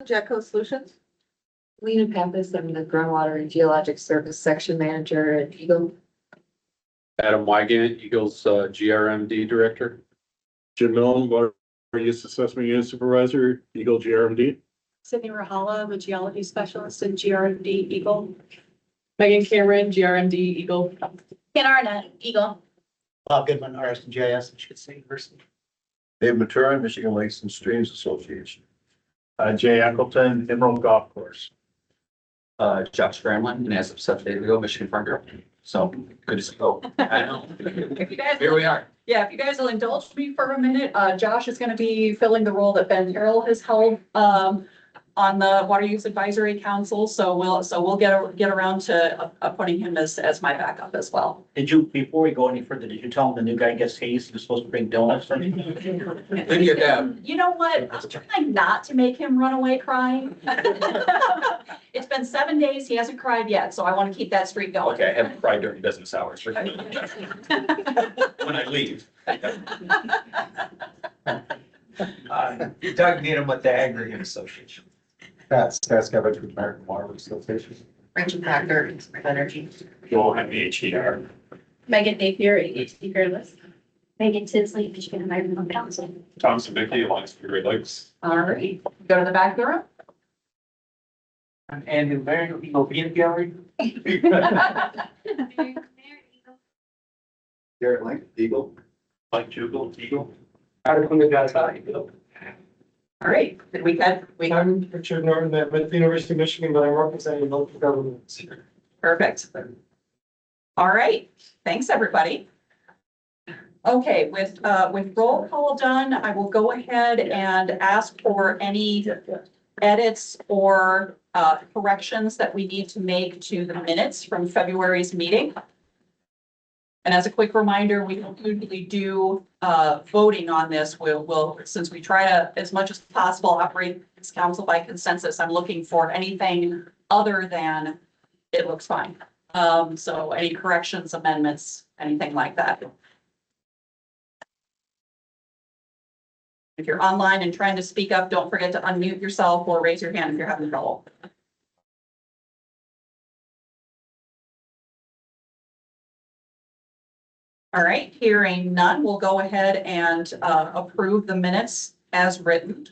Jetco Solutions. Lena Pappas, I'm the groundwater and geologic service section manager at Eagle. Adam Wygant, Eagles GRMD Director. Jim Milne, Water Use Assessment Unit Supervisor, Eagle GRMD. Sydney Rahala, the geology specialist in GRMD Eagle. Megan Cameron, GRMD Eagle. Ken Arnett, Eagle. Bob Goodman, RSGIS, Michigan State University. Dave Matura, Michigan Lakes and Streams Association. Jay Eccleton, Emerald Golf Course. Josh Gramlin, and as of 7 days ago, Michigan Farm Bureau. So good to see you. I know. If you guys, Here we are. yeah, if you guys will indulge me for a minute, Josh is gonna be filling the role that Ben Carroll has held, on the Water Use Advisory Council. So we'll get around to putting him as my backup as well. Did you, before we go any further, did you tell him the new guy gets hazed? He was supposed to bring donuts? Didn't get that. You know what? I'm trying not to make him run away crying. It's been 7 days. He hasn't cried yet, so I want to keep that streak going. Okay, I haven't cried during business hours. When I leave. Doug need him with the aggregate association. That's Scavenge with American Water Association. Rachel Packer, Energy. Joel MHER. Megan Napier, AHD Fearless. Megan Tinsley, Michigan Environmental Council. Thompson Mickey, Alliance for Great Lakes. All right, go to the back of the room. I'm Andrew Mayor, Eagle Peanut Gallery. Garrett Link, Eagle. Mike Jubal, Eagle. All right, did we got, I'm Richard Norton at the University of Michigan, but I'm representing local governments here. perfect. All right, thanks, everybody. Okay, with roll call done, I will go ahead and ask for any edits or corrections that we need to make to the minutes from February's meeting. And as a quick reminder, we don't usually do voting on this. We'll, since we try to, as much as possible, operate this council by consensus, I'm looking for anything other than it looks fine. So any corrections, amendments, anything like that. If you're online and trying to speak up, don't forget to unmute yourself or raise your hand if you're having trouble. All right, hearing none, we'll go ahead and approve the minutes as written.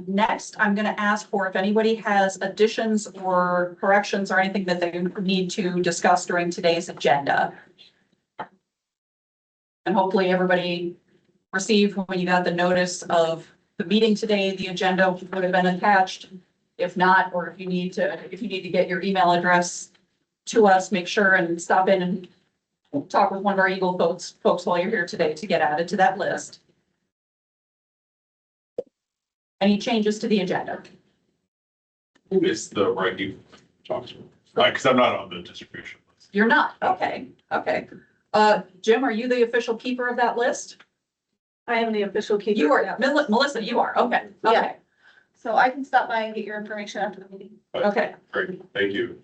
Next, I'm going to ask for if anybody has additions or corrections or anything that they need to discuss during today's agenda. And hopefully everybody received when you got the notice of the meeting today, the agenda would have been attached. If not, or if you need to get your email address to us, make sure and stop in and talk with one of our Eagle folks while you're here today to get added to that list. Any changes to the agenda? Who is the right you talk to? Because I'm not on the distribution list. You're not, okay, okay. Jim, are you the official keeper of that list? I am the official keeper. You are, Melissa, you are, okay, Yeah. okay, So I can stop by and get your information after the meeting. okay. Great, thank you.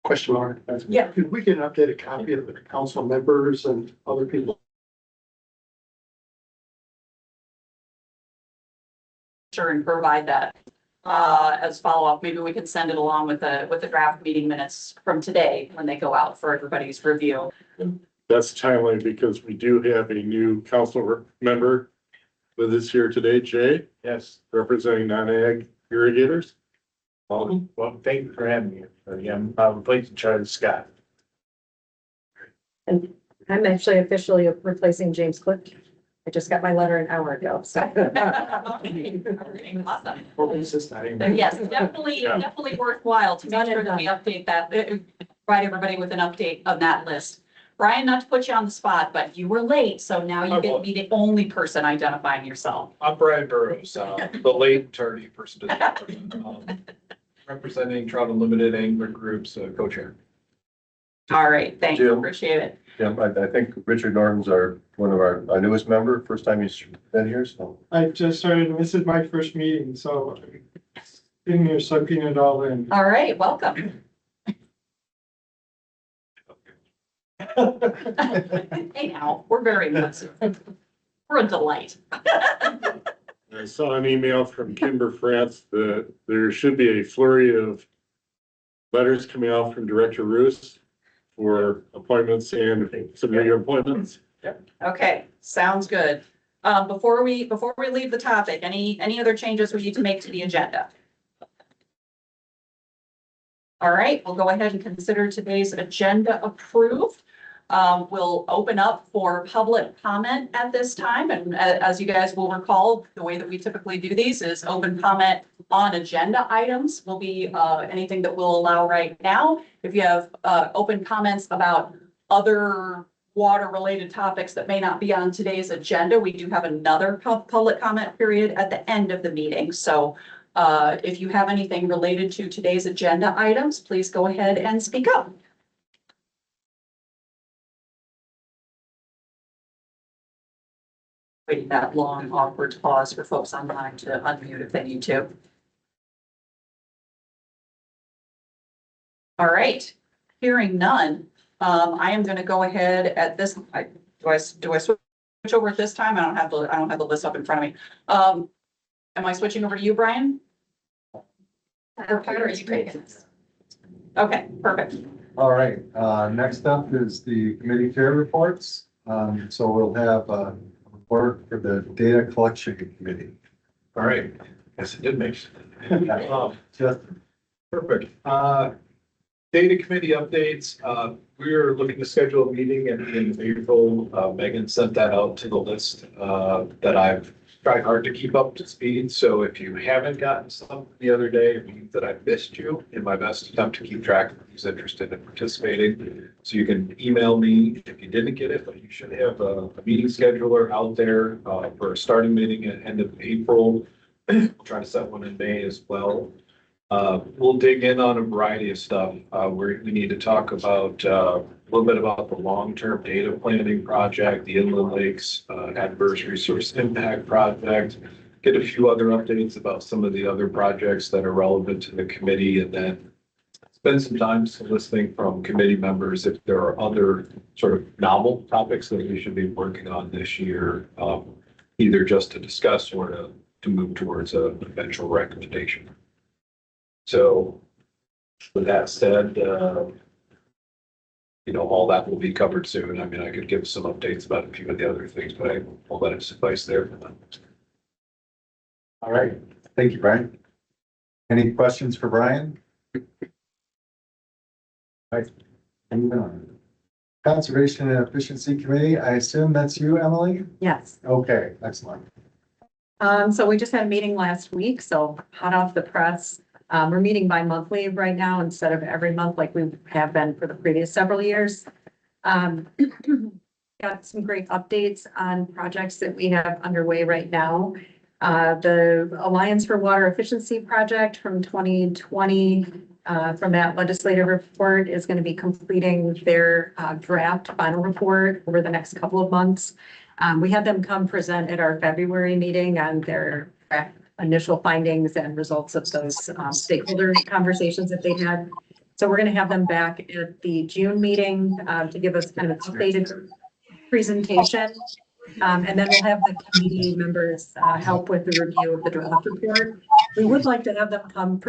Question mark. Yeah. Could we get an updated copy of the council members and other people? Sure, and provide that as follow-up. Maybe we can send it along with the draft meeting minutes from today when they go out for everybody's review. That's timely because we do have a new council member with us here today, Jay. Yes. Representing non-ag irrigators. Welcome. Well, thank you for having me. I'm replacing Charlie Scott. And I'm actually officially replacing James Cliff. I just got my letter an hour ago, so. Awesome. Or is this not even? Yes, definitely worthwhile to make sure that we update that, provide everybody with an update on that list. Brian, not to put you on the spot, but you were late, so now you get to be the only person identifying yourself. I'm Brian Burrows, the late attorney person, representing Trout Unlimited Angler Group's co-chair. All right, thank you, Jim. appreciate it. Yeah, I think Richard Norton's one of our newest member, first time he's been here, so. I just started, this is my first meeting, so in here sucking it all in. All right, welcome. Hey now, we're very nice. We're a delight. I saw an email from Kimber France that there should be a flurry of letters coming out from Director Roos for appointments and some reappointments. Okay, sounds good. Before we leave the topic, any other changes we need to make to the agenda? All right, we'll go ahead and consider today's agenda approved. We'll open up for public comment at this time, and as you guys will recall, the way that we typically do these is open comment on agenda items will be anything that we'll allow right now. If you have open comments about other water-related topics that may not be on today's agenda, we do have another public comment period at the end of the meeting. So if you have anything related to today's agenda items, please go ahead and speak up. Wait that long awkward pause for folks online to unmute if they need to. All right, hearing none, I am going to go ahead at this. Do I switch over at this time? I don't have the list up in front of me. Am I switching over to you, Brian? Or are you taking this? Okay, perfect. All right, next up is the committee chair reports. So we'll have a report for the data collection committee. All right, yes, it did make sense. Just Perfect. Data committee updates. We're looking to schedule a meeting in April. Megan sent that out to the list that I've tried hard to keep up to speed. So if you haven't gotten some the other day, it means that I missed you in my best attempt to keep track of who's interested in participating. So you can email me if you didn't get it, but you should have a meeting scheduler out there for a starting meeting at end of April. We'll try to set one in May as well. We'll dig in on a variety of stuff. We need to talk about a little bit about the long-term data planning project, the Inland Lakes Adverse Resource Impact Project, get a few other updates about some of the other projects that are relevant to the committee, and then spend some time soliciting from committee members if there are other sort of novel topics that we should be working on this year, either just to discuss or to move towards a eventual recommendation. So with that said, all that will be covered soon. I mean, I could give some updates about a few of the other things, but I'll let it suffice there. all right. Thank you, Brian. Any questions for Brian? All right. Moving on. Conservation and Efficiency Committee, I assume that's you, Emily? Yes. Okay, excellent. So we just had a meeting last week, so hot off the press. We're meeting bi-monthly right now instead of every month like we have been for the previous several years. Got some great updates on projects that we have underway right now. The Alliance for Water Efficiency Project from 2020, from that legislative report is going to be completing their draft final report over the next couple of months. We had them come present at our February meeting on their initial findings and results of those stakeholder conversations that they had. So we're going to have them back at the June meeting to give us kind of an updated presentation. And then we'll have the committee members help with the review of the draft report. We would like to have them come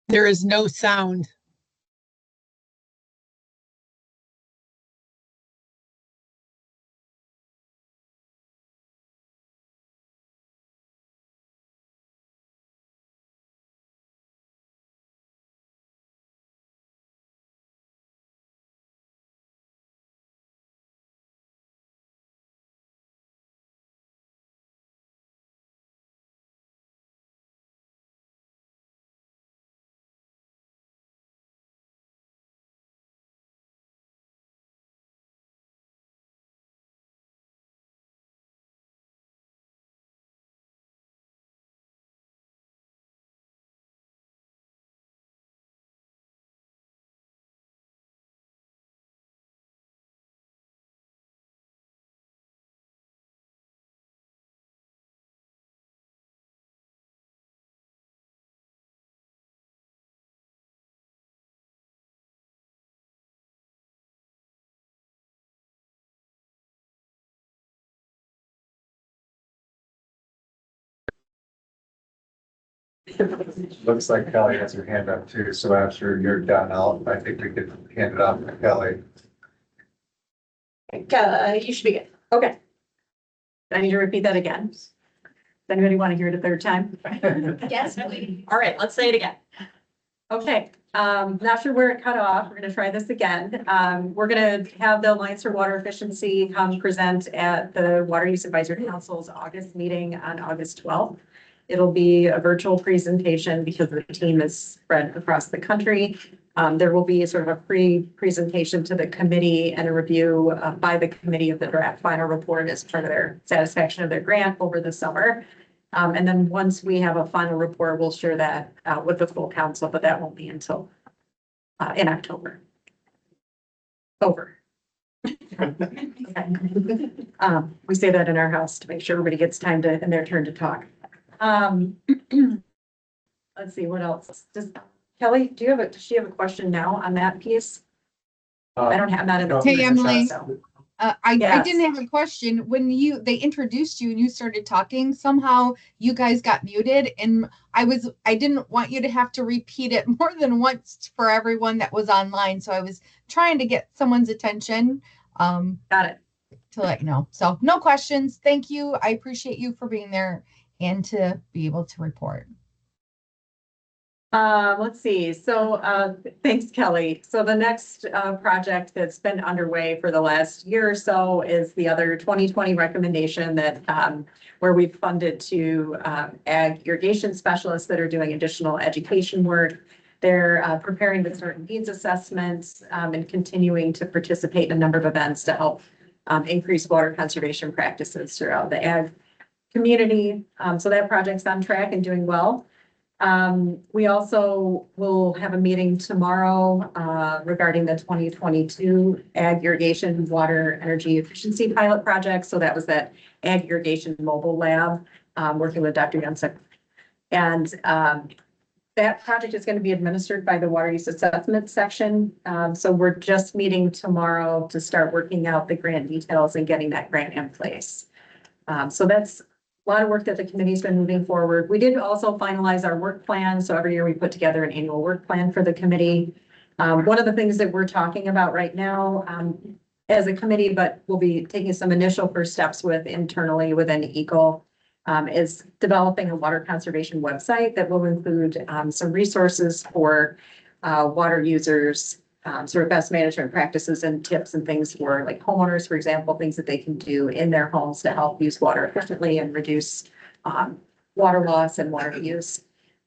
There is no sound. Looks like Kelly has her hand up too, so after you're done, I think we could hand it off to Kelly. You should be good. Okay. I need to repeat that again. Does anybody want to hear it a third time? Yes, please. All right, let's say it again. Okay, not sure where it cut off. We're gonna try this again. We're gonna have the Alliance for Water Efficiency come present at the Water Use Advisory Council's August meeting on August 12th. It'll be a virtual presentation because the team is spread across the country. There will be sort of a pre-presentation to the committee and a review by the committee of the draft final report as part of their satisfaction of their grant over the summer. And then once we have a final report, we'll share that with the full council, but that won't be until in October. Over. Okay. We say that in our house to make sure everybody gets time to, in their turn to talk. Let's see, what else? Does Kelly, does she have a question now on that piece? I don't have, I'm not in the. Hey, Emily. So. I Yes. didn't have a question. When they introduced you and you started talking, somehow you guys got muted and I didn't want you to have to repeat it more than once for everyone that was online. So I was trying to get someone's attention. Got it. To let you know. So no questions. Thank you. I appreciate you for being there and to be able to report. Let's see. So, thanks, Kelly. So the next, project that's been underway for the last year or so is the other 2020 recommendation that, where we've funded to, ag irrigation specialists that are doing additional education work. They're, preparing the certain needs assessments, and continuing to participate in a number of events to help, increase water conservation practices throughout the ag community. So that project's on track and doing well. We also will have a meeting tomorrow regarding the 2022 ag irrigation water energy efficiency pilot project. So that was that ag irrigation mobile lab working with Dr. Yunsuk. And that project is going to be administered by the water use assessment section. So we're just meeting tomorrow to start working out the grant details and getting that grant in place. So that's a lot of work that the committee's been moving forward. We did also finalize our work plan. So every year we put together an annual work plan for the committee. One of the things that we're talking about right now as a committee, but we'll be taking some initial first steps with internally within EGLE, is developing a water conservation website that will include some resources for water users, sort of best management practices and tips and things for like homeowners, for example, things that they can do in their homes to help use water efficiently and reduce water loss and water use.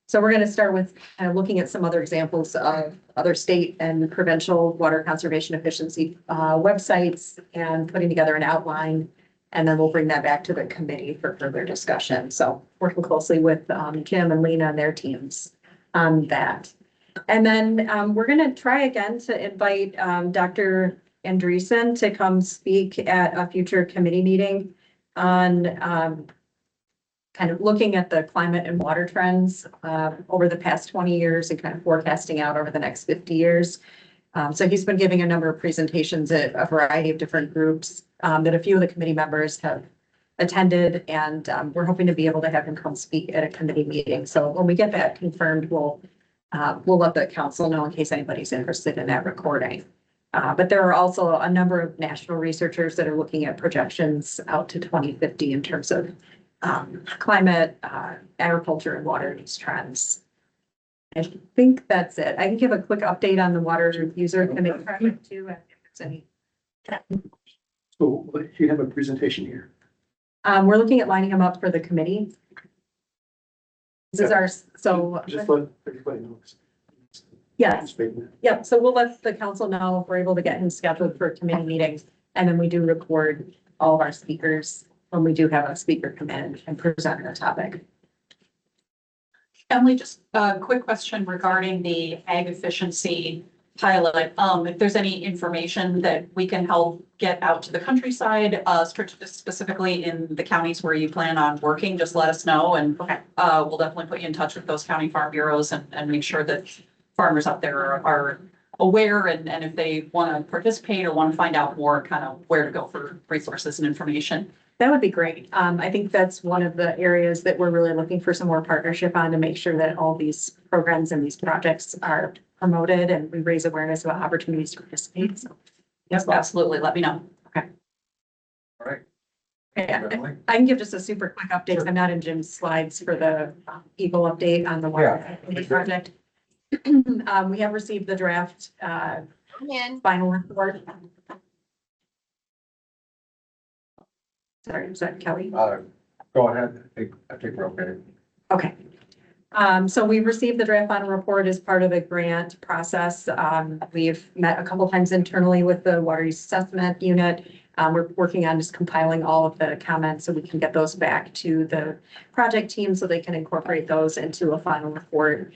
So we're going to start with kind of looking at some other examples of other state and provincial water conservation efficiency websites and putting together an outline. And then we'll bring that back to the committee for further discussion. So working closely with Kim and Lena and their teams on that. And then we're going to try again to invite Dr. Andreessen to come speak at a future committee meeting on kind of looking at the climate and water trends over the past 20 years and kind of forecasting out over the next 50 years. So he's been giving a number of presentations at a variety of different groups that a few of the committee members have attended, and we're hoping to be able to have him come speak at a committee meeting. So when we get that confirmed, we'll let the council know in case anybody's interested in that recording. But there are also a number of national researchers that are looking at projections out to 2050 in terms of climate, agriculture, and water use trends. I think that's it. I can give a quick update on the water user committee project too, if it's any. So you have a presentation here. We're looking at lining them up for the committee. This is our, so. Just let everybody know. Yes, yep. So we'll let the council know if we're able to get him scheduled for committee meetings. And then we do record all of our speakers when we do have a speaker come in and present the topic. Emily, just a quick question regarding the ag efficiency pilot. If there's any information that we can help get out to the countryside, specifically in the counties where you plan on working, just let us know. And we'll definitely put you in touch with those county farm bureaus and make sure that farmers out there are aware and if they want to participate or want to find out more, kind of where to go for resources and information. That would be great. I think that's one of the areas that we're really looking for some more partnership on to make sure that all these programs and these projects are promoted and we raise awareness about opportunities to participate. So, Yes, absolutely. Let me know. All right. yeah, Emily? I can give just a super quick update. I'm not in Jim's slides for the Eagle update on the water project. We have received the draft, And final report. Sorry, is that Kelly? Go ahead. I think we're okay. Okay. So we've received the draft final report as part of the grant process. We've met a couple times internally with the water use assessment unit. We're working on just compiling all of the comments so we can get those back to the project team so they can incorporate those into a final report.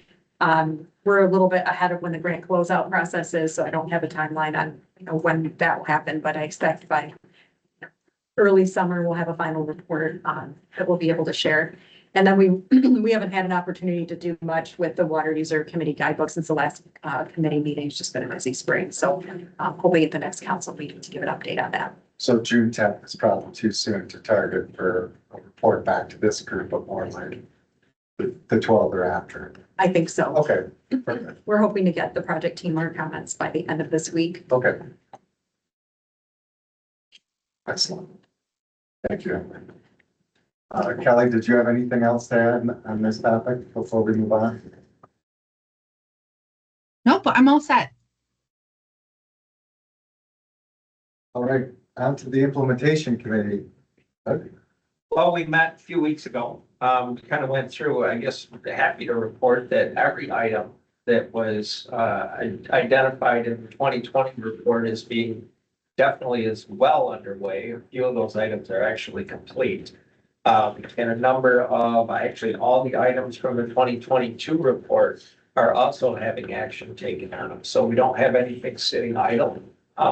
We're a little bit ahead of when the grant closeout process is, so I don't have a timeline on, when that will happen, but I expect by early summer, we'll have a final report that we'll be able to share. And then we haven't had an opportunity to do much with the water user committee guidebook since the last committee meeting. It's just been a busy spring. So hopefully at the next council meeting to give an update on that. So June 10th is probably too soon to target for a report back to this group, but more like the 12 thereafter. I think so. Okay, perfect. We're hoping to get the project team our comments by the end of this week. Okay. Excellent. Thank you. Kelly, did you have anything else to add on this topic before we move on? nope, I'm all set. All right, on to the implementation committee. Well, we met a few weeks ago. Kind of went through, I guess, happy to report that every item that was identified in the 2020 report as being definitely is well underway. A few of those items are actually complete. And a number of, actually, all the items from the 2022 report are also having action taken on them. So we don't have anything sitting idle,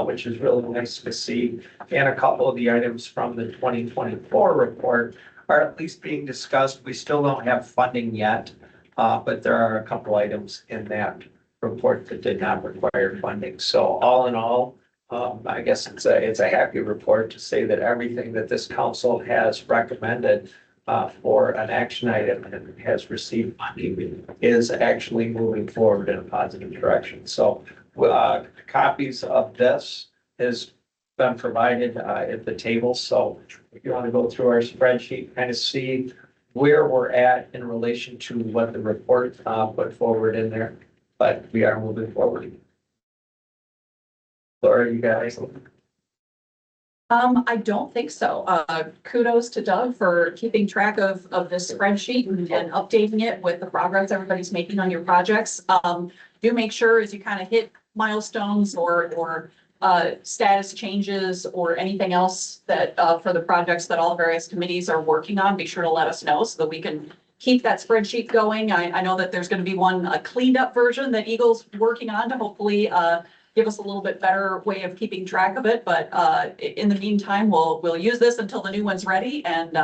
which is really nice to see. And a couple of the items from the 2024 report are at least being discussed. We still don't have funding yet, but there are a couple items in that report that did not require funding. So all in all, I guess it's a happy report to say that everything that this council has recommended for an action item and has received funding is actually moving forward in a positive direction. So copies of this has been provided at the table. So if you want to go through our spreadsheet, kind of see where we're at in relation to what the report put forward in there, but we are moving forward. Laura, you guys? I don't think so. Kudos to Doug for keeping track of this spreadsheet and updating it with the progress everybody's making on your projects. Do make sure as you kind of hit milestones or status changes or anything else that for the projects that all the various committees are working on, be sure to let us know so that we can keep that spreadsheet going. I know that there's going to be a cleaned up version that Eagle's working on to hopefully give us a little bit better way of keeping track of it. But in the meantime, we'll use this until the new one's ready and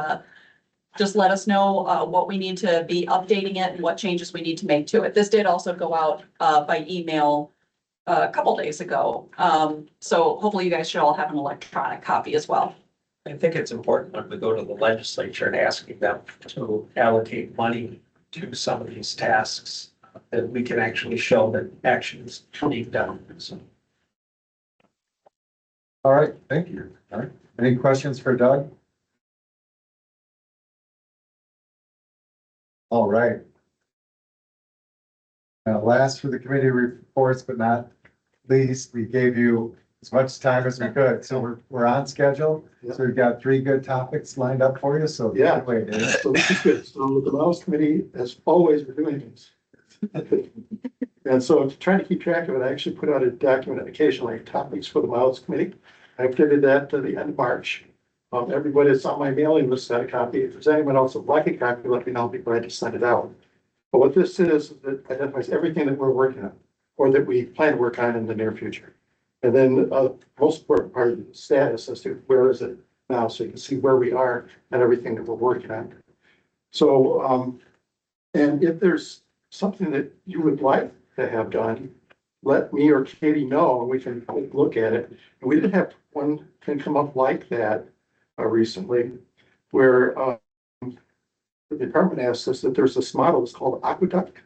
just let us know what we need to be updating it and what changes we need to make to it. This did also go out by email a couple days ago. So hopefully you guys should all have an electronic copy as well. I think it's important when we go to the legislature and asking them to allocate money to some of these tasks, that we can actually show that action is being done. So. All right, thank you. All right, any questions for Doug? All right. Now, last for the committee reports, but not least, we gave you as much time as we could, so we're on schedule. So we've got 3 good topics lined up for you, so. Yeah. Wait, Dave. So this is good. So the Mouse Committee, as always, we're doing this. And so to try to keep track of it, I actually put out a document occasionally, topics for the Mouse Committee. I updated that to the end of March. Everybody that's on my mailing list got a copy. If there's anyone else that would like a copy, let me know. I'll be glad to send it out. But what this is, it identifies everything that we're working on or that we plan to work on in the near future. And then most important part of the status as to where is it now, so you can see where we are and everything that we're working on. So, and if there's something that you would like to have done, let me or Katie know and we can look at it. And we did have one thing come up like that recently, where the department asked us that there's this model that's called Aqueduct,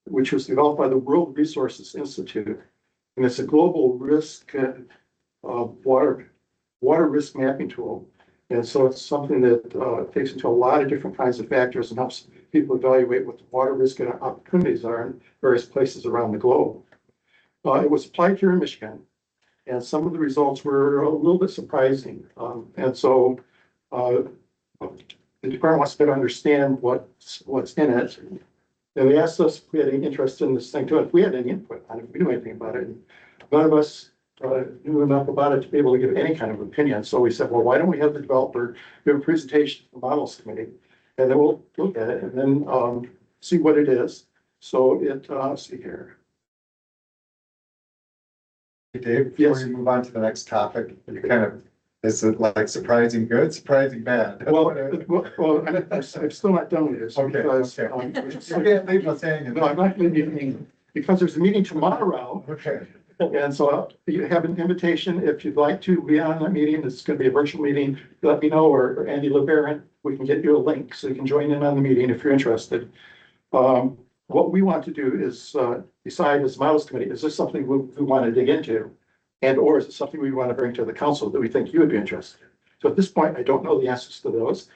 which was developed by the World Resources Institute. And it's a global risk water risk mapping tool. And so it's something that takes into a lot of different kinds of factors and helps people evaluate what the water risk and opportunities are in various places around the globe. It was applied here in Michigan, and some of the results were a little bit surprising. And so the department wants to better understand what's in it. And they asked us if we had any interest in this thing too, if we had any input on it, if we knew anything about it. And none of us knew enough about it to be able to give any kind of opinion. So we said, well, why don't we have the developer give a presentation to the models committee? And then we'll look at it and then see what it is. So let's see here. Hey, Dave, before you move on to the next topic, you kind of, is it like surprising good, surprising bad? Well, I'm still not done with this. Okay, Because, okay. You can't leave us hanging. no, I'm not leaving because there's a meeting tomorrow. Okay. And so you have an invitation, if you'd like to be on that meeting, it's gonna be a virtual meeting, let me know, or Andy LeBaron, we can get you a link so you can join in on the meeting if you're interested. What we want to do is decide as models committee, is this something we want to dig into? And or is it something we want to bring to the council that we think you would be interested in? So at this point, I don't know the answers to those.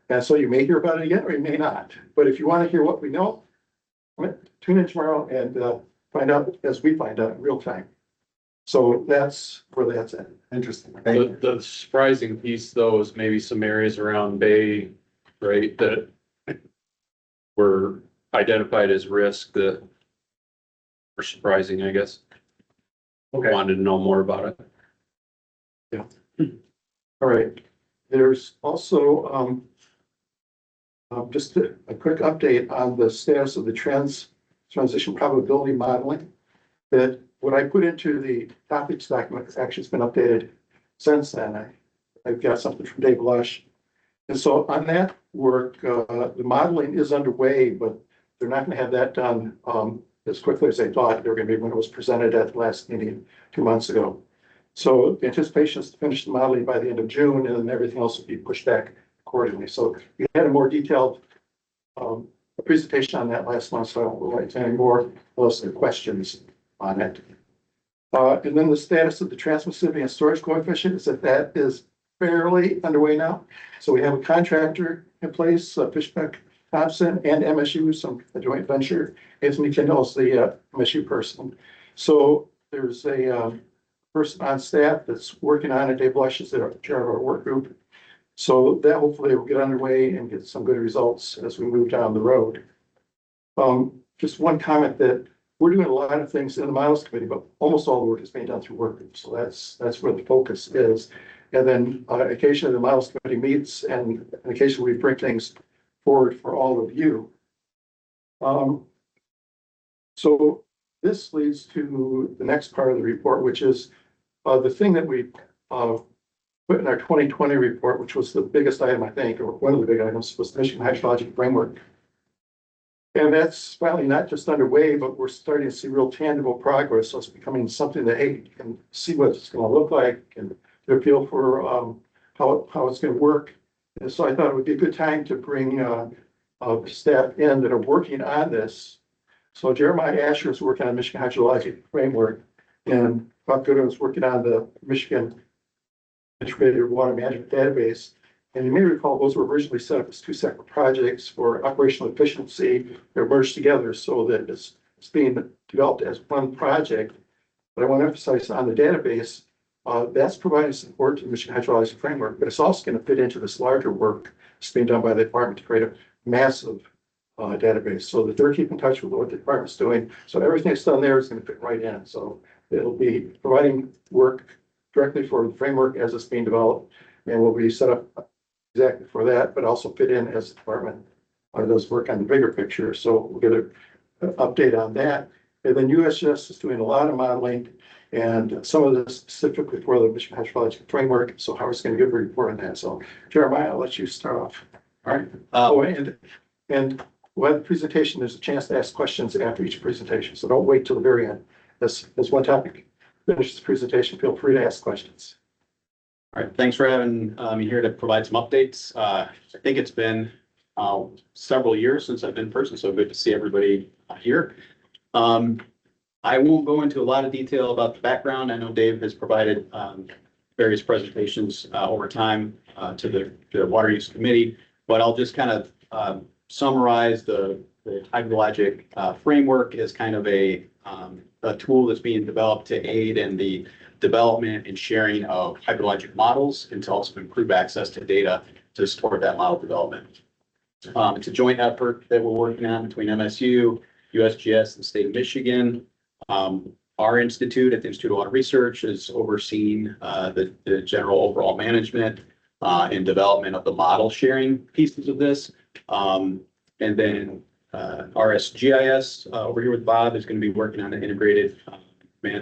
And so you may hear about it again, or you may not. But if you want to hear what we know, tune in tomorrow and find out as we find out in real time. So that's where that's at. Interesting. Thank you. The surprising piece though is maybe some areas around Bay, right, that were identified as risk that were surprising, I guess. Okay. Wanted to know more about it. Yeah. All right. There's also just a quick update on the status of the transition probability modeling. That what I put into the topics document has actually been updated since then. I've got something from Dave Lush. And so on that work, the modeling is underway, but they're not going to have that done as quickly as they thought they were going to be when it was presented at the last meeting 2 months ago. So the anticipation is to finish the modeling by the end of June, and then everything else will be pushed back accordingly. So we had a more detailed presentation on that last month, so I won't go into any more unless there are questions on it. And then the status of the transmissivity and storage coefficient is that is fairly underway now. So we have a contractor in place, Fishbeck Thompson and MSU, a joint venture. Anthony Kendall is the MSU person. So there's a person on staff that's working on it. Dave Lush is the chair of our work group. So that hopefully will get underway and get some good results as we move down the road. Just one comment that we're doing a lot of things in the models committee, but almost all the work is being done through work groups. So that's where the focus is. And then occasionally the models committee meets, and occasionally we bring things forward for all of you. So this leads to the next part of the report, which is the thing that we put in our 2020 report, which was the biggest item, I think, or one of the big items, was the Michigan Hydrologic Framework. And that's finally not just underway, but we're starting to see real tangible progress. So it's becoming something that, hey, you can see what it's going to look like and get a feel for how it's going to work. And so I thought it would be a good time to bring staff in that are working on this. So Jeremiah Asher is working on Michigan Hydrologic Framework, and Bob Goodwin is working on the Michigan Integrated Water Management Database. And you may recall those were originally set up as two separate projects for operational efficiency. They're merged together so that it's being developed as one project. But I want to emphasize on the database, that's providing support to the Michigan Hydrologic Framework, but it's also going to fit into this larger work that's being done by the department to create a massive database so that they're keeping in touch with what the department's doing. So everything that's done there is going to fit right in. So it'll be providing work directly for the framework as it's being developed, and will be set up exactly for that, but also fit in as the department does work on the bigger picture. So we'll get an update on that. And then USGS is doing a lot of modeling, and some of this specifically for the Michigan Hydrologic Framework. So Howard's going to give a report on that. So Jeremiah, I'll let you start off. All right. And we'll have the presentation. There's a chance to ask questions after each presentation. So don't wait till the very end. As one topic finishes the presentation, feel free to ask questions. All right, thanks for having me here to provide some updates. I think it's been several years since I've been in person, so good to see everybody here. I won't go into a lot of detail about the background. I know Dave has provided various presentations over time to the Water Use Committee, but I'll just kind of summarize the hydrologic framework as kind of a tool that's being developed to aid in the development and sharing of hydrologic models and to also improve access to data to support that model development. It's a joint effort that we're working on between MSU, USGS, and the state of Michigan. Our institute at the Institute of Water Research is overseeing the general overall management and development of the model sharing pieces of this. And then RSGIS over here with Bob is going to be working on an integrated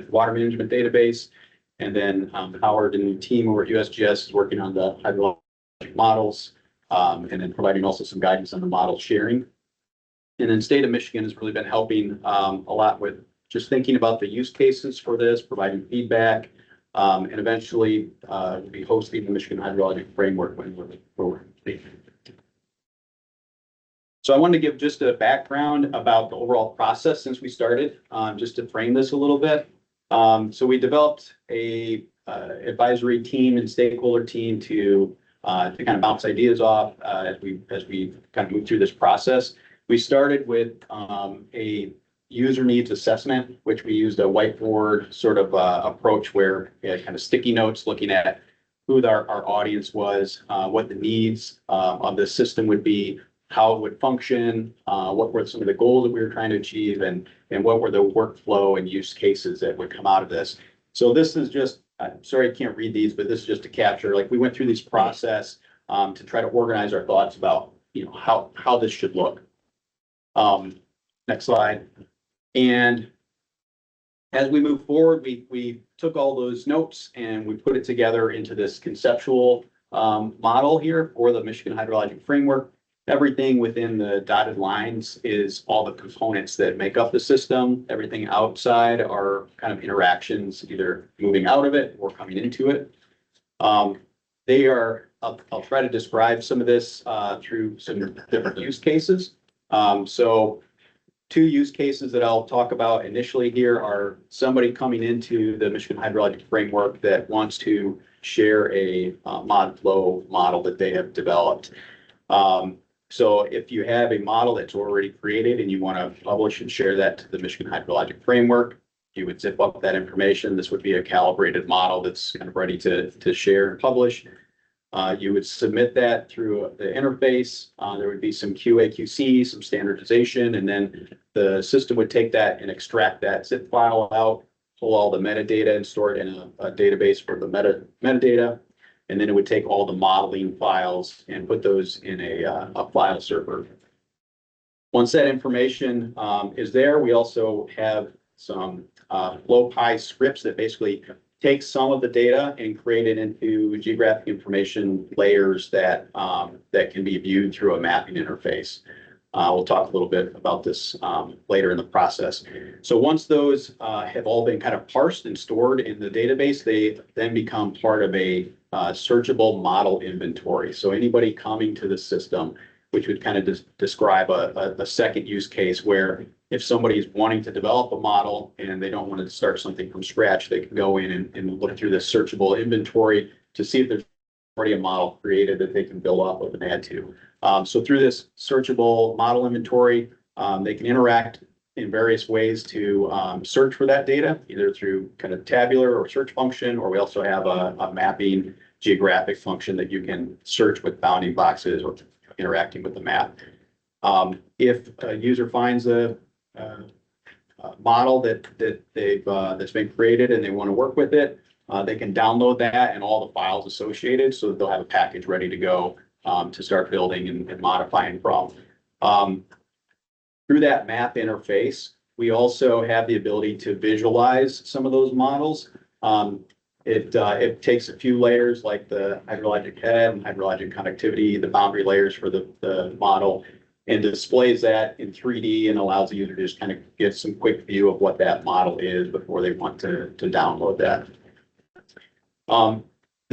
water management database. And then Howard and the team over at USGS is working on the hydrologic models and then providing also some guidance on the model sharing. And then state of Michigan has really been helping a lot with just thinking about the use cases for this, providing feedback, and eventually we'll be hosting the Michigan Hydrologic Framework when we're complete. So I wanted to give just a background about the overall process since we started, just to frame this a little bit. So we developed a advisory team and stakeholder team to kind of bounce ideas off as we kind of move through this process. We started with a user needs assessment, which we used a whiteboard sort of approach where we had kind of sticky notes looking at who our audience was, what the needs of the system would be, how it would function, what were some of the goals that we were trying to achieve, and what were the workflow and use cases that would come out of this. So this is just, I'm sorry I can't read these, but this is just to capture, like we went through this process to try to organize our thoughts about, you know, how this should look. Next slide. And as we move forward, we took all those notes and we put it together into this conceptual model here for the Michigan Hydrologic Framework. Everything within the dotted lines is all the components that make up the system. Everything outside are kind of interactions, either moving out of it or coming into it. They are, I'll try to describe some of this through some different use cases. So two use cases that I'll talk about initially here are somebody coming into the Michigan Hydrologic Framework that wants to share a mod flow model that they have developed. So if you have a model that's already created and you want to publish and share that to the Michigan Hydrologic Framework, you would zip up that information. This would be a calibrated model that's kind of ready to share and publish. You would submit that through the interface. There would be some QA/QC, some standardization, and then the system would take that and extract that zip file out, pull all the metadata and store it in a database for the metadata. And then it would take all the modeling files and put those in a file server. Once that information is there, we also have some FlowPy scripts that basically take some of the data and create it into geographic information layers that can be viewed through a mapping interface. We'll talk a little bit about this later in the process. So once those have all been kind of parsed and stored in the database, they then become part of a searchable model inventory. So anybody coming to the system, which would kind of describe a second use case where if somebody is wanting to develop a model and they don't want to start something from scratch, they can go in and look through this searchable inventory to see if there's already a model created that they can build off of and add to. So through this searchable model inventory, they can interact in various ways to search for that data, either through kind of tabular or search function, or we also have a mapping geographic function that you can search with bounding boxes or interacting with the map. If a user finds a model that's been created and they want to work with it, they can download that and all the files associated so that they'll have a package ready to go to start building and modifying from. Through that map interface, we also have the ability to visualize some of those models. It takes a few layers like the hydrologic head and hydrologic conductivity, the boundary layers for the model, and displays that in 3D and allows the user to just kind of get some quick view of what that model is before they want to download that.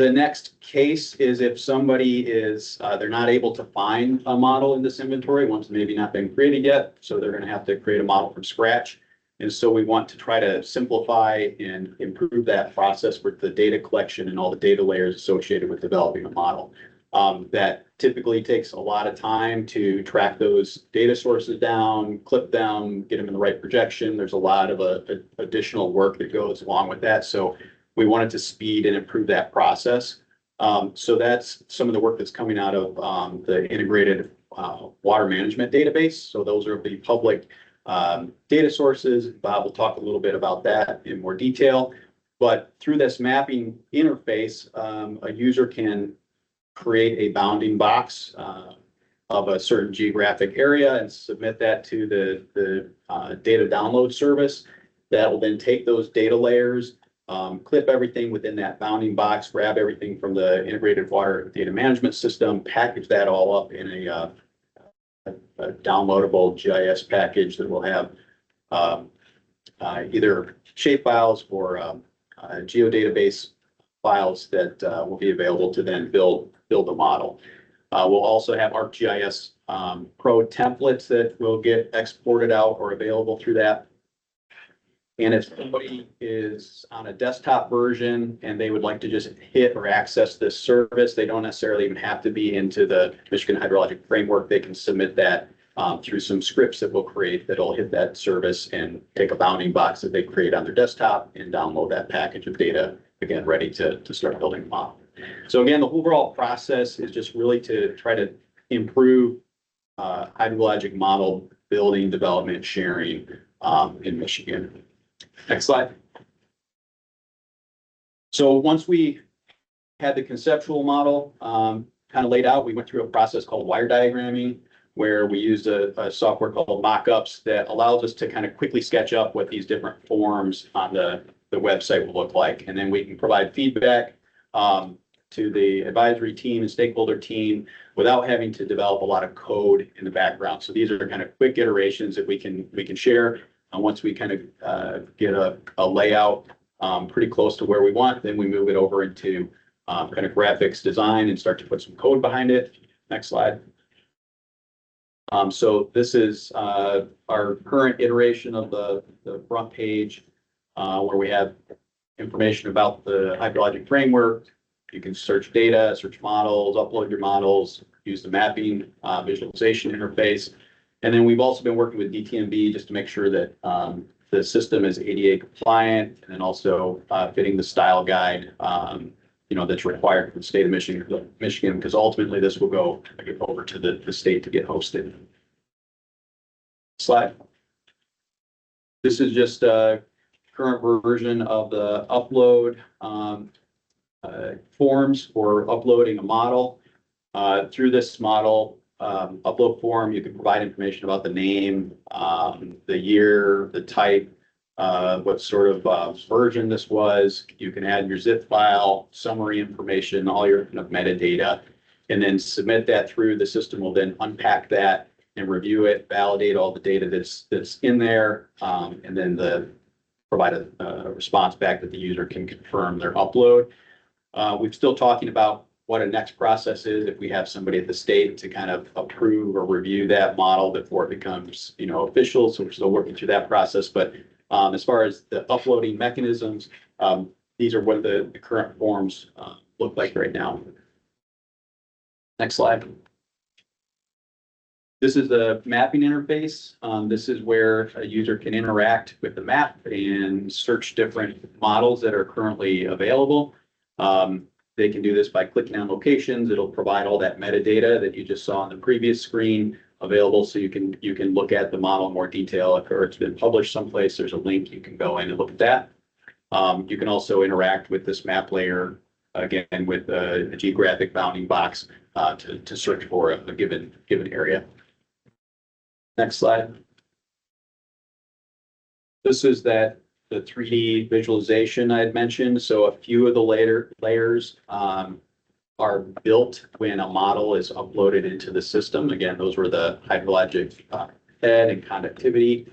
The next case is if somebody is, they're not able to find a model in this inventory, one's maybe not been created yet, so they're gonna have to create a model from scratch. And so we want to try to simplify and improve that process with the data collection and all the data layers associated with developing a model. That typically takes a lot of time to track those data sources down, clip them, get them in the right projection. There's a lot of additional work that goes along with that. So we wanted to speed and improve that process. So that's some of the work that's coming out of the integrated water management database. So those are the public data sources. Bob will talk a little bit about that in more detail. But through this mapping interface, a user can create a bounding box of a certain geographic area and submit that to the data download service. That will then take those data layers, clip everything within that bounding box, grab everything from the integrated water data management system, package that all up in a downloadable GIS package that will have either shape files or geodatabase files that will be available to then build a model. We'll also have ArcGIS Pro templates that will get exported out or available through that. And if somebody is on a desktop version and they would like to just hit or access this service, they don't necessarily even have to be into the Michigan Hydrologic Framework. They can submit that through some scripts that we'll create that'll hit that service and take a bounding box that they create on their desktop and download that package of data, again, ready to start building a model. So again, the overall process is just really to try to improve hydrologic model building, development, sharing in Michigan. Next slide. So once we had the conceptual model kind of laid out, we went through a process called wire diagramming, where we used a software called Mockups that allows us to kind of quickly sketch up what these different forms on the website will look like. And then we can provide feedback to the advisory team and stakeholder team without having to develop a lot of code in the background. So these are kind of quick iterations that we can share. And once we kind of get a layout pretty close to where we want, then we move it over into kind of graphics design and start to put some code behind it. Next slide. So this is our current iteration of the front page where we have information about the hydrologic framework. You can search data, search models, upload your models, use the mapping visualization interface. And then we've also been working with DTMB just to make sure that the system is ADA compliant and then also fitting the style guide, that's required for the state of Michigan, because ultimately this will go over to the state to get hosted. Slide. This is just a current version of the upload forms for uploading a model. Through this model upload form, you can provide information about the name, the year, the type, what sort of version this was. You can add your zip file, summary information, all your kind of metadata, and then submit that through. The system will then unpack that and review it, validate all the data that's in there, and then provide a response back that the user can confirm their upload. We're still talking about what a next process is if we have somebody at the state to kind of approve or review that model before it becomes, official. So we're still working through that process. But as far as the uploading mechanisms, these are what the current forms look like right now. Next slide. This is the mapping interface. This is where a user can interact with the map and search different models that are currently available. They can do this by clicking on locations. It'll provide all that metadata that you just saw on the previous screen available, so you can look at the model in more detail. If it's been published someplace, there's a link, you can go in and look at that. You can also interact with this map layer, again, with a geographic bounding box to search for a given area. Next slide. This is the 3D visualization I had mentioned. So a few of the layers are built when a model is uploaded into the system. Again, those were the hydrologic head and conductivity.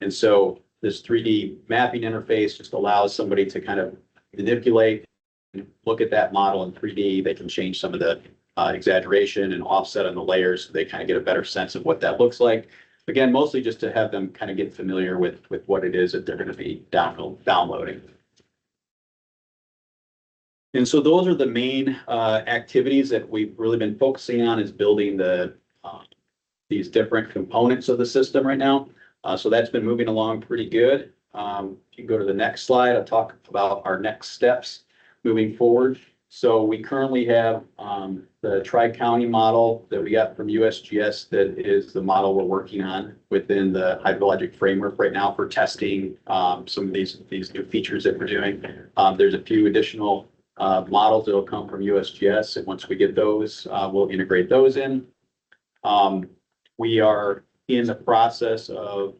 And so this 3D mapping interface just allows somebody to kind of manipulate look at that model in 3D. They can change some of the exaggeration and offset on the layers. So they kind of get a better sense of what that looks like. Again, mostly just to have them kind of get familiar with what it is that they're going to be downloading. And so those are the main activities that we've really been focusing on, is building these different components of the system right now. So that's been moving along pretty good. If you go to the next slide, I'll talk about our next steps moving forward. So we currently have the Tri-County model that we got from USGS. That is the model we're working on within the hydrologic framework right now for testing some of these new features that we're doing. There's a few additional models that will come from USGS, and once we get those, we'll integrate those in. We are in the process of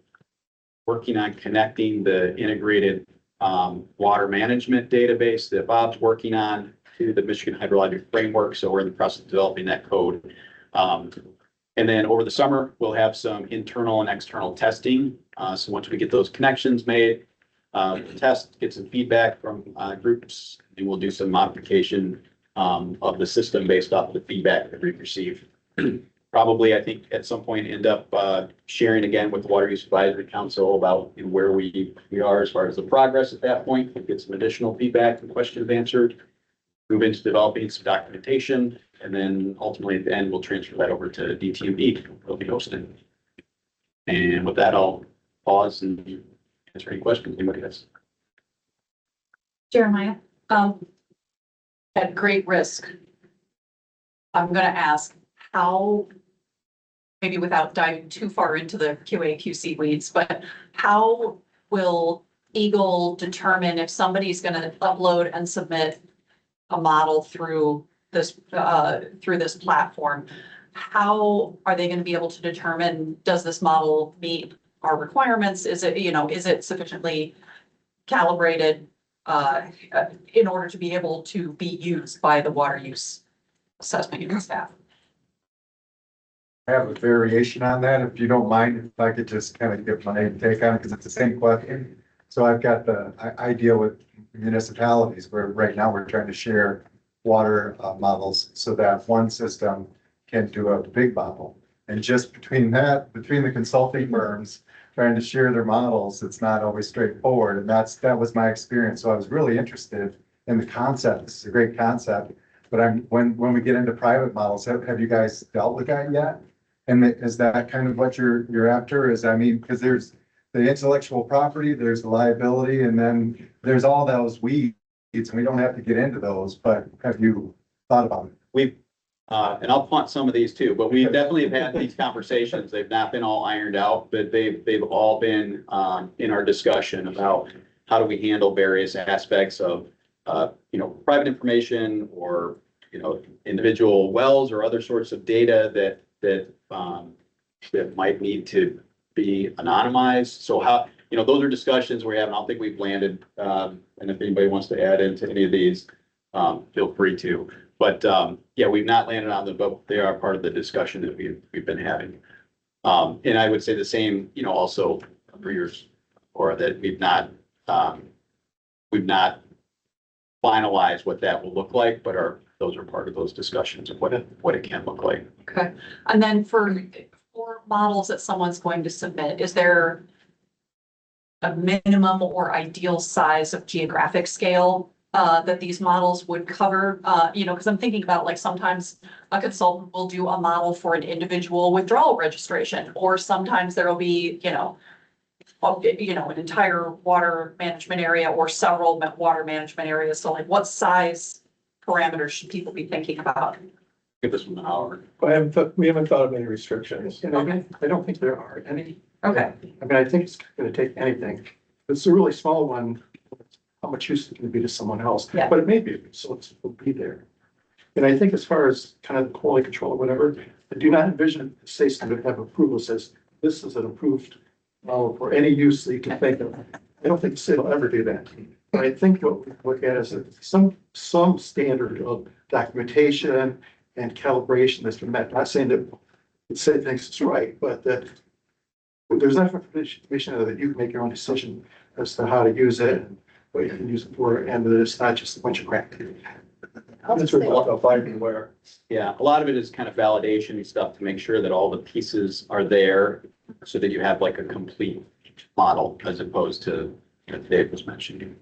working on connecting the integrated water management database that Bob's working on to the Michigan Hydrologic Framework. So we're in the process of developing that code. And then over the summer, we'll have some internal and external testing. So once we get those connections made, test, get some feedback from groups, and we'll do some modification of the system based off of the feedback that we've received. Probably, I think at some point end up sharing again with the Water Use Advisory Council about where we are as far as the progress at that point. We'll get some additional feedback and questions answered, move into developing some documentation, and then ultimately at the end, we'll transfer that over to DTMB. They'll be hosting. And with that, I'll pause and answer any questions anybody has. Jeremiah, at great risk, I'm going to ask how, maybe without diving too far into the QA/QC weeds, but how will Eagle determine if somebody's going to upload and submit a model through this platform? How are they going to be able to determine, does this model meet our requirements? Is it, is it sufficiently calibrated in order to be able to be used by the water use assessment unit staff? I have a variation on that, if you don't mind, if I could just kind of give my take on it, because it's the same question. So I've got I deal with municipalities where right now we're trying to share water models so that one system can do a big model. And just between the consulting firms trying to share their models, it's not always straightforward. And that was my experience. So I was really interested in the concept. This is a great concept. But when we get into private models, have you guys dealt with that yet? And is that kind of what you're after? Because there's the intellectual property, there's the liability, and then there's all those weeds, and we don't have to get into those, but have you thought about it? We've, and I'll punt some of these too, but we definitely have had these conversations. They've not been all ironed out, but they've all been in our discussion about how do we handle various aspects of, private information or, individual wells or other sorts of data that might need to be anonymized. So how, those are discussions we're having. I don't think we've landed, and if anybody wants to add into any of these, feel free to. But yeah, we've not landed on them, but they are part of the discussion that we've been having. And I would say the same, also for yours, or that we've not finalized what that will look like, but those are part of those discussions of what it can look like. Okay. And then for models that someone's going to submit, is there a minimum or ideal size of geographic scale that these models would cover? Because I'm thinking about, like, sometimes a consultant will do a model for an individual withdrawal registration, or sometimes there will be, an entire water management area or several water management areas. So, like, what size parameters should people be thinking about? Give this one an hour. We haven't thought of any restrictions, and I don't think there are any. Okay. I think it's going to take anything. If it's a really small one, how much use it can be to someone else? Yeah. But it may be, so it'll be there. And I think as far as kind of quality control or whatever, I do not envision the state to have approval says this is an approved model for any use that you can think of. I don't think the state will ever do that. But I think what we look at is some standard of documentation and calibration that's been met. Not saying that the state thinks it's right, but that there's enough information that you can make your own decision as to how to use it what you can use it for, and that it's not just a bunch of crap. That's really a buyer beware. Yeah, a lot of it is kind of validation stuff to make sure that all the pieces are there so that you have like a complete model as opposed to, Dave was mentioning.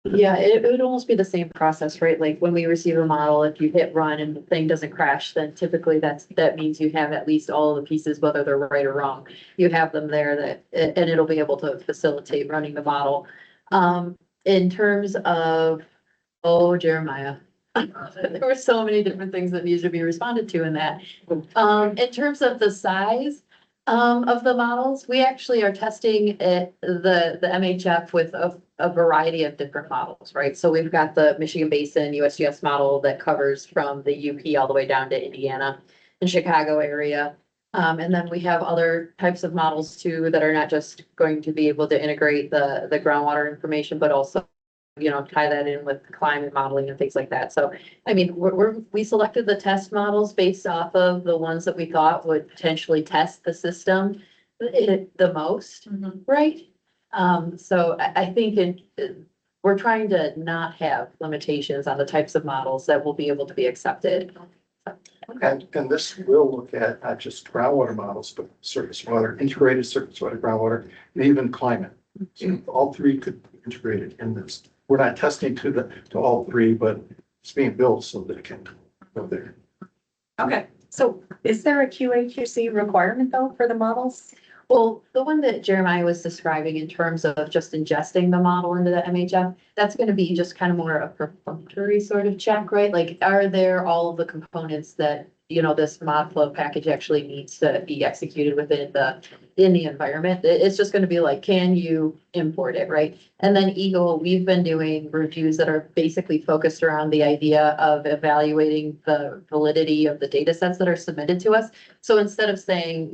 Yeah, it would almost be the same process, right? Like when we receive a model, if you hit run and the thing doesn't crash, then typically that means you have at least all of the pieces, whether they're right or wrong. You have them there and it'll be able to facilitate running the model. In terms of, oh, Jeremiah. There were so many different things that needed to be responded to in that. In terms of the size of the models, we actually are testing the MHF with a variety of different models, right? So we've got the Michigan Basin USGS model that covers from the UP all the way down to Indiana and Chicago area. And then we have other types of models too that are not just going to be able to integrate the groundwater information, but also, tie that in with climate modeling and things like that. So, I mean, we selected the test models based off of the ones that we thought would potentially test the system the most, right? So I think we're trying to not have limitations on the types of models that will be able to be accepted. And this will look at not just groundwater models, but surface water, integrated surface water, groundwater, and even climate. So all three could be integrated in this. We're not testing to all three, but it's being built so that it can go there. Okay, So Is there a QA/QC requirement though for the models? well, the one that Jeremiah was describing in terms of just ingesting the model into the MHF, that's going to be just kind of more a perfunctory sort of check, right? Like, are there all of the components that, this mod flow package actually needs to be executed within in the environment? It's just going to be like, can you import it, right? And then Eagle, we've been doing reviews that are basically focused around the idea of evaluating the validity of the data sets that are submitted to us. So instead of saying,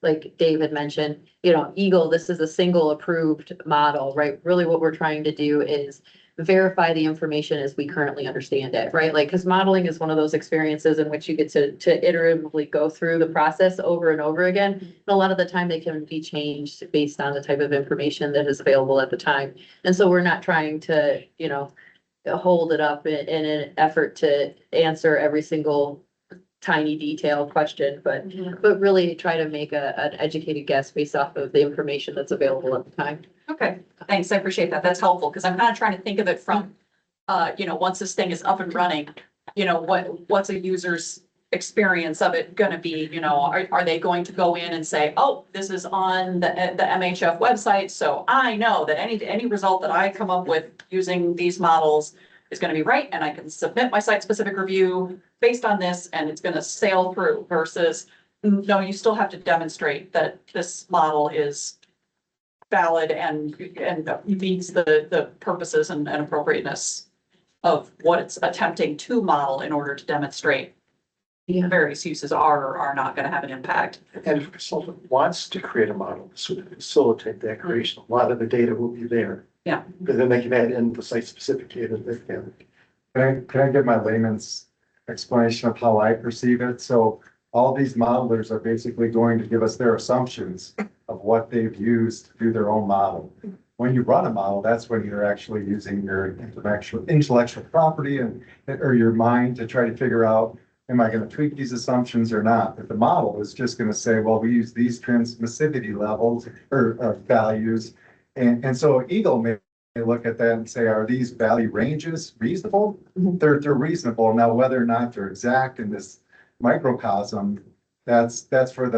like Dave mentioned, Eagle, this is a single approved model, right? Really what we're trying to do is verify the information as we currently understand it, right? Like, because modeling is one of those experiences in which you get to iteratively go through the process over and over again. And a lot of the time they can be changed based on the type of information that is available at the time. And so we're not trying to, hold it up in an effort to answer every single tiny detail question, but really try to make an educated guess based off of the information that's available at the time. okay, thanks, I appreciate that, that's helpful, because I'm kind of trying to think of it from, once this thing is up and running, what's a user's experience of it gonna be, are they going to go in and say, oh, this is on the MHF website, so I know that any result that I come up with using these models is gonna be right, and I can submit my site-specific review based on this, and it's gonna sail through, versus, no, you still have to demonstrate that this model is valid and meets the purposes and appropriateness of what it's attempting to model in order to demonstrate various uses are or are not gonna have an impact. And if a consultant wants to create a model to facilitate that creation, a lot of the data will be there. Yeah. But then they can add in the site-specific data that they can. Can I give my layman's explanation of how I perceive it? So all these modelers are basically going to give us their assumptions of what they've used to do their own model. When you run a model, that's when you're actually using your intellectual property or your mind to try to figure out, am I going to tweak these assumptions or not? But the model is just going to say, well, we use these transmissivity levels or values. And so Eagle may look at that and say, are these value ranges reasonable? They're reasonable. Now, whether or not they're exact in this microcosm, that's for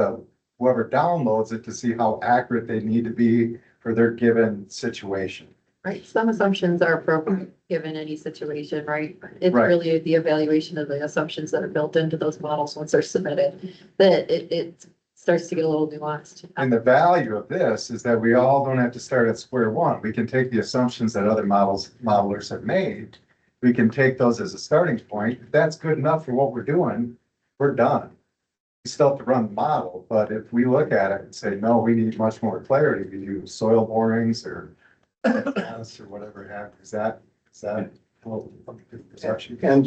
whoever downloads it to see how accurate they need to be for their given situation. Right, some assumptions are appropriate given any situation, right? It's Right. really the evaluation of the assumptions that are built into those models once they're submitted, that it starts to get a little nuanced. And the value of this is that we all don't have to start at square one. We can take the assumptions that other modelers have made. We can take those as a starting point. If that's good enough for what we're doing, we're done. We still have to run the model, but if we look at it and say, no, we need much more clarity, we do soil borings or whatever have, is that perception? And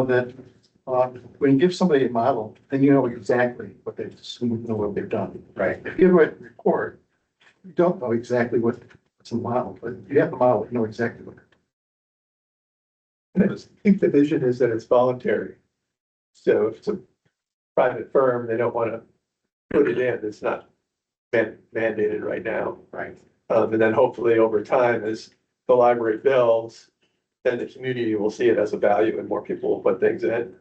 that when you give somebody a model, then you know exactly what they've assumed, know what they've done. Right. If you write a report, you don't know exactly what's It's a model, but you have a model, you know exactly what. And I think the vision is that it's voluntary. So if it's a private firm, they don't want to put it in, it's not mandated right now. Right. And then hopefully over time, as the library builds, then the community will see it as a value and more people will put things in.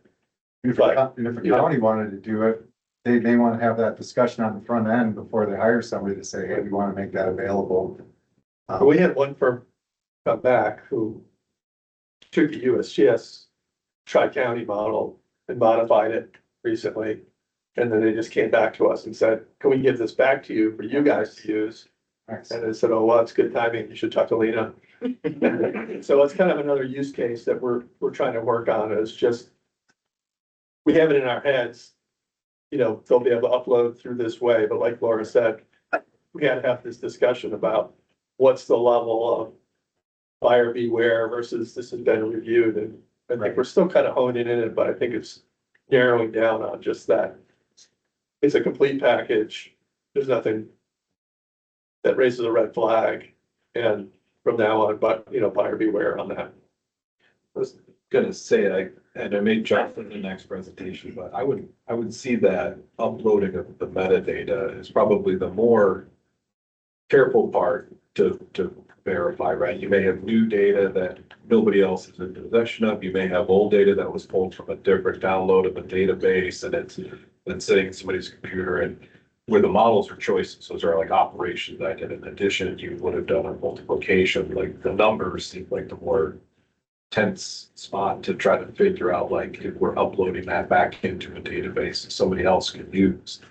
If a county wanted to do it, they may want to have that discussion on the front end before they hire somebody to say, hey, we want to make that available. But we had one firm come back who took the USGS tri-county model and modified it recently. And then they just came back to us and said, can we give this back to you for you guys to use? Nice. And I said, oh, well, it's good timing. You should talk to Lena. So it's kind of another use case that we're trying to work on is just, we have it in our heads. You know, they'll be able to upload through this way, but like Laura said, we had to have this discussion about what's the level of buyer beware versus this has been reviewed. And I think we're still kind of honing in it, but I think it's narrowing down on just that. It's a complete package. There's nothing that raises a red flag. And from now on, but you know, buyer beware on that. I was gonna say, and I may jump in the next presentation, but I would see that uploading of the metadata is probably the more careful part to verify, right? You may have new data that nobody else is in possession of. You may have old data that was pulled from a different download of a database and it's been sitting in somebody's computer, and where the models are choices, those are like operations I did in addition, you would have done a multiplication, like the numbers seem like the more tense spot to try to figure out, like, if we're uploading that back into a database somebody else can use.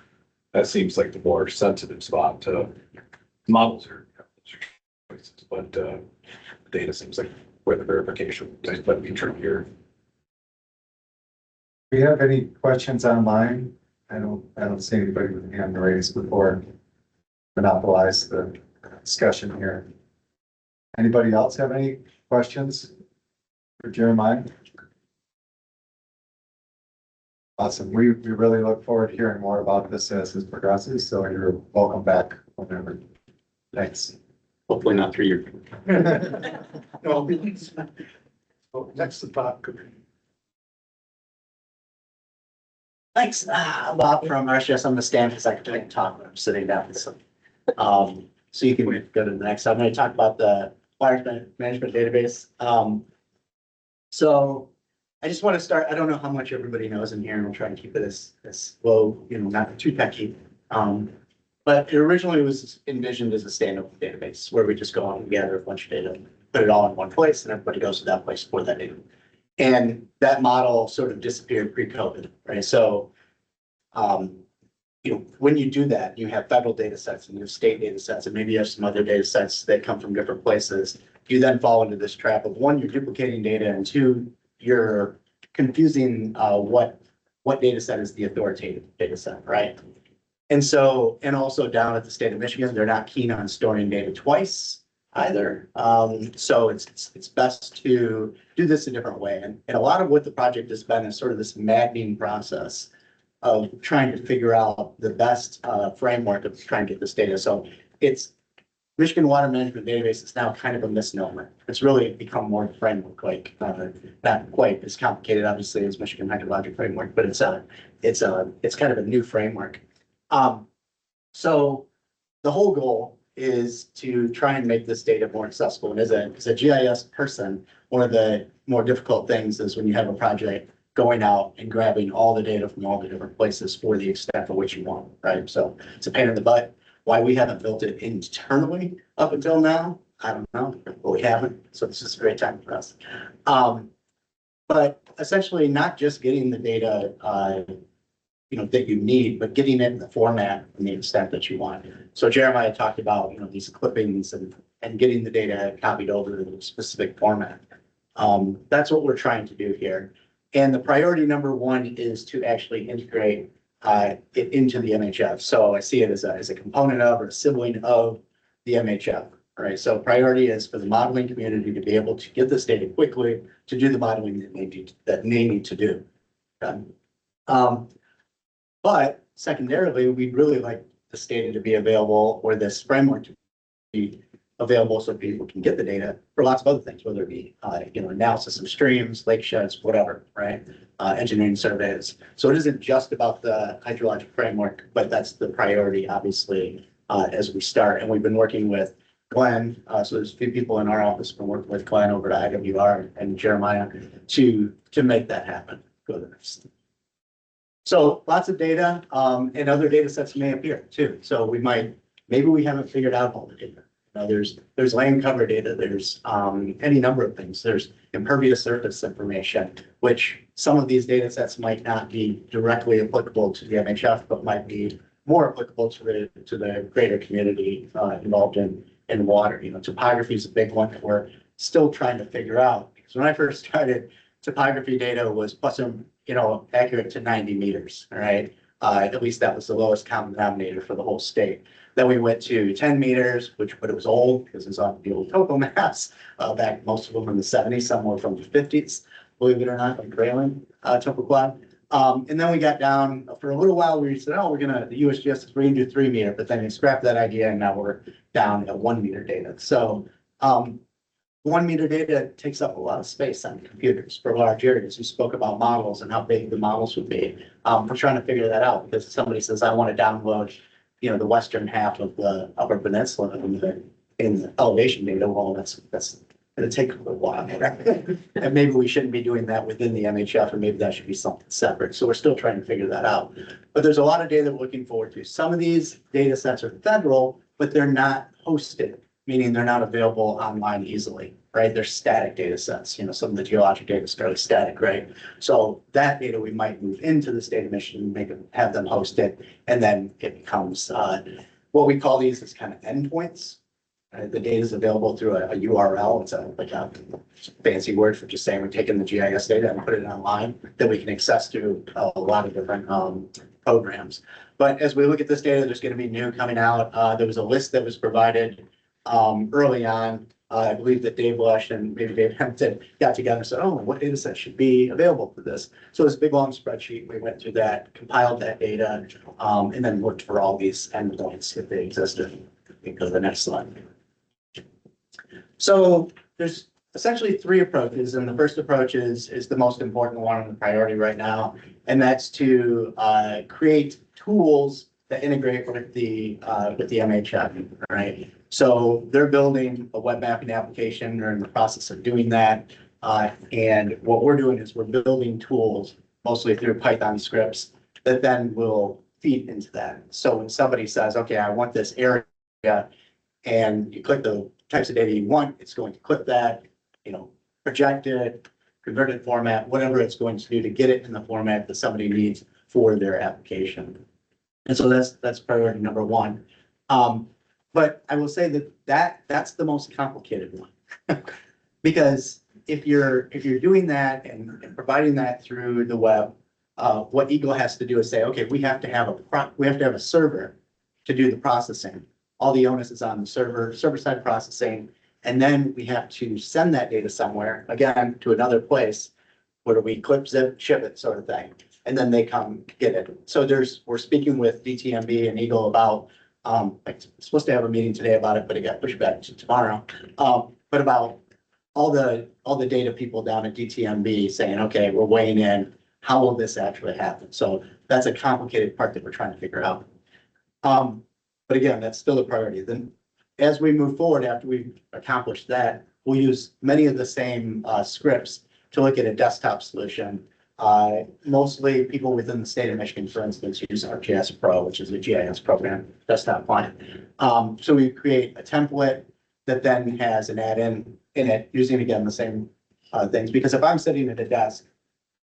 That seems like the more sensitive spot to models are choices, but data seems like where the verification might be trickier. Do you have any questions online? I don't see anybody with a hand raised before monopolize the discussion here. Anybody else have any questions for Jeremiah? Awesome. We really look forward to hearing more about this as it progresses. So you're welcome back whenever. Thanks. Hopefully not 3 years. No, so next to Bob. Thanks, Bob from RCS. I'm the stand secretary and talk when I'm sitting down. So you can go to the next. I'm going to talk about the water management database. So I just want to start. I don't know how much everybody knows in here, and we'll try and keep it as low, you know, not too techy. But it originally was envisioned as a standalone database where we just go out and gather a bunch of data, put it all in one place, and everybody goes to that place for that data. And that model sort of disappeared pre-COVID, right? So, you know, when you do that, you have federal data sets and you have state data sets, and maybe you have some other data sets that come from different places. You then fall into this trap of one, you're duplicating data, and two, you're confusing what data set is the authoritative data set, right? And so, and also down at the state of Michigan, they're not keen on storing data twice either. So it's best to do this a different way. And a lot of what the project has been is sort of this maddening process of trying to figure out the best framework of trying to get this data. So it's Michigan Water Management Database is now kind of a misnomer. It's really become more framework, like not quite as complicated, obviously, as Michigan Hydrologic Framework, but it's kind of a new framework. So the whole goal is to try and make this data more accessible. And as a GIS person, one of the more difficult things is when you have a project going out and grabbing all the data from all the different places for the extent for which you want, right? So it's a pain in the butt. Why we haven't built it internally up until now, I don't know, but we haven't. So this is a great time for us. But essentially not just getting the data, you know, that you need, but getting it in the format and the extent that you want. So Jeremiah talked about, you know, these clippings and getting the data copied over to a specific format. That's what we're trying to do here. And the priority number one is to actually integrate it into the MHF. So I see it as a component of or a sibling of the MHF. Right. So priority is for the modeling community to be able to get this data quickly to do the modeling that they need to do. Okay. But secondarily, we'd really like this data to be available or this framework to be available so people can get the data for lots of other things, whether it be, analysis of streams, lake sheds, whatever, right? Engineering surveys. So it isn't just about the hydrologic framework, but that's the priority, obviously, as we start. And we've been working with Glenn, so there's a few people in our office been working with Glenn over at IWR and Jeremiah to make that happen. Go to the next. So lots of data, and other data sets may appear too. So maybe we haven't figured out all the data. There's land cover data, there's any number of things. There's impervious surface information, which some of these data sets might not be directly applicable to the MHF, but might be more applicable to the greater community involved in water. Topography is a big one that we're still trying to figure out. Because when I first started, topography data was accurate to 90 meters, all right? At least that was the lowest common denominator for the whole state. Then we went to 10 meters, but it was old because it was on the old topo maps, back most of them in the 70s, some were from the 50s, believe it or not, like Grayling, topo quad. And then we got down for a little while, we said, the USGS is going to do 3 meter, but then we scrapped that idea and now we're down at 1 meter data. So 1 meter data takes up a lot of space on computers for large areas. We spoke about models and how big the models would be. We're trying to figure that out because somebody says, I want to download, the western half of the Upper Peninsula in the elevation data. Well, that's going to take a little while. And maybe we shouldn't be doing that within the MHF, or maybe that should be something separate. So we're still trying to figure that out. But there's a lot of data we're looking forward to. Some of these data sets are federal, but they're not hosted, meaning they're not available online easily, right? They're static data sets. Some of the geologic data is fairly static, right? So that data we might move into the state of Michigan, have them hosted, and then it becomes what we call these as kind of endpoints. The data is available through a URL. It's a fancy word for just saying we're taking the GIS data and put it online that we can access through a lot of different programs. But as we look at this data, there's going to be new coming out. There was a list that was provided early on. I believe that Dave Lush and maybe Dave Hampton got together and said, what data set should be available for this? So it's a big, long spreadsheet. We went through that, compiled that data, and then looked for all these endpoints if they existed. We can go to the next slide. So there's essentially 3 approaches, and the first approach is the most important one and the priority right now, and that's to create tools that integrate with the MHF, right? So they're building a web mapping application. They're in the process of doing that, and what we're doing is we're building tools mostly through Python scripts that then will feed into that. So when somebody says, okay, I want this area, and you click the types of data you want, it's going to clip that, project it, converted format, whatever it's going to do to get it in the format that somebody needs for their application. And so that's priority number 1. But I will say that's the most complicated one. Because if you're doing that and providing that through the web, what Eagle has to do is say, okay, we have to have a server to do the processing. All the onus is on the server-side processing, and then we have to send that data somewhere, again, to another place where we clip, zip, ship it, sort of thing, and then they come get it. So we're speaking with DTMB and Eagle about, I'm supposed to have a meeting today about it, but it got pushed back to tomorrow. But about all the data people down at DTMB saying, okay, we're weighing in, how will this actually happen? So that's a complicated part that we're trying to figure out. But again, that's still a priority. Then as we move forward, after we've accomplished that, we'll use many of the same scripts to look at a desktop solution. Mostly people within the state of Michigan, for instance, use ArcGIS Pro, which is a GIS program desktop client. So we create a template that then has an add-in in it, using again the same things. Because if I'm sitting at a desk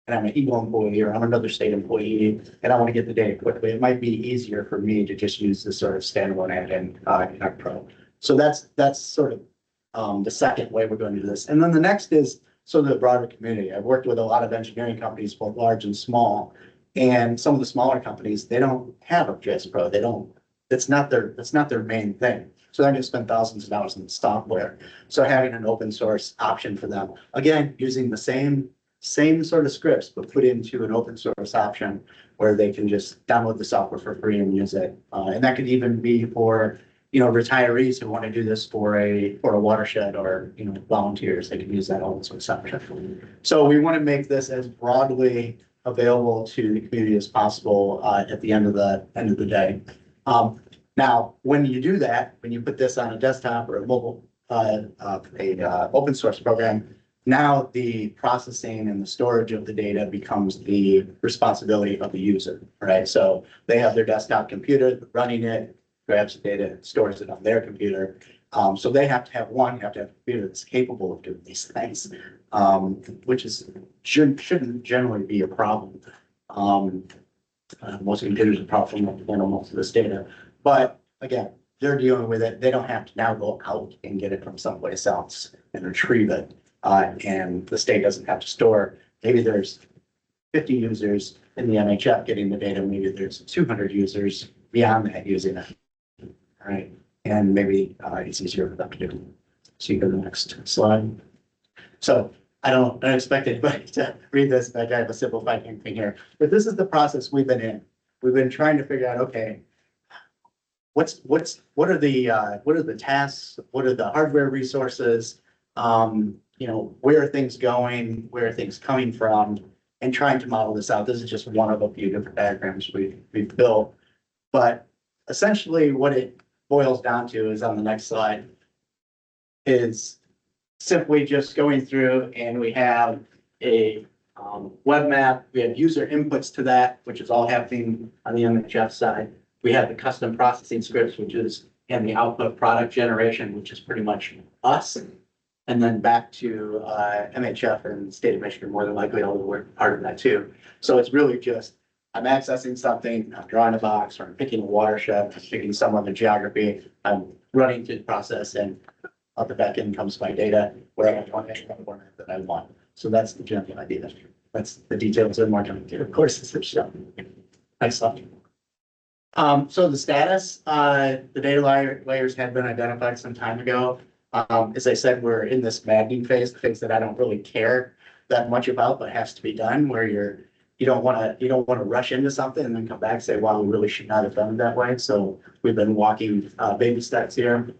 and I'm an Eagle employee or I'm another state employee and I want to get the data quickly, it might be easier for me to just use this sort of standalone add-in in ArcPro. So that's sort of the second way we're going to do this. And then the next is sort of the broader community. I've worked with a lot of engineering companies, both large and small, and some of the smaller companies, they don't have ArcGIS Pro. That's not their main thing. So they're going to spend thousands of dollars in the software. So having an open source option for them, again, using the same sort of scripts, but put into an open source option where they can just download the software for free and use it. And that could even be for retirees who want to do this for a watershed or, volunteers, they can use that all as a separate. So we want to make this as broadly available to the community as possible, at the end of the day. Now, when you do that, when you put this on a desktop or a mobile, open source program, now the processing and the storage of the data becomes the responsibility of the user, right? So they have their desktop computer running it, grabs the data, stores it on their computer. So they have to have a computer that's capable of doing these things, which shouldn't generally be a problem. Most computers are probably not handle most of this data, but again, they're dealing with it. They don't have to now go out and get it from someplace else and retrieve it. And the state doesn't have to store. Maybe there's 50 users in the MHF getting the data. Maybe there's 200 users beyond that using it. All right. And maybe it's easier for them to do. So you go to the next slide. So I don't expect anybody to read this, but I have a simplified thing here. But this is the process we've been in. We've been trying to figure out, okay, what are the tasks? What are the hardware resources? Where are things going? Where are things coming from? And trying to model this out. This is just one of a few different diagrams we've built. But essentially what it boils down to is on the next slide is simply just going through, and we have a web map. We have user inputs to that, which is all happening on the MHF side. We have the custom processing scripts, which is and the output product generation, which is pretty much us. And then back to MHF and the state of Michigan, more than likely, although we're part of that too. So it's really just, I'm accessing something, I'm drawing a box, or I'm picking a watershed, I'm picking some other geography, I'm running through the process, and out the back end comes my data where I want the format that I want. So that's the general idea. That's the details in more coming through. Of course, it's shown. Next slide. So the status, the data layers had been identified some time ago. As I said, we're in this maddening phase, things that I don't really care that much about, but has to be done, where you don't want to rush into something and then come back and say, wow, we really should not have done it that way. So we've been walking baby steps here.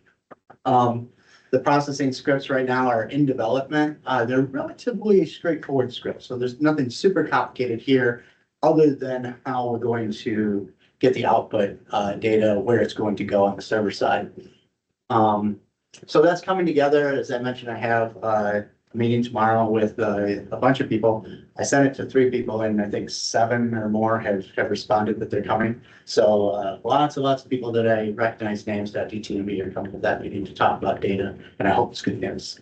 The processing scripts right now are in development. They're relatively straightforward scripts. So there's nothing super complicated here other than how we're going to get the output data, where it's going to go on the server side. So that's coming together. As I mentioned, I have a meeting tomorrow with a bunch of people. I sent it to 3 people, and I think 7 or more have responded that they're coming. So lots of people that I recognize names at DTMB are coming to that meeting to talk about data, and I hope it's good news.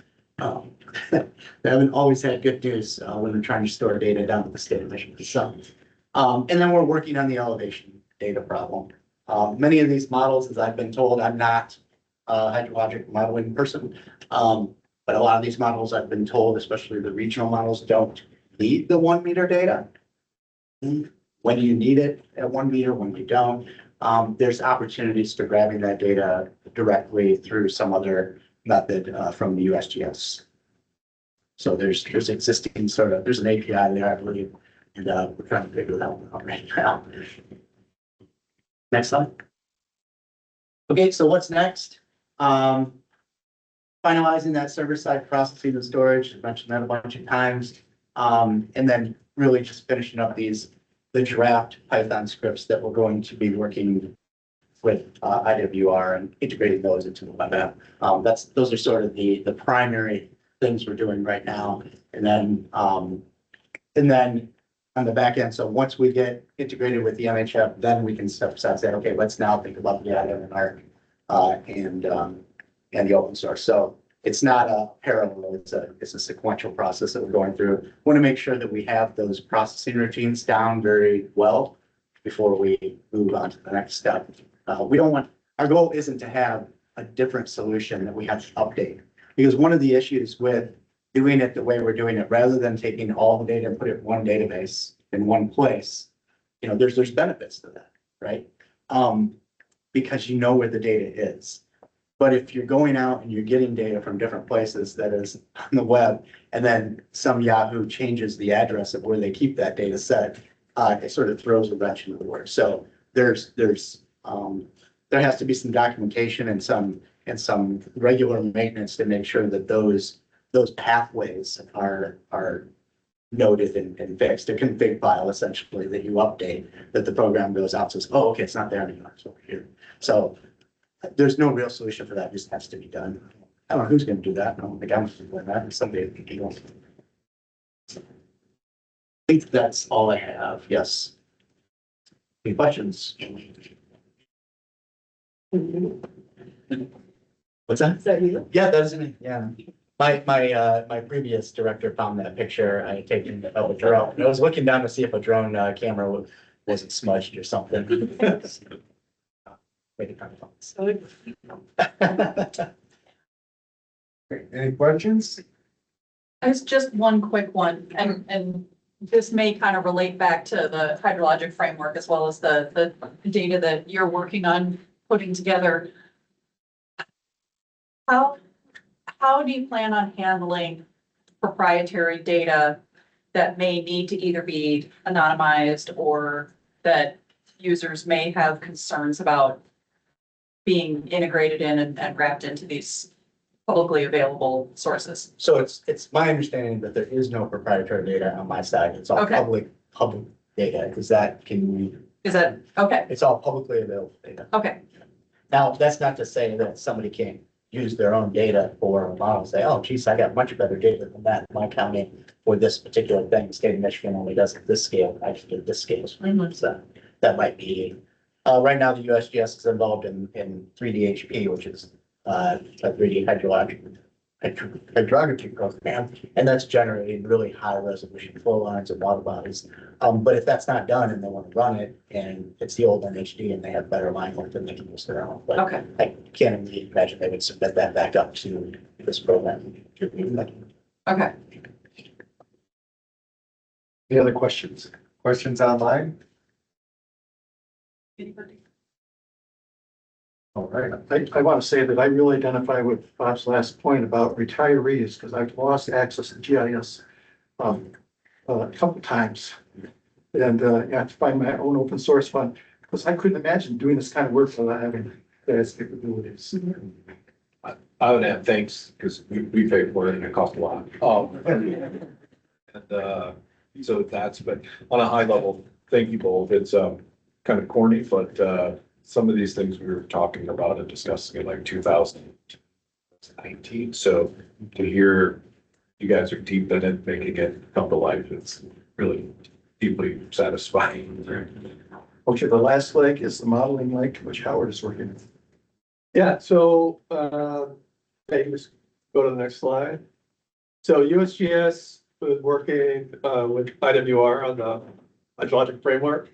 They haven't always had good news when they're trying to store data down at the state of Michigan. So, and then we're working on the elevation data problem. Many of these models, as I've been told, I'm not hydrologic modeling person. But a lot of these models I've been told, especially the regional models, don't need the 1 meter data. When you need it at 1 meter, when you don't, there's opportunities for grabbing that data directly through some other method from the USGS. So there's existing there's an API there, I believe, and we're trying to figure that one out right now. Next slide. Okay, so what's next? Finalizing that server-side processing and storage. I mentioned that a bunch of times. And then really just finishing up the draft Python scripts that we're going to be working with IWR and integrating those into the web app. Those are sort of the primary things we're doing right now. And then on the back end, so once we get integrated with the MHF, then we can step aside and say, okay, let's now think about the IDM and ARC and the open source. So it's not a parallel, it's a sequential process that we're going through. We want to make sure that we have those processing routines down very well before we move on to the next step. Our goal isn't to have a different solution that we have to update. Because one of the issues with doing it the way we're doing it, rather than taking all the data and put it in one database in one place, there's benefits to that, right? Because you know where the data is. But if you're going out and you're getting data from different places that is on the web, and then some Yahoo changes the address of where they keep that data set, it sort of throws a wrench into the works. So there's there has to be some documentation and some regular maintenance to make sure that those pathways are noted and fixed. They're config file essentially that you update, that the program goes out, says, oh, okay, it's not there anymore, it's over here. So there's no real solution for that, it just has to be done. I don't know who's gonna do that, I don't think I'm doing that, somebody. I think that's all I have, yes. Any questions? What's that? Is that you? Yeah, that is me, yeah. My previous director found that picture I had taken of a drone. I was looking down to see if a drone camera wasn't smudged or something. Maybe kind of fun. Any questions? There's just one quick one, and this may kind of relate back to the hydrologic framework as well as the data that you're working on putting together. How do you plan on handling proprietary data that may need to either be anonymized or that users may have concerns about being integrated in and wrapped into these publicly available sources? So it's my understanding that there is no proprietary data on my side. It's all Okay. public data, because that can, Is that, okay, it's all publicly available data. okay, Now, that's not to say that somebody can't use their own data for a model, say, oh geez, I got much better data than that in my county for this particular thing. The state of Michigan only does it this scale, I just do this scale. So that might be, right now, the USGS is involved in 3D-HP, which is a 3D hydrography program, and that's generating really high resolution flow lines and water bodies. But if that's not done and they want to run it and it's the old NHD and they have better line length, then they can use their own. But okay. I can't even imagine they would submit that back up to this program. Okay. Any other questions? Questions online? All right. I want to say that I really identify with Bob's last point about retirees, because I've lost access to GIS a couple times. And I have to find my own open source fund, because I couldn't imagine doing this kind of work without having those capabilities. I would add thanks, because we paid for it and it cost a lot. And, so that's, but on a high level, thank you both. It's, kind of corny, but, some of these things we were talking about and discussing in like 2019. So to hear you guys are deep in it, making it come to life, it's really deeply satisfying. Okay, the last leg is the modeling leg, which Howard is working with. Yeah, so, hey, just go to the next slide. So USGS was working, with IWR on the hydrologic framework.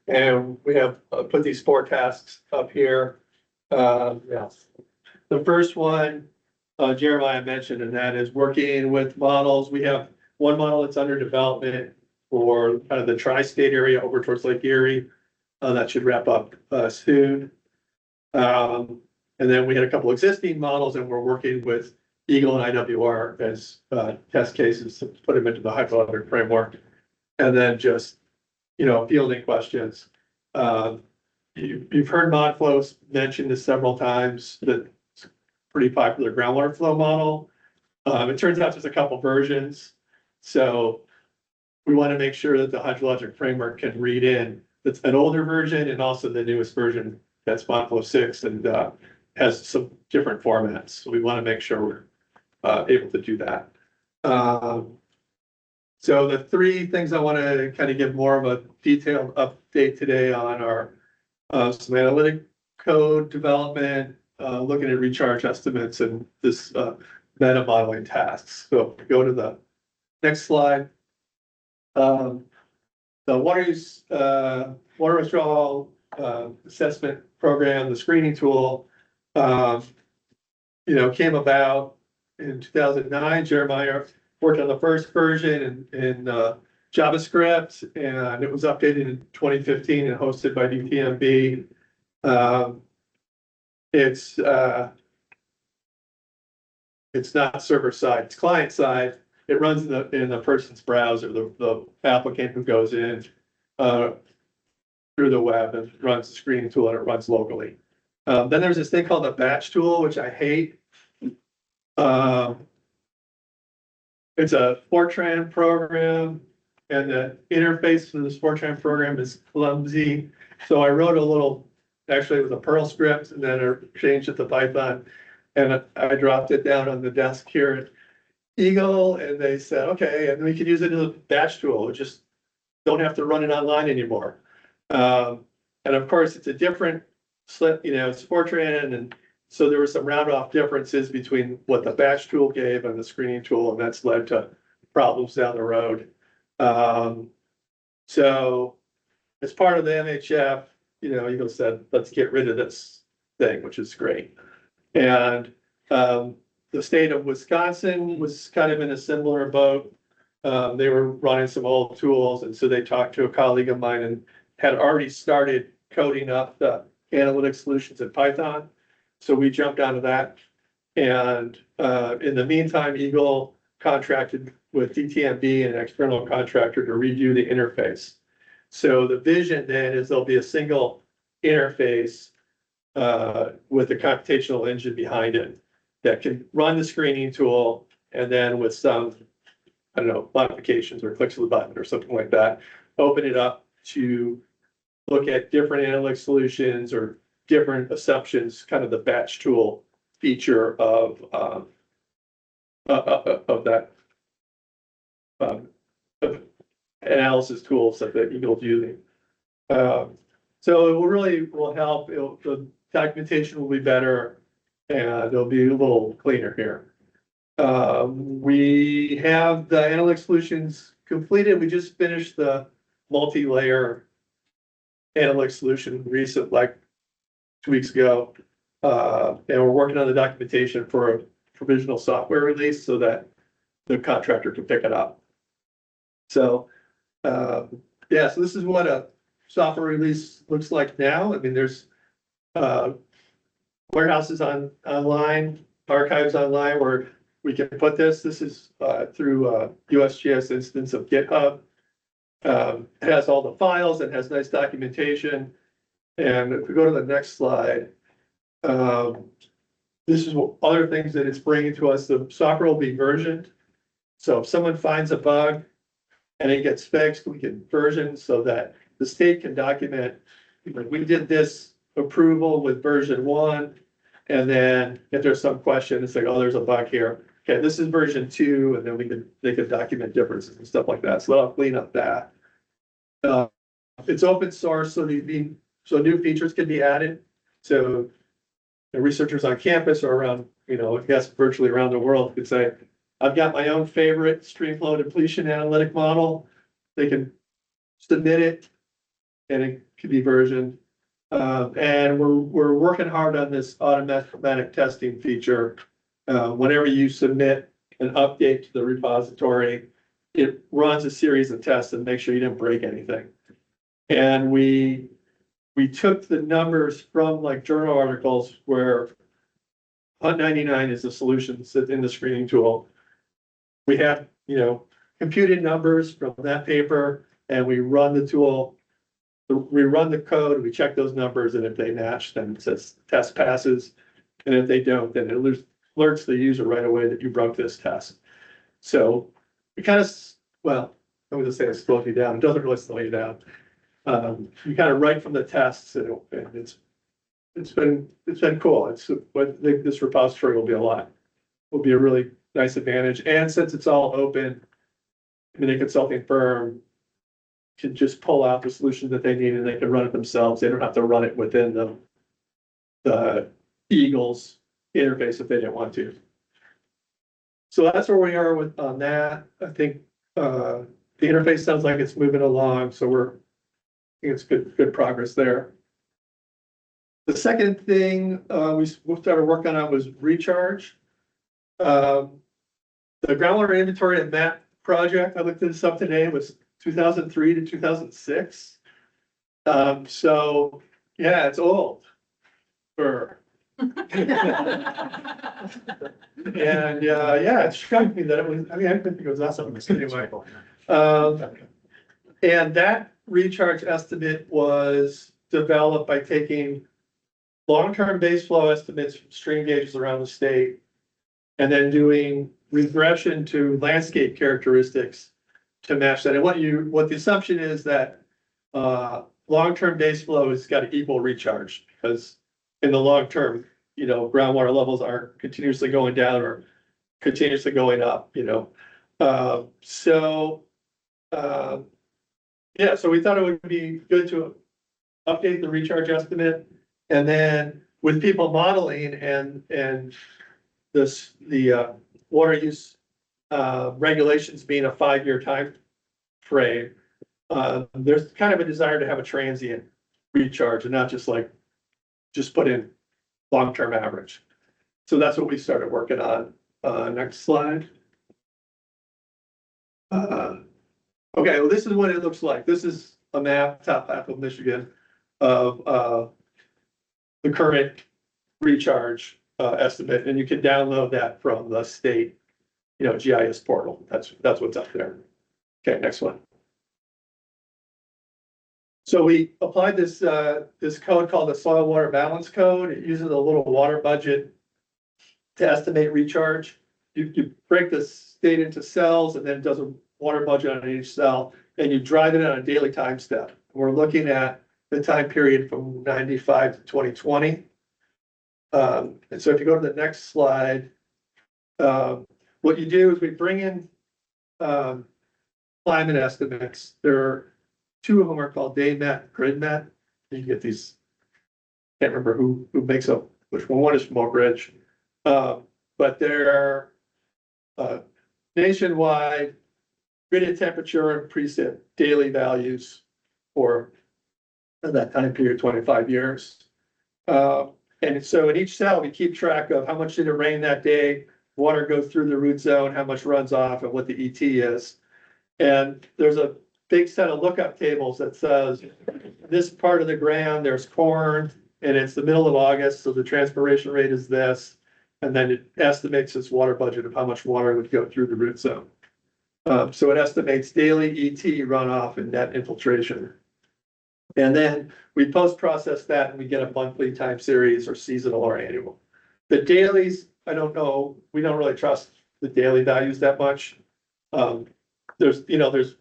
And we have put these 4 tasks up here. Yeah. The first one, Jeremiah mentioned, and that is working with models. We have one model that's under development for kind of the tri-state area over towards Lake Erie. That should wrap up soon. And then we had a couple existing models, and we're working with Eagle and IWR as test cases to put them into the hydrologic framework. And then just, fielding questions. You've heard ModFlow mentioned this several times, that pretty popular groundwater flow model. It turns out there's a couple versions. So we want to make sure that the hydrologic framework can read in that's an older version and also the newest version, that's ModFlow 6, and has some different formats. So we want to make sure we're able to do that. So the 3 things I want to kind of give more of a detailed update today on are some analytic code development, looking at recharge estimates, and this meta modeling tasks. So go to the next slide. The water withdrawal assessment program, the screening tool, came about in 2009. Jeremiah worked on the first version in JavaScript, and it was updated in 2015 and hosted by DTMB. It's not server side, it's client side. It runs in the person's browser, the applicant who goes in through the web and runs the screening tool, and it runs locally. Then there's this thing called the batch tool, which I hate. It's a Fortran program and the interface to this Fortran program is clumsy. So I wrote a little, actually it was a Perl script and then I changed it to Python. And I dropped it down on the desk here at Eagle and they said, okay, and we can use it as a batch tool. We just don't have to run it online anymore. And of course, it's a different slip, it's Fortran. And so there were some round off differences between what the batch tool gave and the screening tool, and that's led to problems down the road. So as part of the MHF, Eagle said, let's get rid of this thing, which is great. And the state of Wisconsin was kind of in a similar boat. They were running some old tools, and so they talked to a colleague of mine and had already started coding up the analytic solutions in Python. So we jumped onto that. And in the meantime, Eagle contracted with DTMB, an external contractor, to redo the interface. So the vision then is there'll be a single interface with a computational engine behind it that can run the screening tool, and then with some, I don't know, modifications or clicks of the button or something like that, open it up to look at different analytic solutions or different assumptions, kind of the batch tool feature of that of analysis tools that Eagle's using. So it will help. The documentation will be better and it'll be a little cleaner here. We have the analytic solutions completed. We just finished the multi-layer analytic solution like 2 weeks ago. And we're working on the documentation for a provisional software release so that the contractor can pick it up. So, yeah, so this is what a software release looks like now. I mean, there's warehouses online, archives online where we can put this. This is through USGS instance of GitHub. It has all the files, it has nice documentation. And if we go to the next slide, this is what other things that it's bringing to us. The software will be versioned. So if someone finds a bug and it gets fixed, we can version so that the state can document, like, we did this approval with version 1. And then if there's some question, it's like, oh, there's a bug here. Okay, this is version 2, and then they can document differences and stuff like that. So that'll clean up that. It's open source, so new features can be added. So the researchers on campus or around, I guess virtually around the world could say, I've got my own favorite streamflow depletion analytic model. They can submit it and it can be versioned. And we're working hard on this automatic testing feature. Whenever you submit an update to the repository, it runs a series of tests and makes sure you didn't break anything. And we took the numbers from like journal articles where Hunt 99 is the solution in the screening tool. We have, computed numbers from that paper, and we run the tool. We run the code, we check those numbers, and if they match, then it says test passes. And if they don't, then it alerts the user right away that you broke this test. So we kind of, I'm going to say it slows you down. It doesn't really slow you down. You kind of write from the tests, and it's been cool. I think this repository will be a really nice advantage. And since it's all open, a consulting firm can just pull out the solution that they need and they can run it themselves. They don't have to run it within the Eagle's interface if they didn't want to. So that's where we are on that. I think the interface sounds like it's moving along, so I think it's good progress there. The second thing we started working on was recharge. The groundwater inventory and map project, I looked this up today, was 2003 to 2006. So yeah, it's old. And yeah, it shocked me that it was, I didn't think it was that something anyway. And that recharge estimate was developed by taking long-term base flow estimates from stream gauges around the state. And then doing regression to landscape characteristics to match that. And what the assumption is that, long-term base flow has got to equal recharge, because in the long term, groundwater levels aren't continuously going down or continuously going up, yeah, so we thought it would be good to update the recharge estimate. And then with people modeling and the water use regulations being a 5-year time frame, there's kind of a desire to have a transient recharge and not just put in long-term average. So that's what we started working on. Next slide. Okay, well, this is what it looks like. This is a map, top half of Michigan, of the current recharge estimate, and you can download that from the state, GIS portal. That's what's up there. Okay, next one. So we applied this code called the Soil Water Balance Code. It uses a little water budget to estimate recharge. You break the state into cells, and then it does a water budget on each cell, and you drive it on a daily time step. We're looking at the time period from 95 to 2020. And so if you go to the next slide, what you do is we bring in climate estimates. There are 2 of them are called DayMet, GridMet. You get these, can't remember who makes up which one. One is from Oak Ridge. But there are nationwide graded temperature and precip daily values for that time period, 25 years. And so in each cell, we keep track of how much did it rain that day, water goes through the root zone, how much runs off, and what the ET is. And there's a big set of lookup tables that says this part of the ground, there's corn, and it's the middle of August, so the transpiration rate is this. And then it estimates its water budget of how much water would go through the root zone. So it estimates daily ET runoff and net infiltration. And then we post-process that and we get a monthly time series or seasonal or annual. The dailies, I don't know, we don't really trust the daily values that much. There's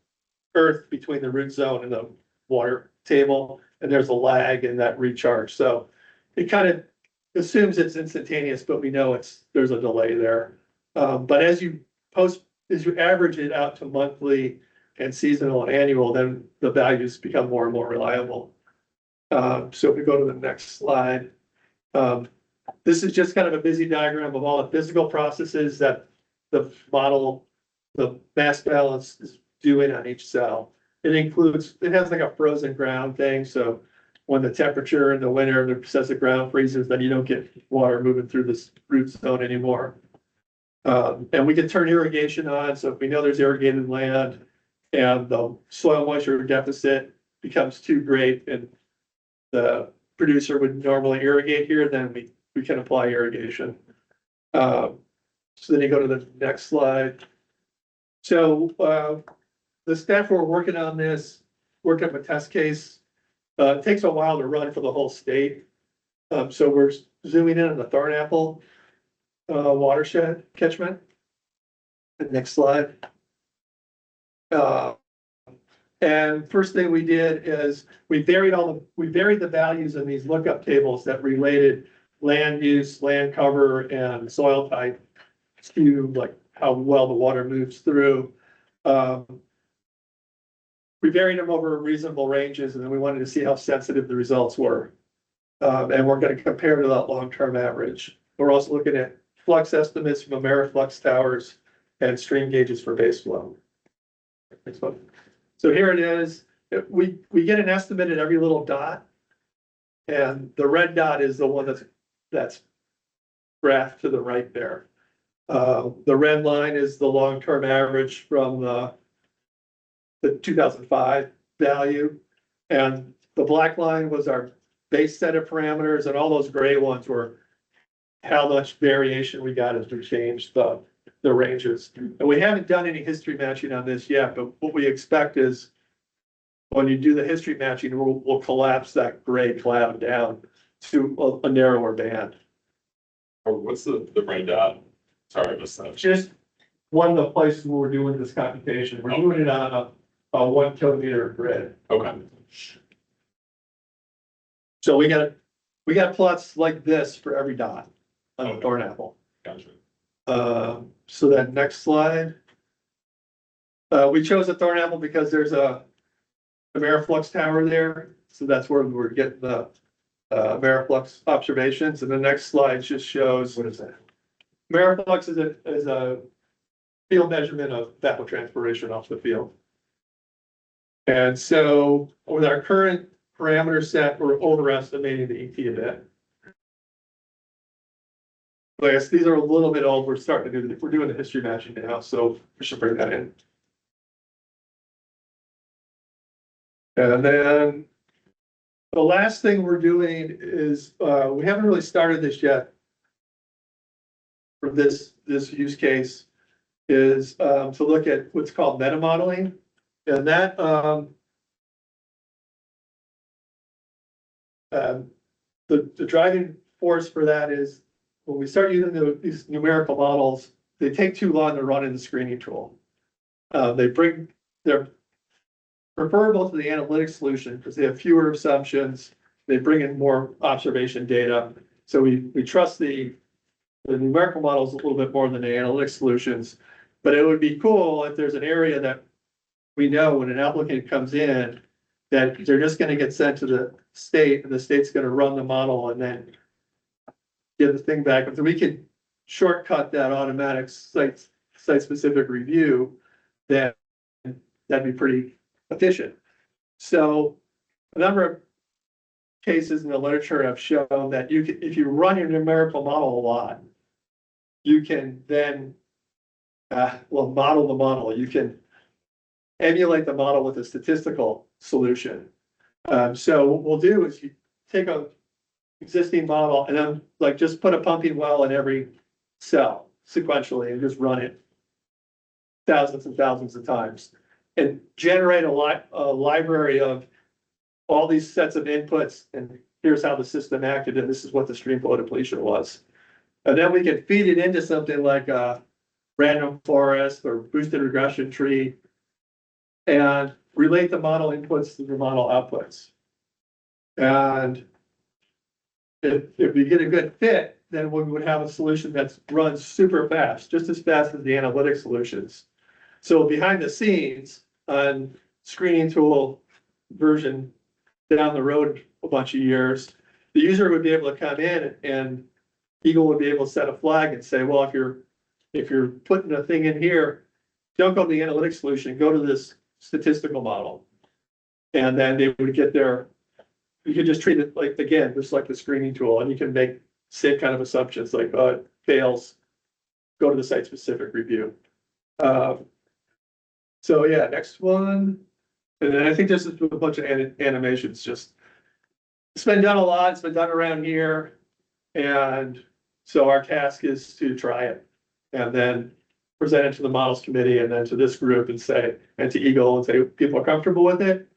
earth between the root zone and the water table, and there's a lag in that recharge. So it kind of assumes it's instantaneous, but we know there's a delay there. But as you average it out to monthly and seasonal and annual, then the values become more and more reliable. So if we go to the next slide, this is just kind of a busy diagram of all the physical processes that the model, the mass balance is doing on each cell. It has like a frozen ground thing. So when the temperature in the winter, the excessive ground freezes, then you don't get water moving through this root zone anymore. And we can turn irrigation on. So if we know there's irrigated land and the soil moisture deficit becomes too great and the producer would normally irrigate here, then we can apply irrigation. So then you go to the next slide. So the staff who are working on this worked up a test case. It takes a while to run for the whole state. So we're zooming in on the Thornapple watershed catchment. The next slide. And first thing we did is we buried the values in these lookup tables that related land use, land cover, and soil type to like how well the water moves through. We varied them over reasonable ranges, and then we wanted to see how sensitive the results were. And we're going to compare to that long-term average. We're also looking at flux estimates from Ameriflux towers and stream gauges for base flow. Next one. So here it is. We get an estimate at every little dot, and the red dot is the one that's graphed to the right there. The red line is the long-term average from the 2005 value, and the black line was our base set of parameters, and all those gray ones were how much variation we got as we changed the ranges. And we haven't done any history matching on this yet, but what we expect is when you do the history matching, we'll collapse that gray cloud down to a narrower band. Or what's the right dot? Sorry, I missed that. Just one of the places where we're doing this computation, we're doing it on a 1 kilometer grid. Okay. So we got plots like this for every dot on a thorn apple. Gotcha. So that next slide. We chose a thorn apple because there's a Ameriflux tower there. So that's where we're getting the Ameriflux observations. And the next slide just shows. What is that? Ameriflux is a field measurement of evapotranspiration off the field. And so with our current parameter set, we're overestimating the ET a bit. But yes, these are a little bit old. We're doing the history matching now, so we should bring that in. And then the last thing we're doing is, we haven't really started this yet. For this use case is, to look at what's called meta modeling. And that, the driving force for that is when we start using these numerical models, they take too long to run in the screening tool. They're preferable to the analytic solution because they have fewer assumptions. They bring in more observation data. So we trust the numerical models a little bit more than the analytic solutions. But it would be cool if there's an area that we know when an applicant comes in that they're just going to get sent to the state and the state's going to run the model and then give the thing back. If we could shortcut that automatic site-specific review, then that'd be pretty efficient. So a number of cases in the literature have shown that if you run your numerical model a lot, you can then model the model. You can emulate the model with a statistical solution. So what we'll do is you take a existing model and then just put a pumping well in every cell sequentially and just run it thousands and thousands of times and generate a library of all these sets of inputs. And here's how the system acted. And this is what the stream flow depletion was. And then we can feed it into something like a random forest or boosted regression tree and relate the model inputs to the model outputs. And if we get a good fit, then we would have a solution that runs super fast, just as fast as the analytic solutions. So behind the scenes on screening tool version down the road a bunch of years, the user would be able to come in and Eagle would be able to set a flag and say, well, if you're putting a thing in here, don't go to the analytic solution, go to this statistical model. And then they would get their, you could just treat it like, again, just like the screening tool, and you can make same kind of assumptions like, it fails, go to the site-specific review. So yeah, next one. And then I think this is a bunch of animations, just, it's been done a lot, it's been done around here. And so our task is to try it and then present it to the models committee and then to this group and say, and to Eagle and say, people are comfortable with it.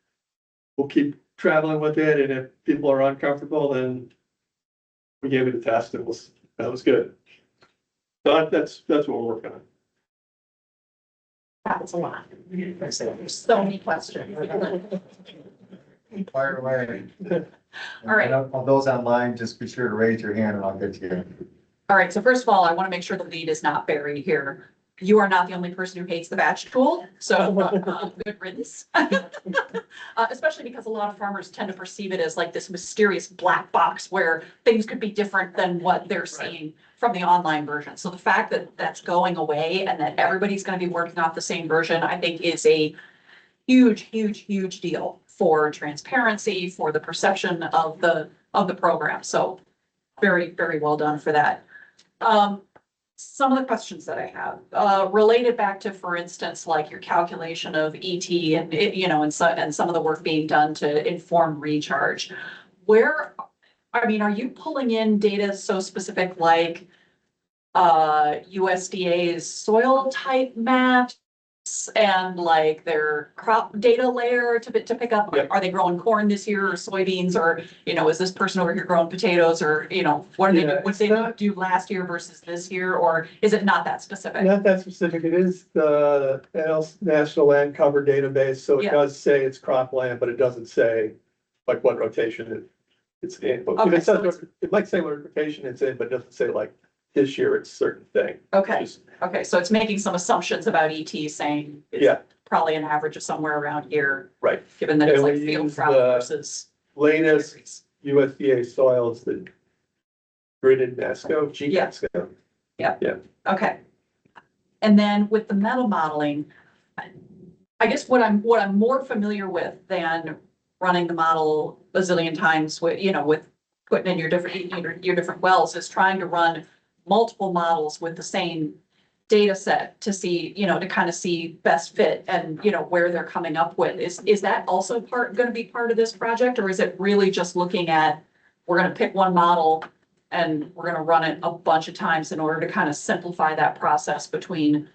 We'll keep traveling with it. And if people are uncomfortable, then we gave it a test. That was good. So that's what we're working on. That was a lot. There's so many questions. Fire away. All right. And of those online, just be sure to raise your hand and I'll get to you. All right, so first of all, I want to make sure the lead is not buried here. You are not the only person who hates the batch tool, so good riddance. Especially because a lot of farmers tend to perceive it as like this mysterious black box where things could be different than what they're seeing from the online version. So the fact that that's going away and that everybody's going to be working off the same version, I think is a huge, huge, huge deal for transparency, for the perception of the program. So very, very well done for that. Some of the questions that I have related back to, for instance, like your calculation of ET and and some of the work being done to inform recharge. Are you pulling in data so specific like USDA's soil type maps and like their crop data layer to pick up, Yep. are they growing corn this year or soybeans, or, you know, is this person over here growing potatoes, or, you know, what Yeah, what it's they not- do last year versus this year, or is it not that specific? Not that specific. It is the National Land Cover Database, so it Yeah. does say it's cropland, but it doesn't say like what rotation it's in. But Okay, it so says, it might say what rotation it's in, but it doesn't say like this year it's a certain thing. Okay, Just- okay, so it's making some assumptions about ET, saying it's Yeah, probably an average of somewhere around here, right. given that it's And we like field use crop the- versus. Latest USDA soils, the gridded NASCO, Yeah. GNASCO. Okay. And then with the meta modeling, I guess what I'm more familiar with than running the model a zillion times with, you know, with putting in your different wells is trying to run multiple models with the same data set to see, you know, to kind of see best fit and, you know, where they're coming up with. Is that also gonna be part of this project, or is it really just looking at, we're gonna pick one model and we're gonna run it a bunch of times in order to kind of simplify that process between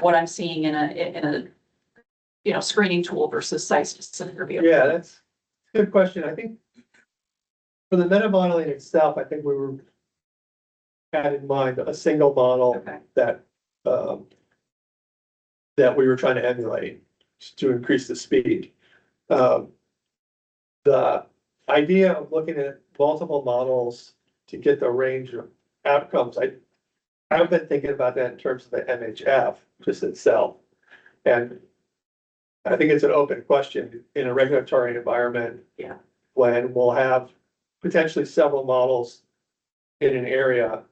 what I'm seeing in a, you know, screening tool versus site-specific review? Yeah, that's a good question. I think for the meta modeling itself, I think we were had in mind a single model Okay. that that we were trying to emulate to increase the speed. The idea of looking at multiple models to get the range of outcomes, I've been thinking about that in terms of the MHF just itself. And I think it's an open question in a regulatory environment. Yeah. When we'll have potentially several models in an area.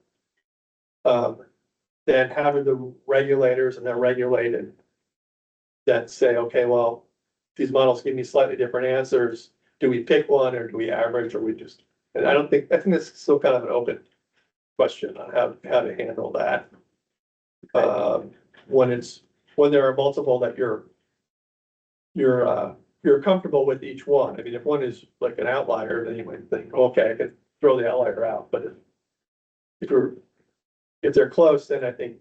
Then having the regulators, and they're regulated, that say, okay, well, these models give me slightly different answers. Do we pick one, or do we average, or we just, and I think this is still kind of an open question on how to handle that. When there are multiple that you're comfortable with each one. I mean, if one is like an outlier, then you might think, okay, I could throw the outlier out, but if they're close, then I think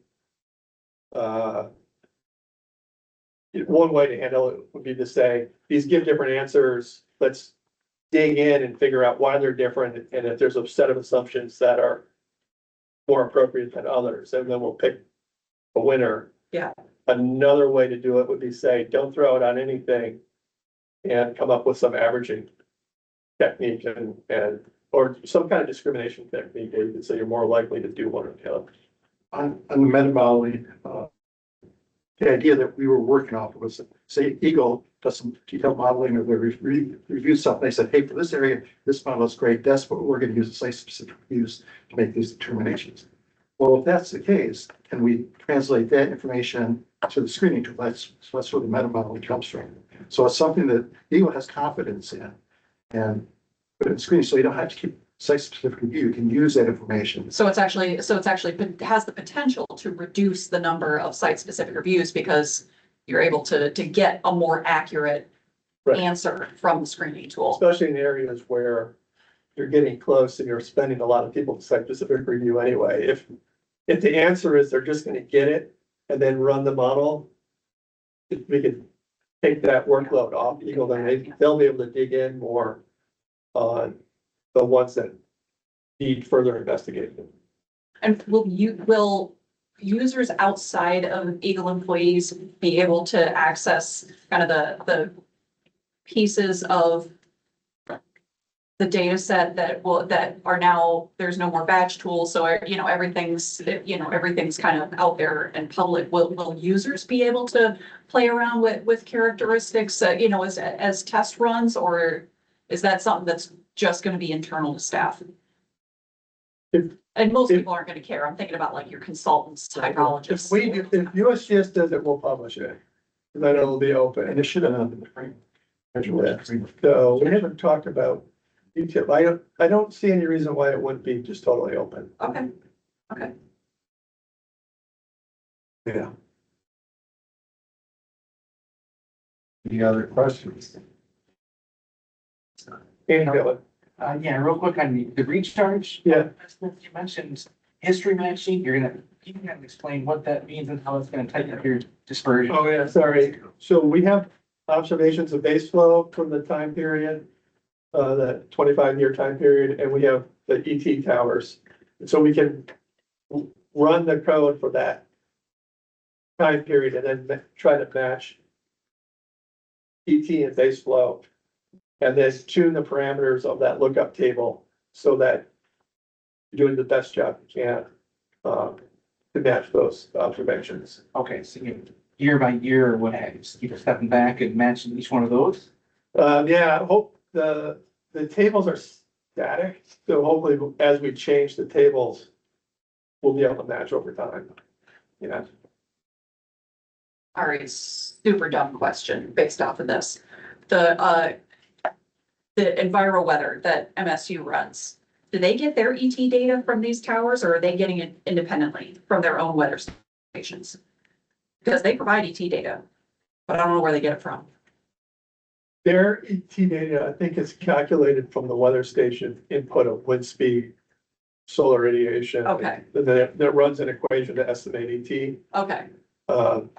one way to handle it would be to say, these give different answers, let's dig in and figure out why they're different, and if there's a set of assumptions that are more appropriate than others, and then we'll pick a winner. Yeah. Another way to do it would be say, don't throw it on anything and come up with some averaging technique and or some kind of discrimination technique, that you can say you're more likely to do one or the other. On the meta modeling, the idea that we were working off of was, say, Eagle does some detailed modeling, or they review stuff. They said, hey, for this area, this model is great. That's what we're going to use, a site-specific reviews to make these determinations. Well, if that's the case, can we translate that information to the screening tool? That's where the meta modeling comes from. So it's something that Eagle has confidence in, and put it in screening, so you don't have to keep site-specific review. You can use that information. So it's actually has the potential to reduce the number of site-specific reviews because you're able to get a more accurate Right. answer from the screening tool. Especially in areas where you're getting close and you're spending a lot of people to site-specific review anyway. If the answer is they're just gonna get it and then run the model, if we could take that workload off Eagle, then they'll be able to dig in more on the ones that need further investigation. And will users outside of Eagle employees be able to access kind of the pieces of the data set that are now, there's no more batch tools, so, you know, everything's kind of out there and public. Will users be able to play around with characteristics, you know, as test runs, or is that something that's just gonna be internal to staff? And most people aren't gonna care. I'm thinking about like your consultants, hydrologists. If USGS does it, we'll publish it. And then it'll be open. And it should have been the frame. So we haven't talked about detail. I don't see any reason why it wouldn't be just totally open. Okay, Yeah. Any other questions? And Bill, Yeah, real quick on the recharge. Yeah. You mentioned history matching, you're gonna You can kind of explain what that means and how it's gonna tighten up your dispersion. Oh, yeah, sorry. So we have observations of base flow from the time period, that 25-year time period, and we have the ET towers. And so we can run the code for that time period and then try to match ET and base flow. And then tune the parameters of that lookup table so that you're doing the best job you can, to match those observations. Okay, so you, year by year, what happens? Keep stepping back and matching each one of those? Yeah, I hope the tables are static, so hopefully as we change the tables, we'll be able to match over time. Yeah, All right, super dumb question based off of this. The EnviroWeather that MSU runs, do they get their ET data from these towers or are they getting it independently from their own weather stations? Because they provide ET data, but I don't know where they get it from. their ET data, I think, is calculated from the weather station input of wind speed, solar radiation. Okay. And then that runs an equation to estimate ET. Okay, Um,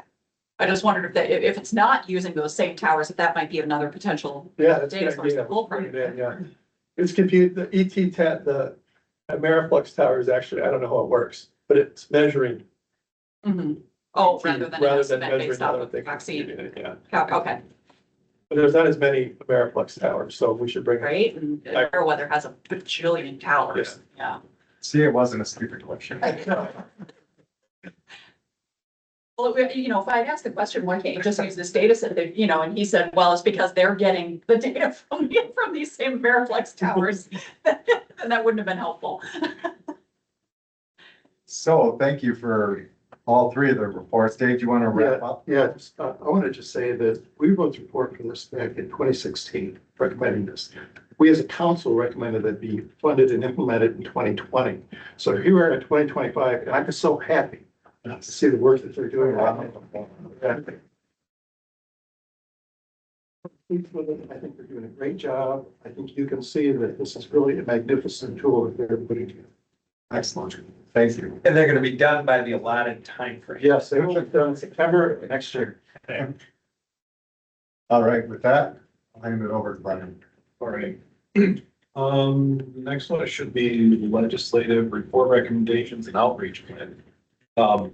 I just wondered if it's not using those same towers, if that might be another potential Yeah, that's a data good source to idea. pull from. Bring it in, yeah. It's confused, the the Ameriflex tower is actually, I don't know how it works, but it's measuring. Mhm. Oh, rather than an Rather than estimate based measuring off other of things. vaccine. Yeah, Okay, but there's not as many Ameriflex towers, so we should bring. great. And Fairweather has a bajillion towers. Yeah. See, it wasn't a stupid question. Well, if I had asked the question, why can't you just use this data set that, and he said, well, it's because they're getting the data from these same Veriflex towers. And that wouldn't have been helpful. So thank you for all three of the reports. Dave, do you want to wrap up? Yeah, I want to just say that we wrote the report for this back in 2016, recommending this. We as a council recommended that be funded and implemented in 2020. So here we are in 2025, and I'm just so happy to see the work that they're doing. I think they're doing a great job. I think you can see that this is really a magnificent tool that they're putting together. Excellent. Thank you. And they're gonna be done by the allotted time frame. Yes, they will be done in September next year. All right, with that, I'll hand it over to Brian. All right. Next one should be legislative report recommendations and outreach plan. I'm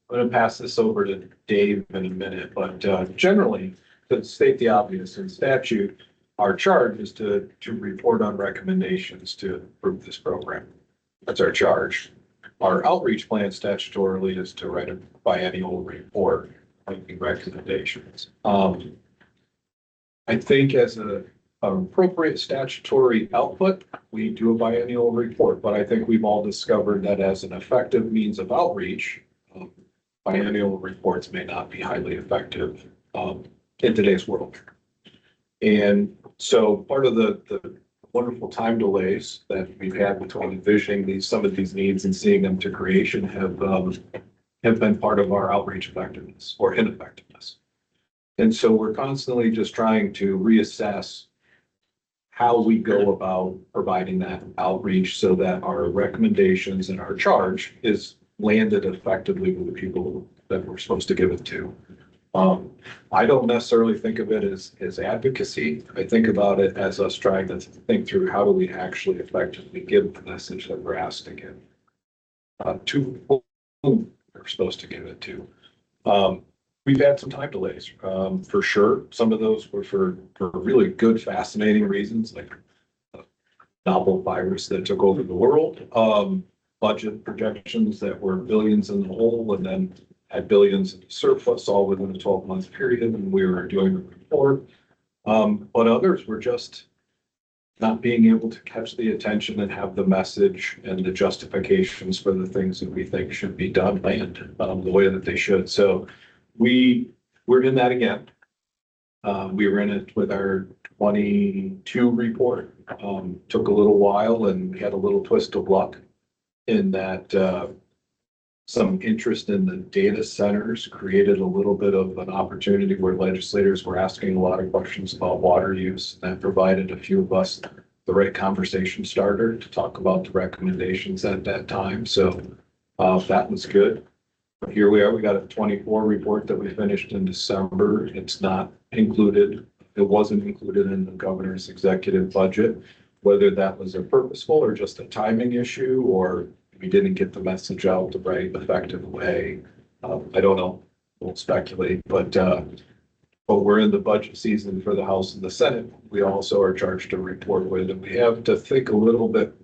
gonna pass this over to Dave in a minute, but generally, to state the obvious, in statute, our charge is to report on recommendations to approve this program. That's our charge. Our outreach plan statutorily is to write a biennial report making recommendations. I think as an appropriate statutory output, we do a biennial report, but I think we've all discovered that as an effective means of outreach, biennial reports may not be highly effective in today's world. And so part of the wonderful time delays that we've had between envisioning some of these needs and seeing them to creation have been part of our outreach effectiveness or ineffectiveness. And so we're constantly just trying to reassess how we go about providing that outreach so that our recommendations and our charge is landed effectively with the people that we're supposed to give it to. I don't necessarily think of it as advocacy. I think about it as us trying to think through how do we actually effectively give the message that we're asked to give to whom we're supposed to give it to. We've had some time delays, for sure. Some of those were for really good, fascinating reasons, like a novel virus that took over the world, budget projections that were billions in the hole and then had billions in surplus all within a 12-month period, and we were doing a report. But others were just not being able to catch the attention and have the message and the justifications for the things that we think should be done land the way that they should. So we're in that again. We were in it with our 22 report. Took a little while and we had a little twist of luck in that some interest in the data centers created a little bit of an opportunity where legislators were asking a lot of questions about water use. That provided a few of us the right conversation starter to talk about the recommendations at that time. So That was good. But here we are, we got a 24 report that we finished in December. It's not included. It wasn't included in the governor's executive budget, whether that was a purposeful or just a timing issue, or we didn't get the message out the right effective way. I don't know. We'll speculate, but we're in the budget season for the House and the Senate. We also are charged to report with, and we have to think a little bit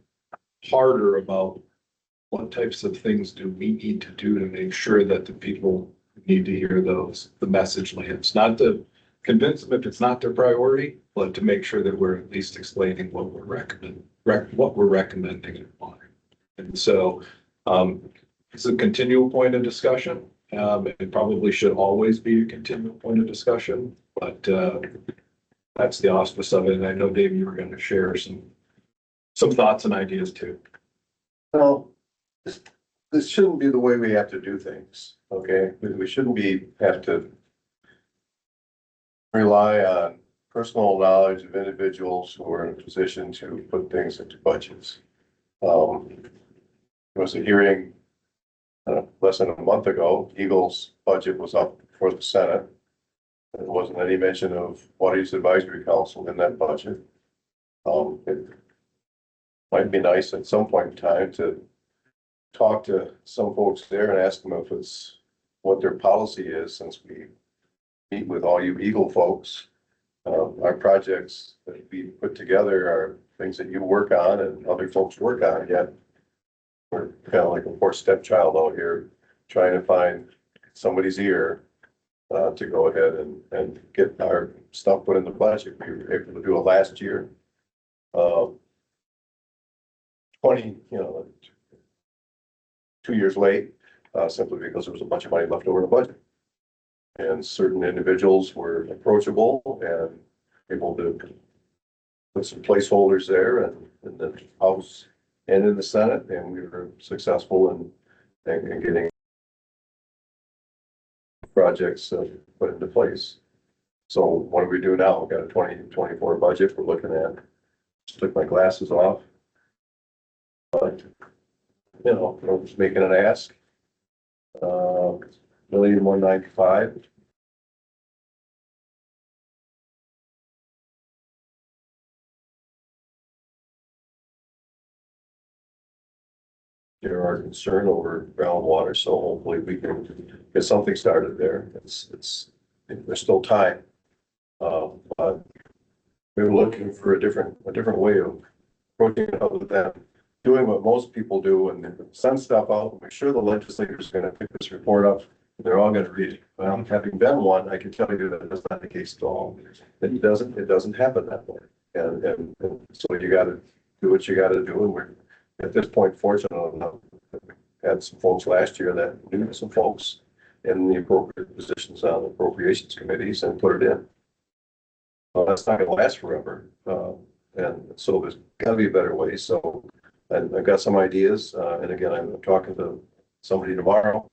harder about what types of things do we need to do to make sure that the people who need to hear the message lands, not to convince them if it's not their priority, but to make sure that we're at least explaining what we're recommending and why. And so, it's a continual point of discussion. It probably should always be a continual point of discussion, but, that's the auspice of it. And I know, Dave, you were going to share some thoughts and ideas too. Well, this shouldn't be the way we have to do things, okay? We shouldn't have to rely on personal knowledge of individuals who are in a position to put things into budgets. There was a hearing less than a month ago. Eagle's budget was up for the Senate. There wasn't any mention of Water Use Advisory Council in that budget. It might be nice at some point in time to talk to some folks there and ask them if it's what their policy is, since we meet with all you Eagle folks. Our projects that we put together are things that you work on and other folks work on, yet we're kind of like a poor stepchild out here trying to find somebody's ear to go ahead and get our stuff put in the budget. We were able to do it last year. 2 years late, simply because there was a bunch of money left over in the budget. And certain individuals were approachable and able to put some placeholders there in the House and in the Senate, and we were successful in getting projects put into place. So what do we do now? We've got a 2024 budget we're looking at. Just took my glasses off. But, I'm just making an ask. $1,195,000. There are concern over groundwater, so hopefully we can get something started there. There's still time. But we're looking for a different way of approaching it other than doing what most people do and then send stuff out. Make sure the legislators are going to pick this report up. They're all going to read it. Well, having been one, I can tell you that that's not the case at all. It doesn't happen that way. And so you got to do what you got to do. And we're at this point fortunate enough that we had some folks last year that knew some folks in the appropriate positions on the appropriations committees and put it in. Well, that's not going to last forever. And so there's got to be a better way. So I've got some ideas. And again, I'm talking to somebody tomorrow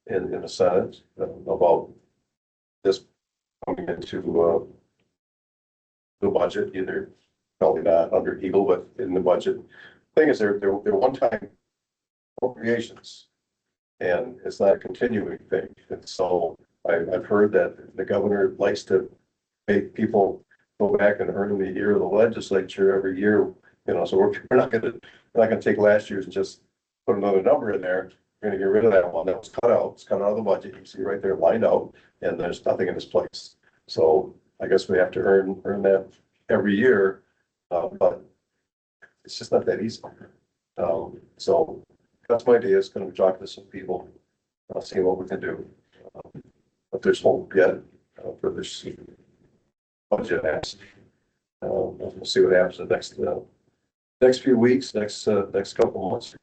in the Senate about this coming into the budget, either probably not under Eagle, but in the budget. Thing is, they're one-time appropriations, and it's not a continuing thing. And so I've heard that the governor likes to make people go back and earn the ear of the legislature every year. So we're not gonna take last year's and just put another number in there. We're gonna get rid of that one that was cut out. It's cut out of the budget. You can see right there lined out, and there's nothing in its place. So I guess we have to earn that every year, but it's just not that easy. So that's my idea. Is going to be talking to some people, see what we can do. But there's hope yet for this budget ask. We'll see what happens in the next few weeks, next couple of months.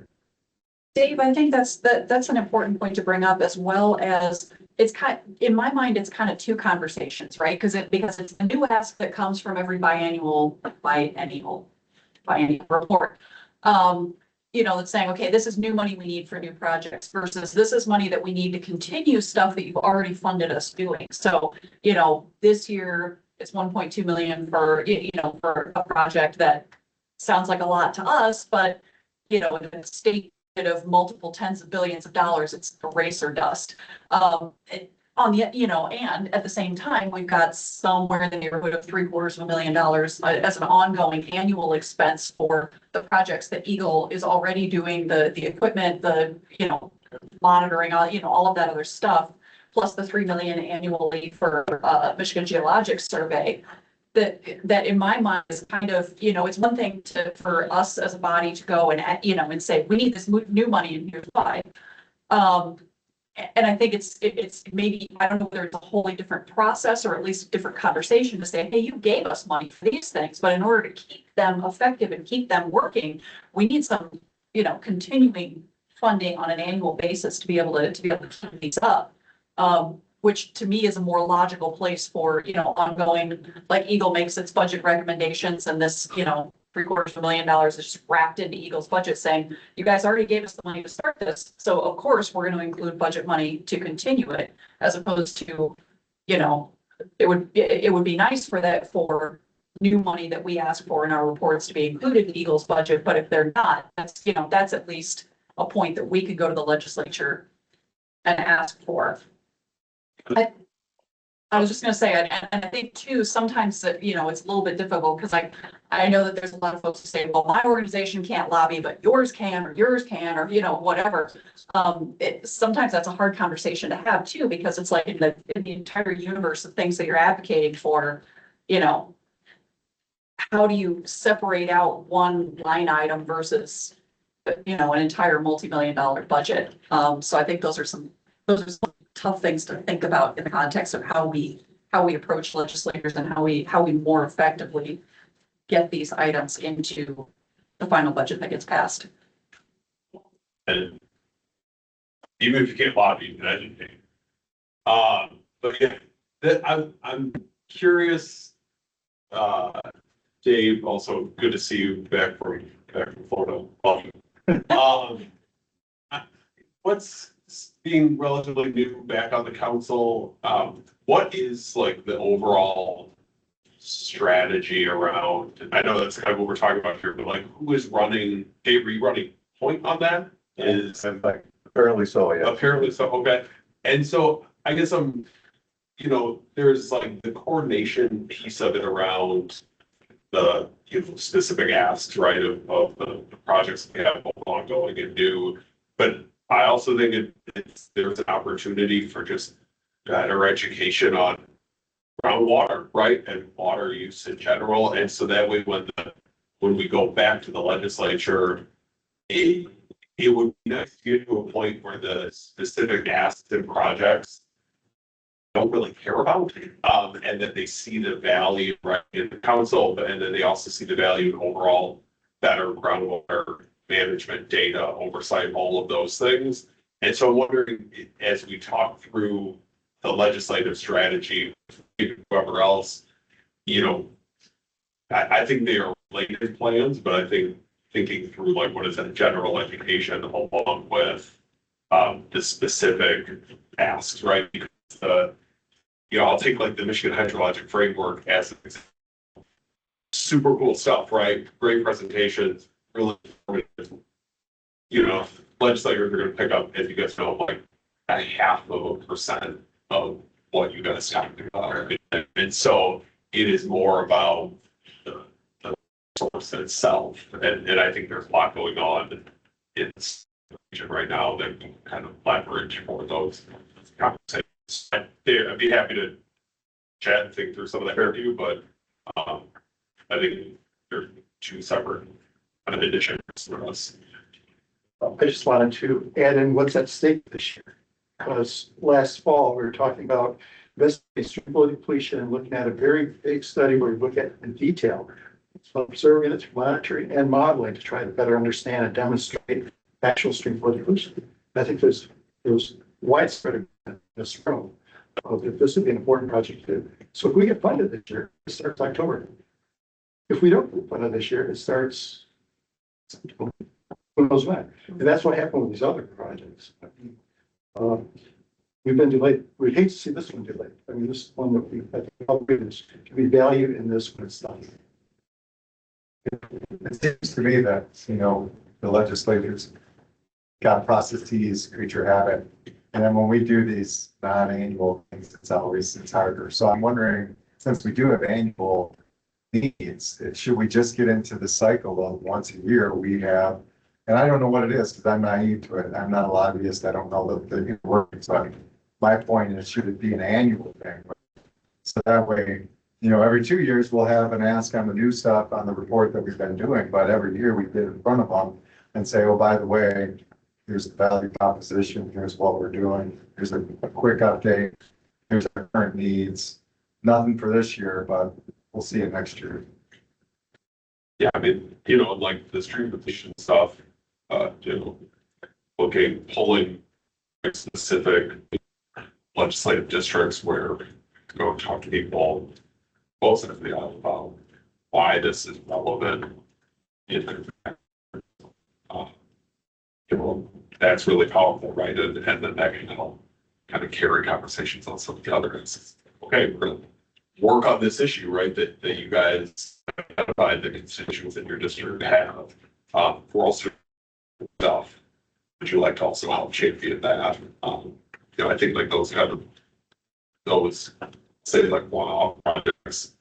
Dave, I think that's an important point to bring up, as well as in my mind, it's kind of two conversations, right? Because it's a new ask that comes from every biennial report. That's saying, okay, this is new money we need for new projects versus this is money that we need to continue stuff that you've already funded us doing. So, this year it's 1.2 million for a project that sounds like a lot to us, but, in the state of multiple tens of billions of dollars, it's eraser dust. On the, you know, and at the same time, we've got somewhere in the neighborhood of $750,000 as an ongoing annual expense for the projects that Eagle is already doing, the equipment, the, you know, monitoring, all, you know, all of that other stuff, plus the 3 million annually for Michigan Geologic Survey. That in my mind is kind of, you know, it's one thing for us as a body to go and, you know, and say, we need this new money and here's why. And I think it's maybe, I don't know whether it's a wholly different process or at least a different conversation to say, hey, you gave us money for these things, but in order to keep them effective and keep them working, we need some, you know, continuing funding on an annual basis to be able to keep these up. Which to me is a more logical place for, you know, ongoing, like Eagle makes its budget recommendations and this, you know, $750,000 is just wrapped into Eagle's budget saying, you guys already gave us the money to start this. So of course, we're going to include budget money to continue it, as opposed to, you know, it would be nice for that, for new money that we ask for in our reports to be included in Eagle's budget. But if they're not, that's, you know, that's at least a point that we could go to the legislature and ask for. I was just gonna say, and I think too, sometimes that, you know, it's a little bit difficult because I know that there's a lot of folks who say, well, my organization can't lobby, but yours can, or you know, whatever. Sometimes that's a hard conversation to have too, because it's like in the entire universe of things that you're advocating for, you know, how do you separate out one line item versus, you know, an entire multi-million-dollar budget? So I think those are some tough things to think about in the context of how we approach legislators and how we more effectively get these items into the final budget that gets passed. And even if you can't lobby, you can educate. But yeah, I'm curious, Dave, also good to see you back from Florida. What's being relatively new back on the council, what is like the overall strategy around, I know that's kind of what we're talking about here, but like who is running, Dave, are you running point on that? Is Apparently so, yeah. apparently so, okay. And so I guess you know, there's like the coordination piece of it around the, you know, specific asks, right, of the projects we have both ongoing and new. But I also think there's an opportunity for just better education on groundwater, right, and water use in general. And so that way, when we go back to the legislature, it would be nice to get to a point where the specific asks and projects don't really care about, and that they see the value, right, in the council, and then they also see the value in overall better groundwater management, data, oversight, all of those things. And so I'm wondering, as we talk through the legislative strategy, whoever else, you know, I think they are related plans, but I think thinking through like what is a general education along with the specific asks, right? Because you know, I'll take like the Michigan Hydrologic Framework as an example. Super cool stuff, right? Great presentations, really informative. You know, legislators are going to pick up, as you guys know, like 0.5% of what you guys talked about. And so it is more about the source itself. And I think there's a lot going on in this region right now that can kind of leverage for those conversations. I'd be happy to chat and think through some of that with you, but I think they're two separate kind of additions for us. I just wanted to add in what's at stake this year. Because last fall, we were talking about investigating stream flow depletion and looking at a very big study where we look at in detail, observing it, monitoring and modeling to try to better understand and demonstrate actual stream flow depletion. I think there's widespread agreement in this room that this would be an important project to do. So if we get funded this year, it starts October. If we don't get funded this year, it starts who knows when. And that's what happened with these other projects. We've been delayed. We hate to see this one delayed. I mean, this is one that we, I think, can be valued in this when it's done. It seems to me that, you know, the legislators got processes, creature habit. And then when we do these non-annual things, it's harder. So I'm wondering, since we do have annual needs, should we just get into the cycle of once a year we have, and I don't know what it is, because I'm naive to it. I'm not a lobbyist. I don't know the workings. So my point is, should it be an annual thing? So that way, every 2 years we'll have an ask on the new stuff on the report that we've been doing, but every year we get in front of them and say, oh, by the way, here's the value proposition, here's what we're doing, here's a quick update, here's our current needs. Nothing for this year, but we'll see it next year. Yeah, I mean, like the stream depletion stuff, pulling specific legislative districts where to go talk to people positively about why this is relevant. That's really powerful, right? And then that can help kind of carry conversations on some of the other instances. Okay, we're gonna work on this issue, right? That you guys identified the constituents in your district have. We're also stuff. Would you like to also help champion that? I think like those say like one-off projects,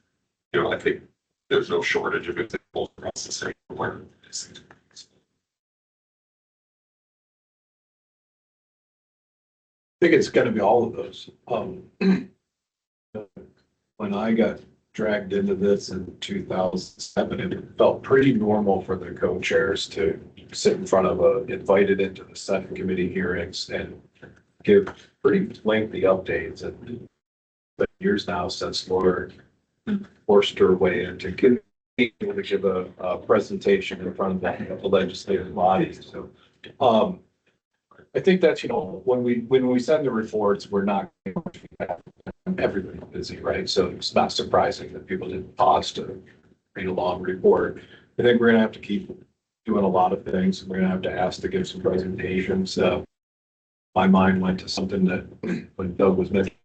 I think there's no shortage of examples across the state where this is. I think it's gonna be all of those. When I got dragged into this in 2007, it felt pretty normal for the co-chairs to sit in front of invited into the Senate committee hearings and give pretty lengthy updates. And the years now since Laura forced her way into give a presentation in front of the legislative body. So, I think that's, when we send the reports, we're not everybody busy, right? So it's not surprising that people didn't pause to read a long report. I think we're gonna have to keep doing a lot of things. We're gonna have to ask to give some presentations. My mind went to something that when Doug was mentioning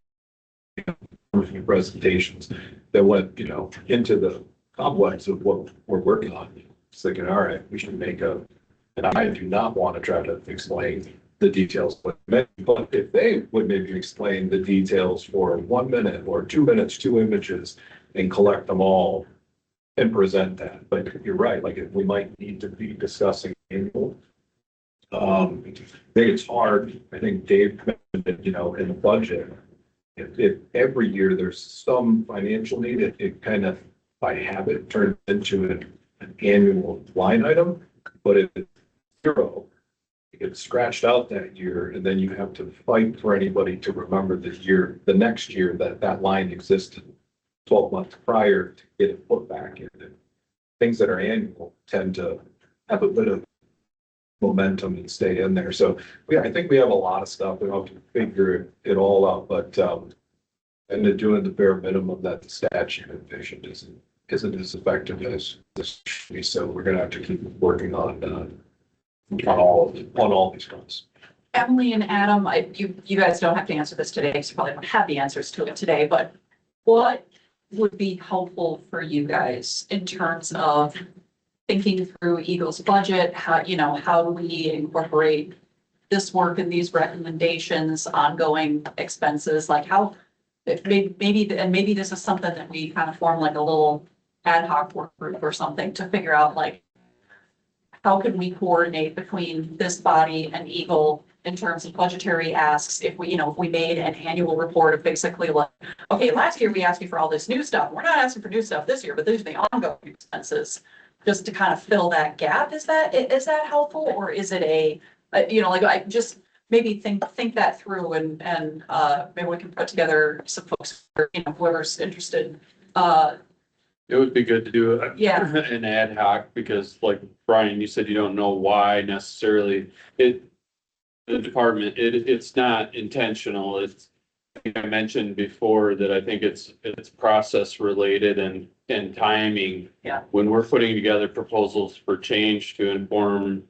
presentations that went, into the complex of what we're working on. It's thinking, all right, we should make and I do not want to try to explain the details, but if they would maybe explain the details for 1 minute or 2 minutes, 2 images, and collect them all and present that. But you're right, like we might need to be discussing annual. I think it's hard. I think Dave mentioned it, in the budget. If every year there's some financial need, it kind of by habit turns into an annual line item, but if it's zero, it gets scratched out that year, and then you have to fight for anybody to remember the next year that line existed 12 months prior to get it put back in. And things that are annual tend to have a bit of momentum and stay in there. So I think we have a lot of stuff. We have to figure it all out, but and they're doing the bare minimum that the statute envisioned isn't as effective as this should be. So we're gonna have to keep working on all these fronts. Emily and Adam, you guys don't have to answer this today, because you probably don't have the answers to it today, but what would be helpful for you guys in terms of thinking through Eagle's budget? How do we incorporate this work and these recommendations, ongoing expenses, like how, maybe this is something that we kind of form like a little ad hoc work group or something to figure out, like, how can we coordinate between this body and Eagle in terms of budgetary asks? If we made an annual report of basically like, okay, last year we asked you for all this new stuff. We're not asking for new stuff this year, but these are the ongoing expenses, just to kind of fill that gap. Is that helpful, or is it I just maybe think that through and maybe we can put together some folks, whoever's interested. It would be good to do an ad hoc, because like Brian, you said, you don't know why necessarily the department, it's not intentional. I mentioned before that I think it's process related and timing. Yeah. When we're putting together proposals for change to inform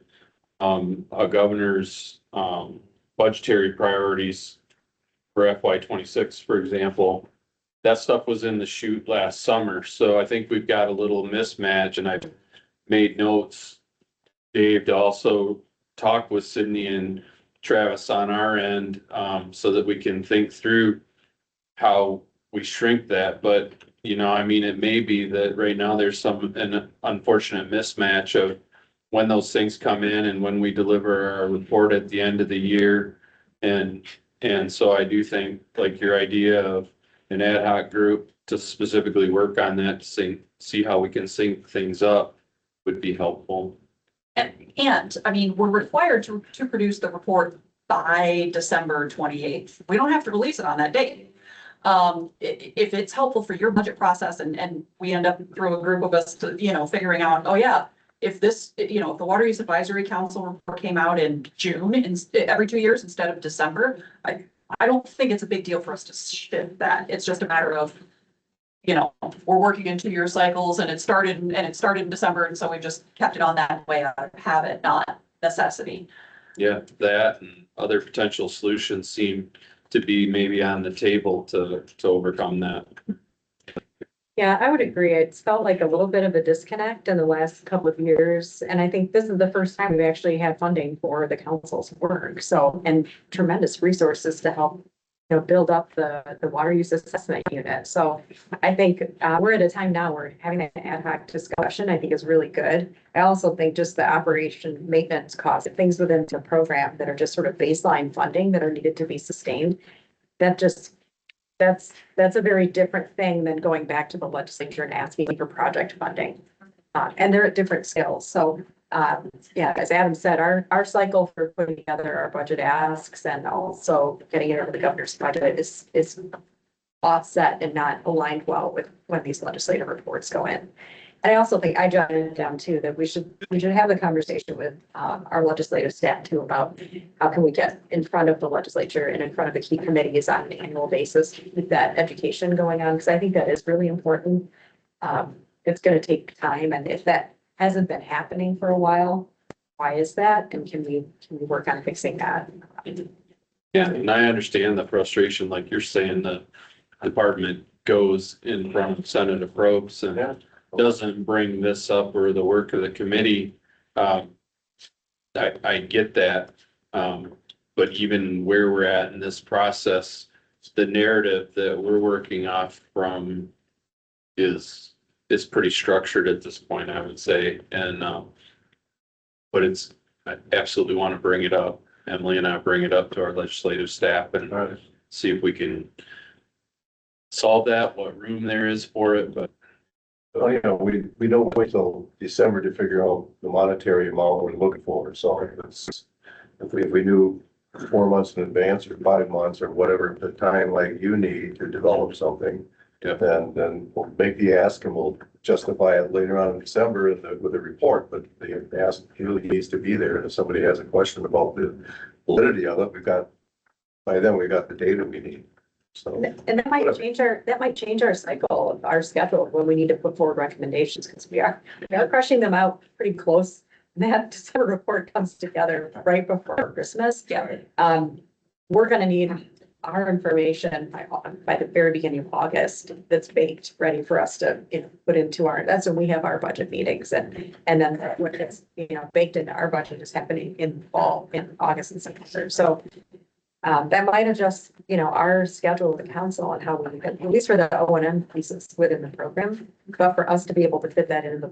a governor's budgetary priorities for FY26, for example, that stuff was in the chute last summer. So I think we've got a little mismatch, and I've made notes, Dave, to also talk with Sydney and Travis on our end, so that we can think through how we shrink that, but, you know, I mean, it may be that right now there's an unfortunate mismatch of when those things come in and when we deliver our report at the end of the year. And so I do think, like, your idea of an ad hoc group to specifically work on that, to see how we can sync things up would be helpful. And, I mean, we're required to produce the report by December 28th. We don't have to release it on that date. If it's helpful for your budget process and we end up through a group of us to, you know, figuring out, oh yeah, if this, you know, if the Water Use Advisory Council report came out in June, every 2 years instead of December, I don't think it's a big deal for us to shift that. It's just a matter of, you know, we're working in 2-year cycles and it started in December. And so we just kept it on that way out of habit, not necessity. Yeah, that and other potential solutions seem to be maybe on the table to overcome that. Yeah, I would agree. It's felt like a little bit of a disconnect in the last couple of years. And I think this is the first time we've actually had funding for the council's work. So, and tremendous resources to help, you know, build up the water use assessment unit. So I think we're at a time now where having an ad hoc discussion, I think, is really good. I also think just the operation maintenance costs, things within the program that are just sort of baseline funding that are needed to be sustained, that's a very different thing than going back to the legislature and asking for project funding. And they're at different scales. So yeah, as Adam said, our cycle for putting together our budget asks and also getting it into the governor's budget is offset and not aligned well with when these legislative reports go in. And I also think I jotted down too that we should have the conversation with our legislative staff too about how can we get in front of the legislature and in front of the key committees on an annual basis with that education going on, because I think that is really important. It's going to take time, and if that hasn't been happening for a while, why is that? And can we work on fixing that? Yeah, and I understand the frustration, like you're saying, the department goes in front of Senator Probst and doesn't bring this up or the work of the committee. I get that. But even where we're at in this process, the narrative that we're working off from is pretty structured at this point, I would say. And, but I absolutely want to bring it up. Emily and I bring it up to our legislative staff and see if we can solve that, what room there is for it, but. Well, you know, we don't wait till December to figure out the monetary amount we're looking for. So if we knew 4 months in advance or 5 months or whatever the time like you need to develop something, then we'll make the ask and we'll justify it later on in December with a report. But the ask really needs to be there. If somebody has a question about the validity of it, by then we got the data we need. So, and that might change our cycle, our schedule when we need to put forward recommendations, because we are crushing them out pretty close. And that December report comes together right before Christmas. Yeah. We're going to need our information by the very beginning of August that's baked, ready for us to put into that's when we have our budget meetings, and then what gets baked into our budget is happening in fall, in August and September. So that might adjust, our schedule with the council and how we, at least for the O&M pieces within the program, but for us to be able to fit that into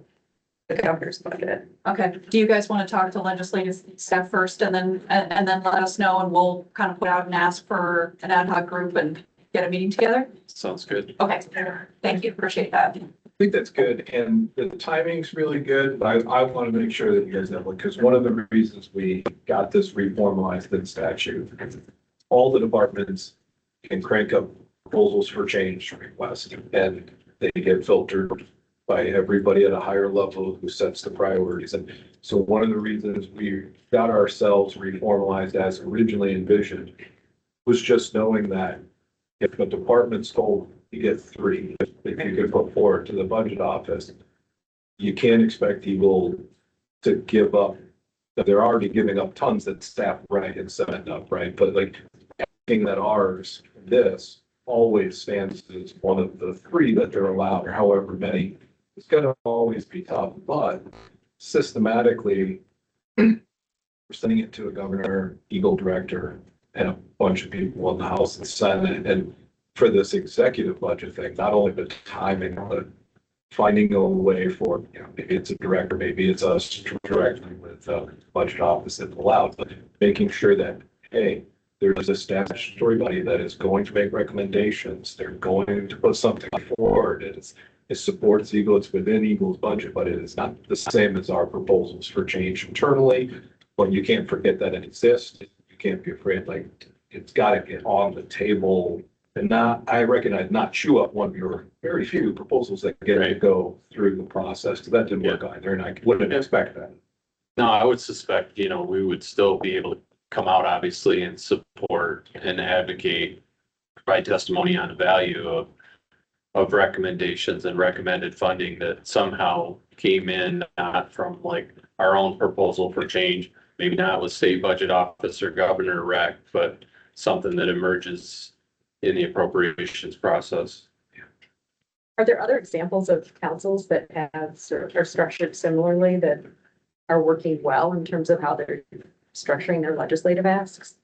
the governor's budget. Okay, do you guys want to talk to legislative staff first and then let us know, and we'll kind of put out and ask for an ad hoc group and get a meeting together? Sounds good. Okay, thank you, appreciate that. I think that's good, and the timing's really good, but I want to make sure that you guys know, because one of the reasons we got this reformalized in statute, all the departments can crank up proposals for change requests, and they get filtered by everybody at a higher level who sets the priorities. And so one of the reasons we got ourselves reformalized as originally envisioned was just knowing that if a department's told you get 3, if you could put forward to the budget office, you can't expect Eagle to give up. They're already giving up tons that staff write and send up, right? But like asking that ours, this always stands as one of the 3 that they're allowed, or however many. It's gonna always be tough, but systematically, we're sending it to a governor, Eagle director, and a bunch of people in the House and Senate. And for this executive budget thing, not only the timing, but finding a way for, you know, maybe it's a director, maybe it's us directly with a budget office that's allowed, but making sure that, hey, there's a statutory body that is going to make recommendations. They're going to put something forward. It supports Eagle. It's within Eagle's budget, but it is not the same as our proposals for change internally. But you can't forget that it exists. You can't be afraid, like, it's got to get on the table and not, I recognize, not chew up one of your very few proposals that get to go through the process. That didn't work either, and I wouldn't expect that. No, I would suspect, you know, we would still be able to come out obviously and support and advocate, provide testimony on the value of recommendations and recommended funding that somehow came in, not from like our own proposal for change, maybe not with state budget office or governor rec, but something that emerges in the appropriations process. Are there other examples of councils that have are structured similarly that are working well in terms of how they're structuring their legislative asks?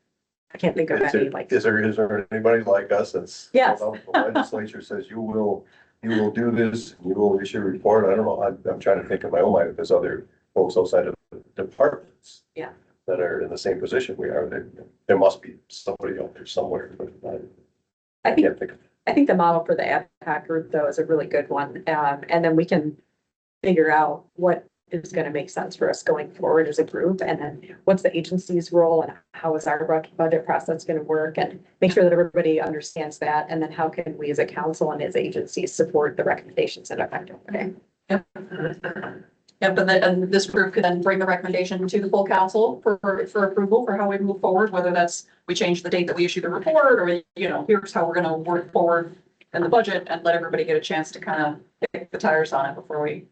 I can't think of any like. Is there anybody like us that's? Yes. The legislature says you will do this, you will issue a report. I don't know, I'm trying to think in my own mind if there's other folks outside of the departments. Yeah. That are in the same position we are. There must be somebody out there somewhere, but I can't think of it. I think the model for the ad hoc group though is a really good one. And then we can figure out what is going to make sense for us going forward as a group. And then what's the agency's role and how is our budget process going to work, and make sure that everybody understands that. And then how can we as a council and as agencies support the recommendations in a effective way? Yep, and this group could then bring the recommendation to the full council for approval for how we move forward, whether that's we change the date that we issue the report, or, you know, here's how we're gonna work forward in the budget, and let everybody get a chance to kind of kick the tires on it before we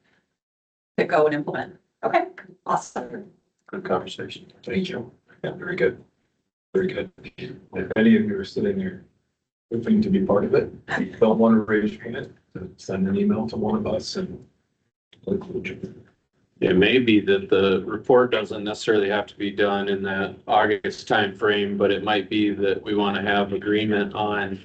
go and implement. Okay, awesome. Good conversation. Thank you. Yeah, very good. Very good. If any of you are sitting there hoping to be part of it, don't want to raise your hand, send an email to one of us and we'll include you. It may be that the report doesn't necessarily have to be done in that August timeframe, but it might be that we want to have agreement on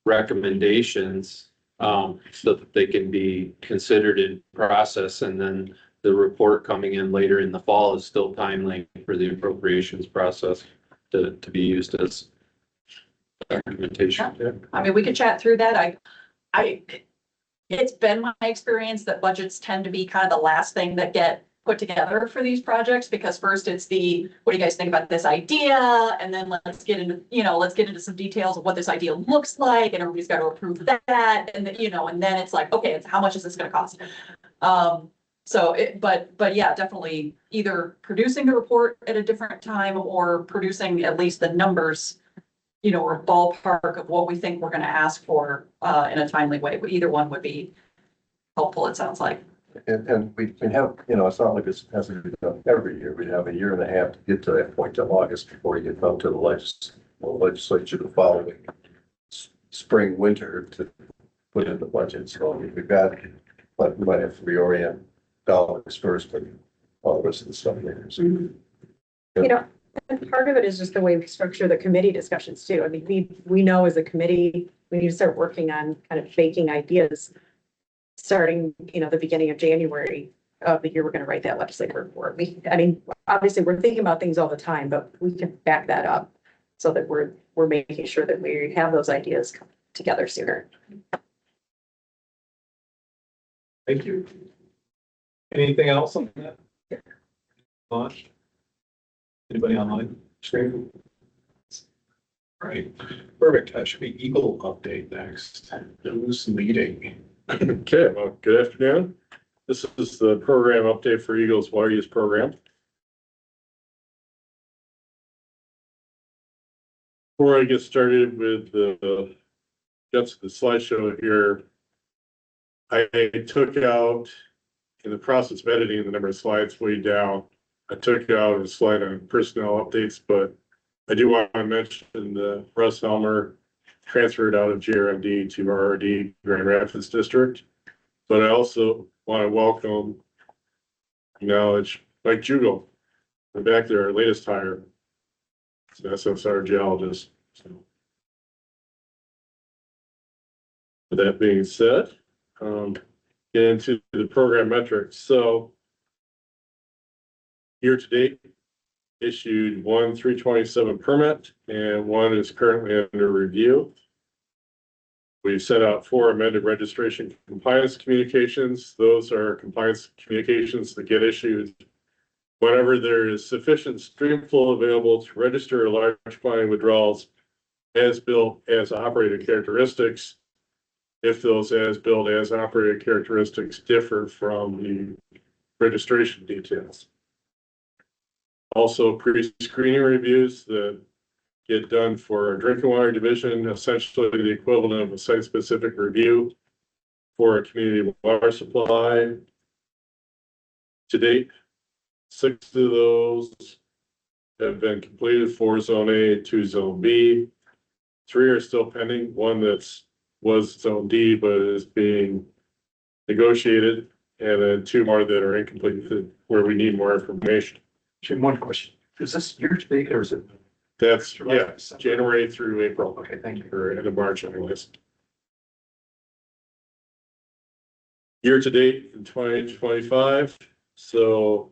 recommendations so that they can be considered in process, and then the report coming in later in the fall is still timely for the appropriations process to be used as documentation. Yeah. I mean, we could chat through that. It's been my experience that budgets tend to be kind of the last thing that get put together for these projects, because first it's the, what do you guys think about this idea? And then let's get into some details of what this idea looks like, and everybody's got to approve that. And then, and then it's like, okay, it's how much is this going to cost? But yeah, definitely either producing the report at a different time or producing at least the numbers, or a ballpark of what we think we're going to ask for in a timely way. But either one would be helpful, it sounds like. And we have, it's not like it has to be done every year. We'd have a year and a half to get to that point till August before you get down to the legislature the following spring, winter to put in the budget. So we've got, but we might have to reorient dollars first, but all the rest of the stuff later. So, and part of it is just the way we structure the committee discussions too. I mean, we know as a committee, we need to start working on kind of baking ideas starting, the beginning of January of the year, we're going to write that legislative report. Obviously we're thinking about things all the time, but we can back that up so that we're making sure that we have those ideas come together sooner. Thank you. Anything else on that? Launch? Anybody online? Stream? Right, perfect. That should be Eagle update next. Who's leading? Okay, well, good afternoon. This is the program update for Eagle's water use program. Before I get started with the guts of the slideshow here, I took out, in the process of editing the number of slides way down, I took out a slide on personnel updates, but I do want to mention the Russ Elmer transferred out of GRMD to RRD Grand Rapids District. But I also want to welcome, acknowledge Mike Jugel And back there, our latest hire, it's an SSR geologist. So, with that being said, get into the program metrics. So year to date, issued 1/3/27 permit and one is currently under review. We've sent out 4 amended registration compliance communications. Those are compliance communications that get issued whenever there is sufficient stream flow available to register large quantity withdrawals as built as operated characteristics. If those as built as operated characteristics differ from the registration details. Also pre-screening reviews that get done for a drinking water division, essentially the equivalent of a site-specific review for a community water supply. To date, 6 of those have been completed, 4 Zone A, 2 Zone B. 3 are still pending, one was Zone D, but is being negotiated, and then 2 more that are incomplete where we need more information. Jim, one question. Is this year to date or is it? That's, yeah, January through April, Okay, thank you. or end of March anyways. Year to date in 2025, so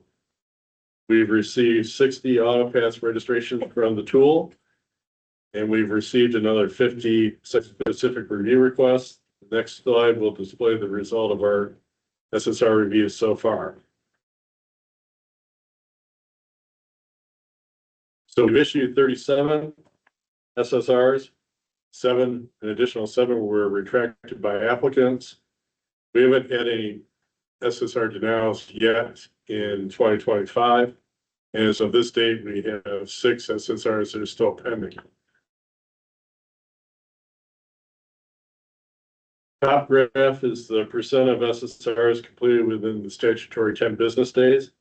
we've received 60 auto pass registrations from the tool. And we've received another 50 specific review requests. The next slide will display the result of our SSR reviews so far. So we've issued 37 SSRs, an additional 7 were retracted by applicants. We haven't had any SSR denials yet in 2025. And as of this date, we have 6 SSRs that are still pending. Top graph is the percent of SSRs completed within the statutory 10 business days.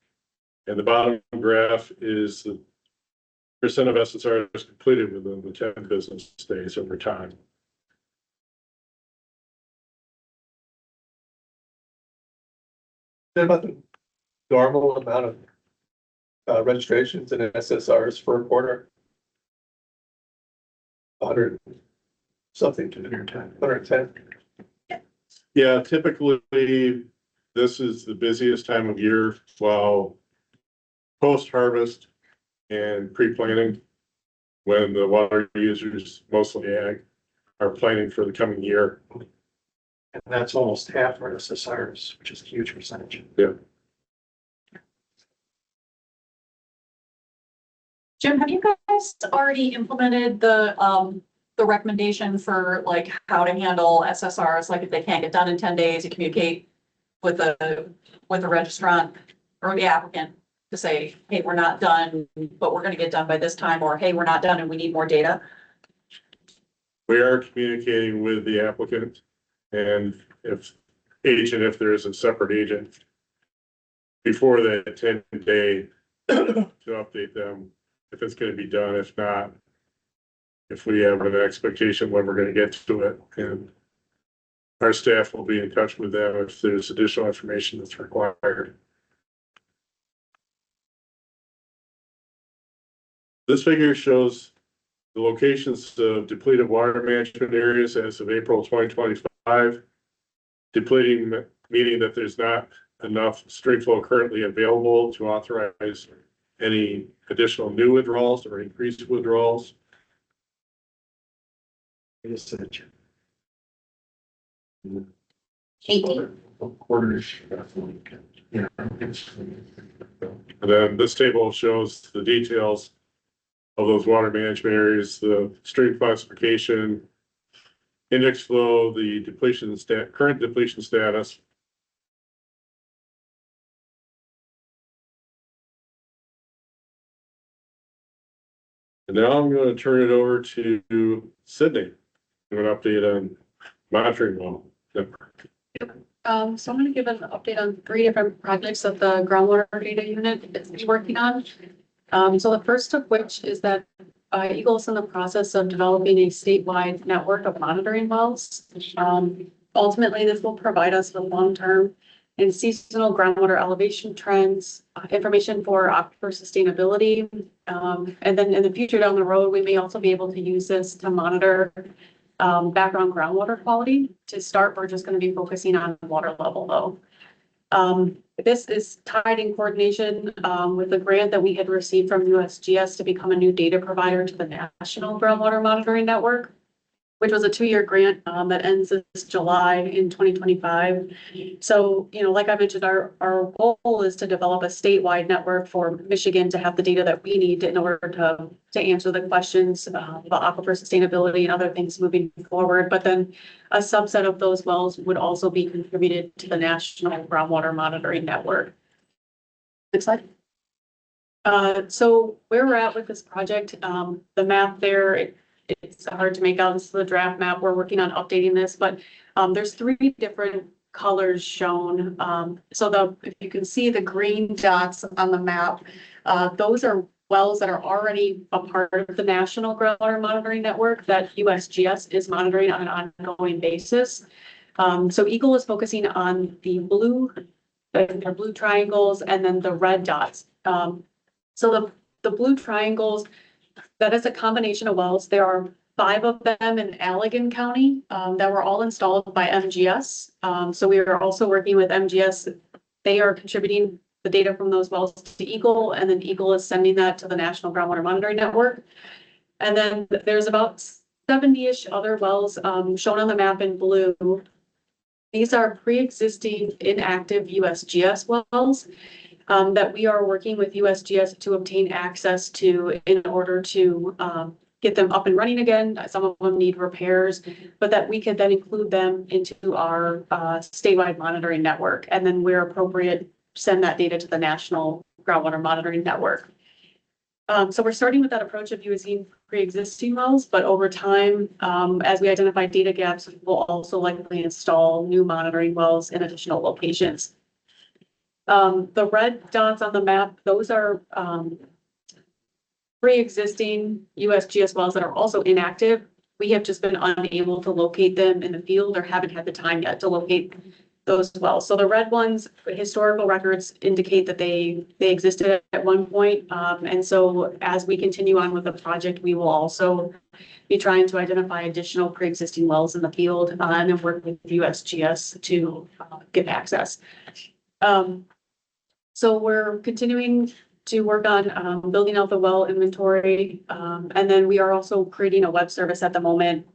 And the bottom graph is the percent of SSRs completed within the 10 business days over time. What about the normal amount of registrations and SSRs for a quarter? 100 something to 110. Yeah, typically this is the busiest time of year while post-harvest and pre-planting, when the water users, mostly ag, are planning for the coming year. And that's almost half our SSRs, which is a huge percentage. Yeah. Jim, have you guys already implemented the recommendation for like how to handle SSRs? Like if they can't get done in 10 days, you communicate with the registrant or the applicant to say, hey, we're not done, but we're gonna get done by this time, or hey, we're not done and we need more data. We are communicating with the applicant, and if there is a separate agent before the 10-day to update them if it's going to be done. If not, if we have an expectation when we're going to get to it, and our staff will be in touch with them if there's additional information that's required. This figure shows the locations of depleted water management areas as of April 2025. Depleting meaning that there's not enough stream flow currently available to authorize any additional new withdrawals or increased withdrawals. Usage. 18. Quarters. Yeah. And then this table shows the details of those water management areas, the stream classification, index flow, the depletion current depletion status. And now I'm going to turn it over to Sydney, give an update on monitoring well. So I'm going to give an update on 3 different projects that the groundwater data unit is working on. So the first of which is that Eagle is in the process of developing a statewide network of monitoring wells. Ultimately, this will provide us with long-term and seasonal groundwater elevation trends, information for aquifer sustainability. And then in the future down the road, we may also be able to use this to monitor background groundwater quality. To start, we're just going to be focusing on water level though. This is tied in coordination with the grant that we had received from USGS to become a new data provider to the National Groundwater Monitoring Network, which was a 2-year grant that ends this July in 2025. So, like I mentioned, our goal is to develop a statewide network for Michigan to have the data that we need in order to answer the questions about aquifer sustainability and other things moving forward. But then a subset of those wells would also be contributed to the National Groundwater Monitoring Network. Next slide. So where we're at with this project, the map there, it's hard to make out. This is the draft map. We're working on updating this, but there's 3 different colors shown. So if you can see the green dots on the map, those are wells that are already a part of the National Groundwater Monitoring Network that USGS is monitoring on an ongoing basis. So Eagle is focusing on the blue triangles and then the red dots. So the blue triangles, that is a combination of wells. There are 5 of them in Allegan County that were all installed by MGS. So we are also working with MGS. They are contributing the data from those wells to Eagle, and then Eagle is sending that to the National Groundwater Monitoring Network. And then there's about 70-ish other wells shown on the map in blue. These are pre-existing inactive USGS wells that we are working with USGS to obtain access to in order to get them up and running again. Some of them need repairs, but that we could then include them into our statewide monitoring network. And then where appropriate, send that data to the National Groundwater Monitoring Network. So we're starting with that approach of using pre-existing wells, but over time, as we identify data gaps, we'll also likely install new monitoring wells in additional locations. The red dots on the map, those are pre-existing USGS wells that are also inactive. We have just been unable to locate them in the field or haven't had the time yet to locate those wells. So the red ones, historical records indicate that they existed at one point. And so as we continue on with the project, we will also be trying to identify additional pre-existing wells in the field and then work with USGS to get access. So we're continuing to work on building out the well inventory. And then we are also creating a web service at the moment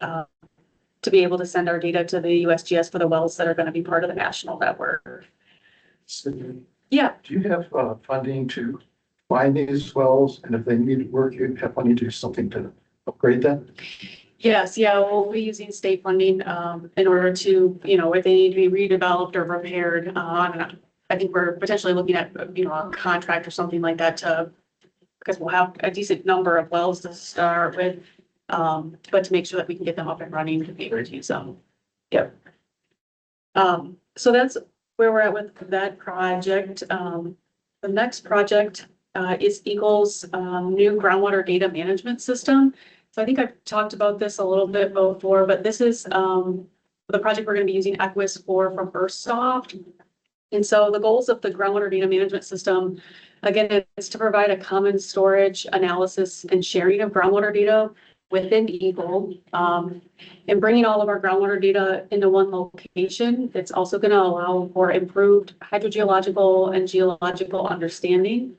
to be able to send our data to the USGS for the wells that are going to be part of the national network. Sydney, Yeah. do you have funding to find these wells? And if they need work, you have money to do something to upgrade them? Yes, yeah, we'll be using state funding in order to, if they need to be redeveloped or repaired. I think we're potentially looking at, a contract or something like that because we'll have a decent number of wells to start with. But to make sure that we can get them up and running to be able to use them. Yep. So that's where we're at with that project. The next project is Eagle's new groundwater data management system. So I think I've talked about this a little bit before, but this is the project we're going to be using Equus for from Earthsoft. And so the goals of the groundwater data management system, again, is to provide a common storage, analysis, and sharing of groundwater data within Eagle, and bringing all of our groundwater data into one location. It's also going to allow for improved hydrogeological and geological understanding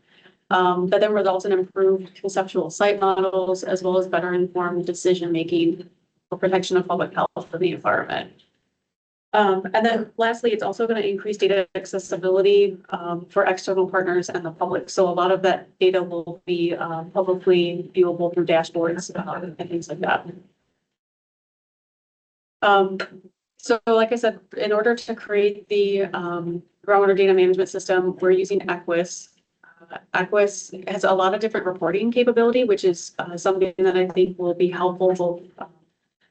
that then results in improved conceptual site models, as well as better informed decision-making for protection of public health and the environment. And then lastly, it's also going to increase data accessibility for external partners and the public. So a lot of that data will be publicly viewable through dashboards and things like that. So like I said, in order to create the groundwater data management system, we're using Equus. Equus has a lot of different reporting capability, which is something that I think will be helpful both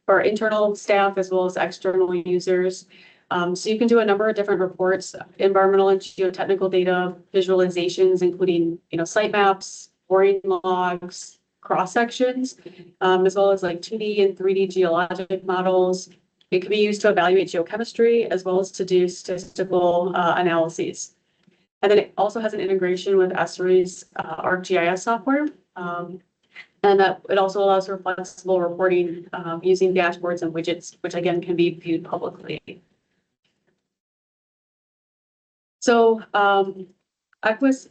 for internal staff as well as external users. So you can do a number of different reports, environmental and geotechnical data, visualizations, including, site maps, boring logs, cross sections, as well as like 2D and 3D geologic models, It can be used to evaluate geochemistry as well as to do statistical analyses. And then it also has an integration with Esri's ArcGIS software. And that it also allows for flexible reporting using dashboards and widgets, which again can be viewed publicly. So Equus,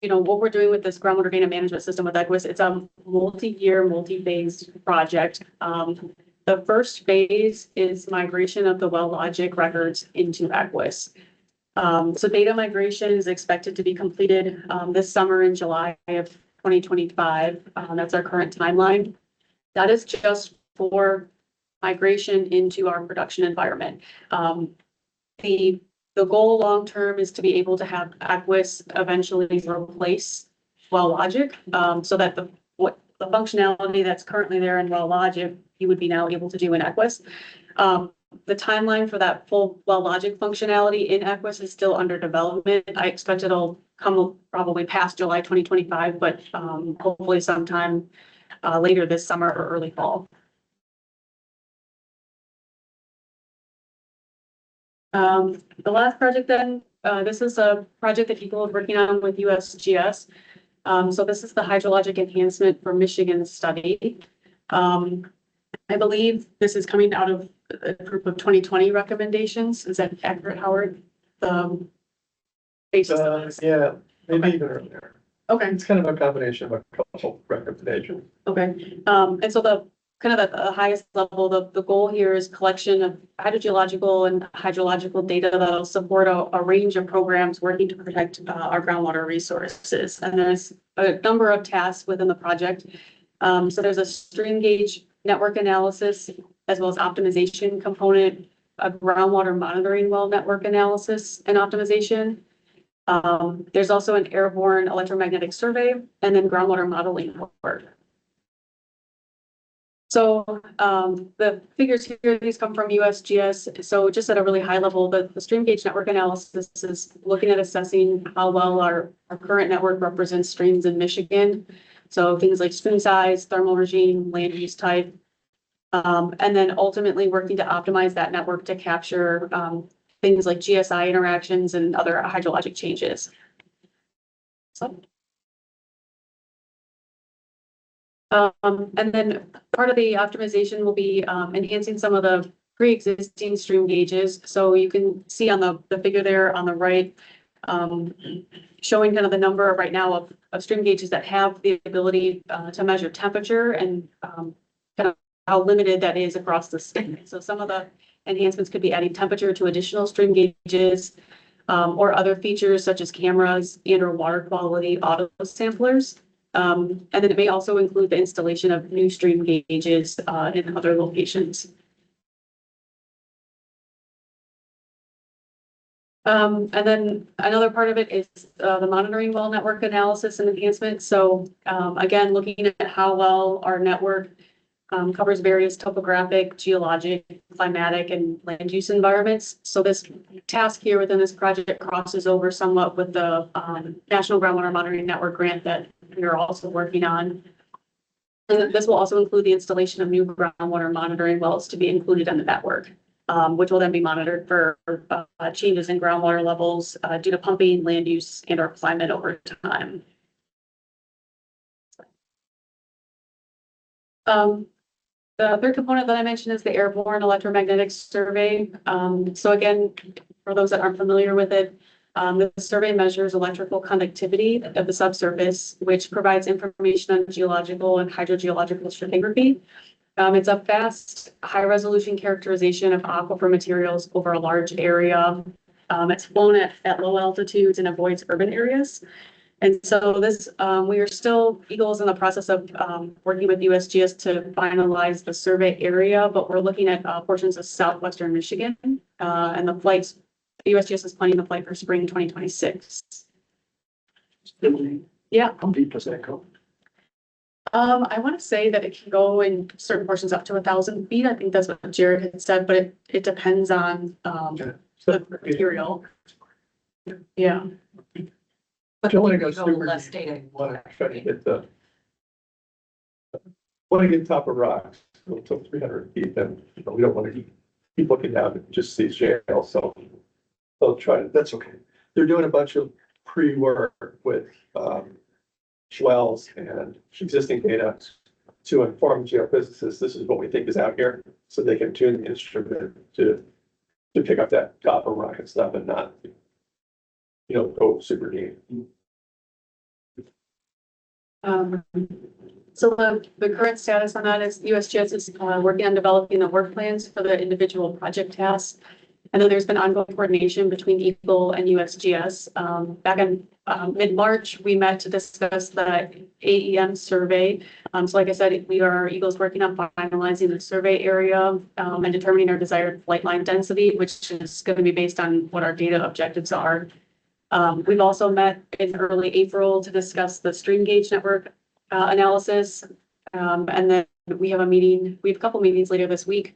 what we're doing with this groundwater data management system with Equus, it's a multi-year, multi-phase project. The first phase is migration of the WellLogic records into Equus. So data migration is expected to be completed this summer in July of 2025. That's our current timeline. That is just for migration into our production environment. The goal long-term is to be able to have Equus eventually replace WellLogic, so that the functionality that's currently there in WellLogic, you would be now able to do in Equus. The timeline for that full WellLogic functionality in Equus is still under development. I expect it'll come probably past July 2025, but hopefully sometime later this summer or early fall. The last project then, this is a project that Eagle is working on with USGS. So this is the hydrologic enhancement for Michigan study. I believe this is coming out of a group of 2020 recommendations. Is that accurate, Howard? The basis of this? Yeah, maybe even earlier. Okay. It's kind of a combination of a couple recommendations. Okay. And so the kind of at the highest level, the goal here is collection of hydrogeological and hydrological data that'll support a range of programs working to protect our groundwater resources. And there's a number of tasks within the project. So there's a stream gauge network analysis, as well as optimization component, a groundwater monitoring well network analysis and optimization. There's also an airborne electromagnetic survey, and then groundwater modeling work. So the figures here, these come from USGS. So just at a really high level, the stream gauge network analysis is looking at assessing how well our current network represents streams in Michigan. So things like stream size, thermal regime, land use type, and then ultimately working to optimize that network to capture things like GSI interactions and other hydrologic changes. So. And then part of the optimization will be enhancing some of the pre-existing stream gauges. So you can see on the figure there on the right, showing kind of the number right now of stream gauges that have the ability to measure temperature and kind of how limited that is across the state. So some of the enhancements could be adding temperature to additional stream gauges or other features such as cameras and or water quality auto samplers. And then it may also include the installation of new stream gauges in other locations. And then another part of it is the monitoring well network analysis and enhancement. So again, looking at how well our network covers various topographic, geologic, climatic, and land use environments. So this task here within this project crosses over somewhat with the National Groundwater Monitoring Network grant that we are also working on. And this will also include the installation of new groundwater monitoring wells to be included in the network, which will then be monitored for changes in groundwater levels due to pumping, land use, and or climate over time. The third component that I mentioned is the airborne electromagnetic survey. So again, for those that aren't familiar with it, the survey measures electrical conductivity of the subsurface, which provides information on geological and hydrogeological stratigraphy. It's a fast, high-resolution characterization of aquifer materials over a large area. It's flown at low altitudes and avoids urban areas. And so this, we are still, Eagle is in the process of working with USGS to finalize the survey area, but we're looking at portions of southwestern Michigan and the flights. USGS is planning the flight for spring 2026. Yeah. How deep does that go? I want to say that it can go in certain portions up to 1,000 feet. I think that's what Jared had said, but it depends on the material. Yeah. But you want to go Go super less deep. data. You want to try to get want to get top of rocks, go to 300 feet, then we don't want to keep looking down and just see jail, so they'll try to, that's okay. They're doing a bunch of pre-work with, wells and existing data to inform geophysicists, this is what we think is out here, so they can tune the instrument to pick up that copper rock and stuff and not, go super deep. So the current status on that is USGS is working on developing the work plans for the individual project tasks. And then there's been ongoing coordination between Eagle and USGS. Back in mid-March, we met to discuss the AEM survey. So like I said, Eagle's working on finalizing the survey area and determining our desired flight line density, which is going to be based on what our data objectives are. We've also met in early April to discuss the stream gauge network analysis. And then we have a couple meetings later this week.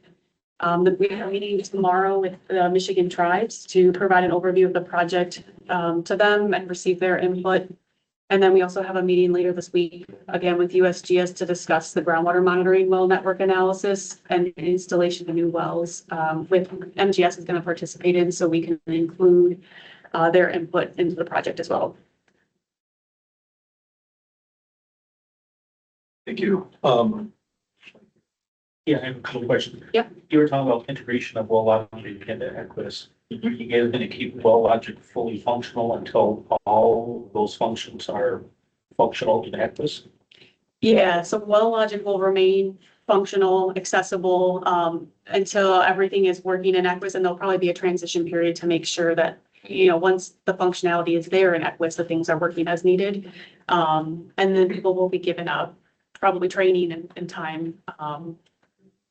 We have a meeting tomorrow with the Michigan tribes to provide an overview of the project to them and receive their input. And then we also have a meeting later this week, again with USGS, to discuss the groundwater monitoring well network analysis and installation of new wells, with MGS is going to participate in, so we can include their input into the project as well. Thank you. Yeah, I have a couple of questions. Yeah. You were talking about integration of WellLogic into Equus. You guys are going to keep WellLogic fully functional until all those functions are functional in Equus? Yeah, so WellLogic will remain functional, accessible, until everything is working in Equus, and there'll probably be a transition period to make sure that, once the functionality is there in Equus, the things are working as needed. And then people will be given up probably training and time,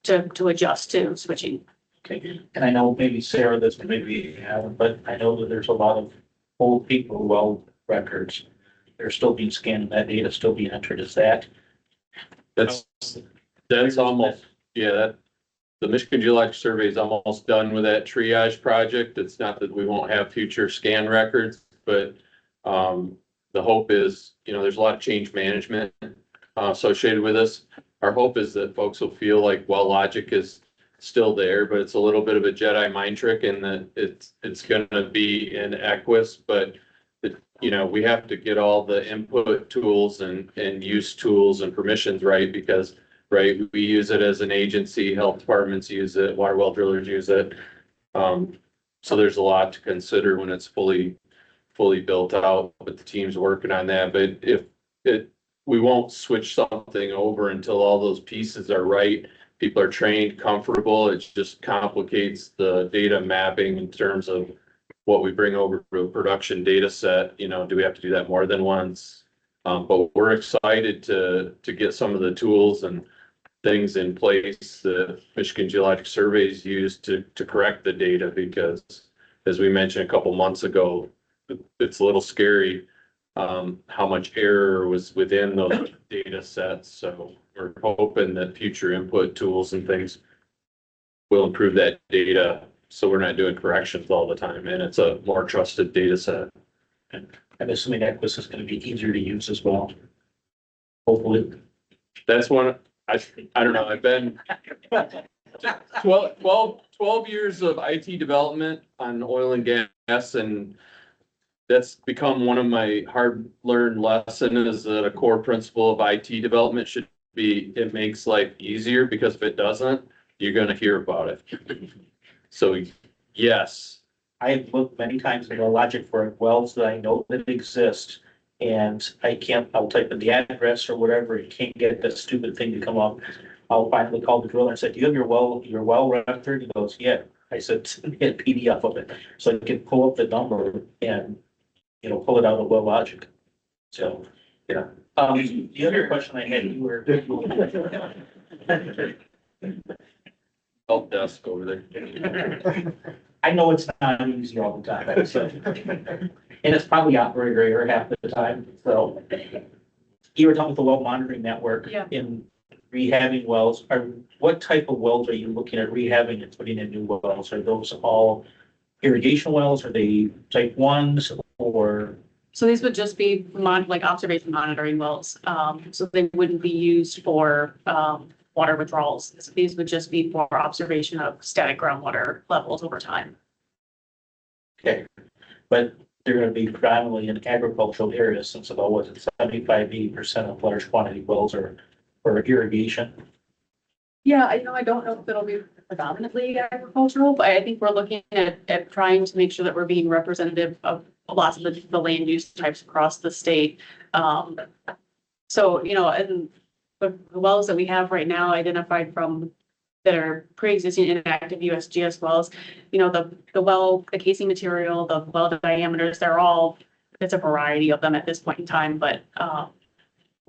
to adjust to switching. Okay, and I know maybe Sarah, this maybe haven't, but I know that there's a lot of old people well records. They're still being scanned, and that data still being entered. Is that? That's almost, the Michigan Geologic Survey is almost done with that triage project. It's not that we won't have future scan records, but the hope is, there's a lot of change management associated with this. Our hope is that folks will feel like WellLogic is still there, but it's a little bit of a Jedi mind trick in that it's gonna be in Equus, but we have to get all the input tools and use tools and permissions right, because we use it as an agency, health departments use it, water well drillers use it. So there's a lot to consider when it's fully built out, but the team's working on that. But we won't switch something over until all those pieces are right. People are trained, comfortable. It just complicates the data mapping in terms of what we bring over to a production data set. Do we have to do that more than once? But we're excited to get some of the tools and things in place that Michigan Geologic Surveys use to correct the data, because as we mentioned a couple months ago, it's a little scary how much error was within those data sets. So we're hoping that future input tools and things will improve that data, so we're not doing corrections all the time, and it's a more trusted data set. And I'm assuming Equus is going to be easier to use as well. Hopefully. That's one, I don't know, I've been 12 years of IT development on oil and gas, and that's become one of my hard learned lessons, is that a core principle of IT development should be, it makes life easier, because if it doesn't, you're gonna hear about it. So, yes. I have looked many times in WellLogic for wells that I know that exist, and I'll type in the address or whatever, it can't get the stupid thing to come up. I'll finally call the driller and say, do you have your well record? He goes, yeah. I said, send me a PDF of it, so I can pull up the number and, pull it out of WellLogic. So, yeah. The other question I had, you were. Help desk over there. I know it's not easy all the time, so. And it's probably operator error half the time, so. You were talking about the well monitoring network. Yeah. In rehabbing wells. What type of wells are you looking at rehabbing and putting in new wells? Are those all irrigation wells? Are they type 1s or? So these would just be observation monitoring wells. So they wouldn't be used for water withdrawals. These would just be for observation of static groundwater levels over time. Okay, but they're gonna be predominantly in agricultural areas, since about was it 75-80% of large quantity wells are for irrigation. Yeah, I don't know if it'll be predominantly agricultural, but I think we're looking at trying to make sure that we're being representative of lots of the land use types across the state. So, and the wells that we have right now identified from that are pre-existing inactive USGS wells, the casing material, the well diameters, it's a variety of them at this point in time, but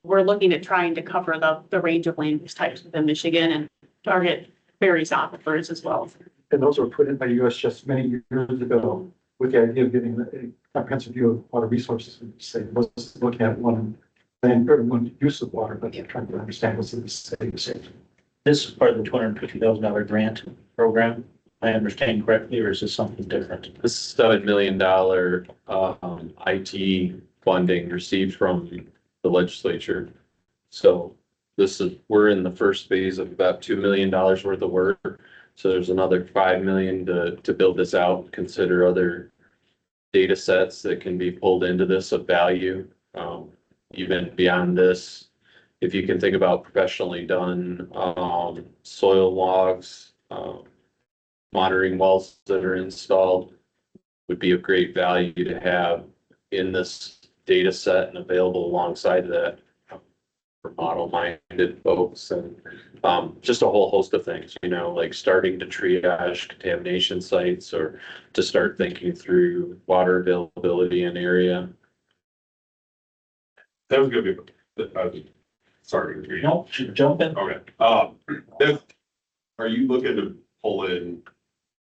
we're looking at trying to cover the range of land use types within Michigan and target various aquifers as well. And those were put in by US just many years ago with the idea of getting a comprehensive view of water resources. Say, was looking at one land or one use of water, but trying to understand what's in the state. This is part of the $250,000 grant program. I understand correctly, or is this something different? This is $7 million IT funding received from the legislature. So we're in the first phase of about $2 million worth of work. So there's another 5 million to build this out, consider other data sets that can be pulled into this of value. Even beyond this, if you can think about professionally done soil logs, monitoring wells that are installed would be of great value to have in this data set and available alongside that for model-minded folks and just a whole host of things, like starting to triage contamination sites or to start thinking through water availability in area. That was gonna be, sorry. No, should jump in. Okay, are you looking to pull in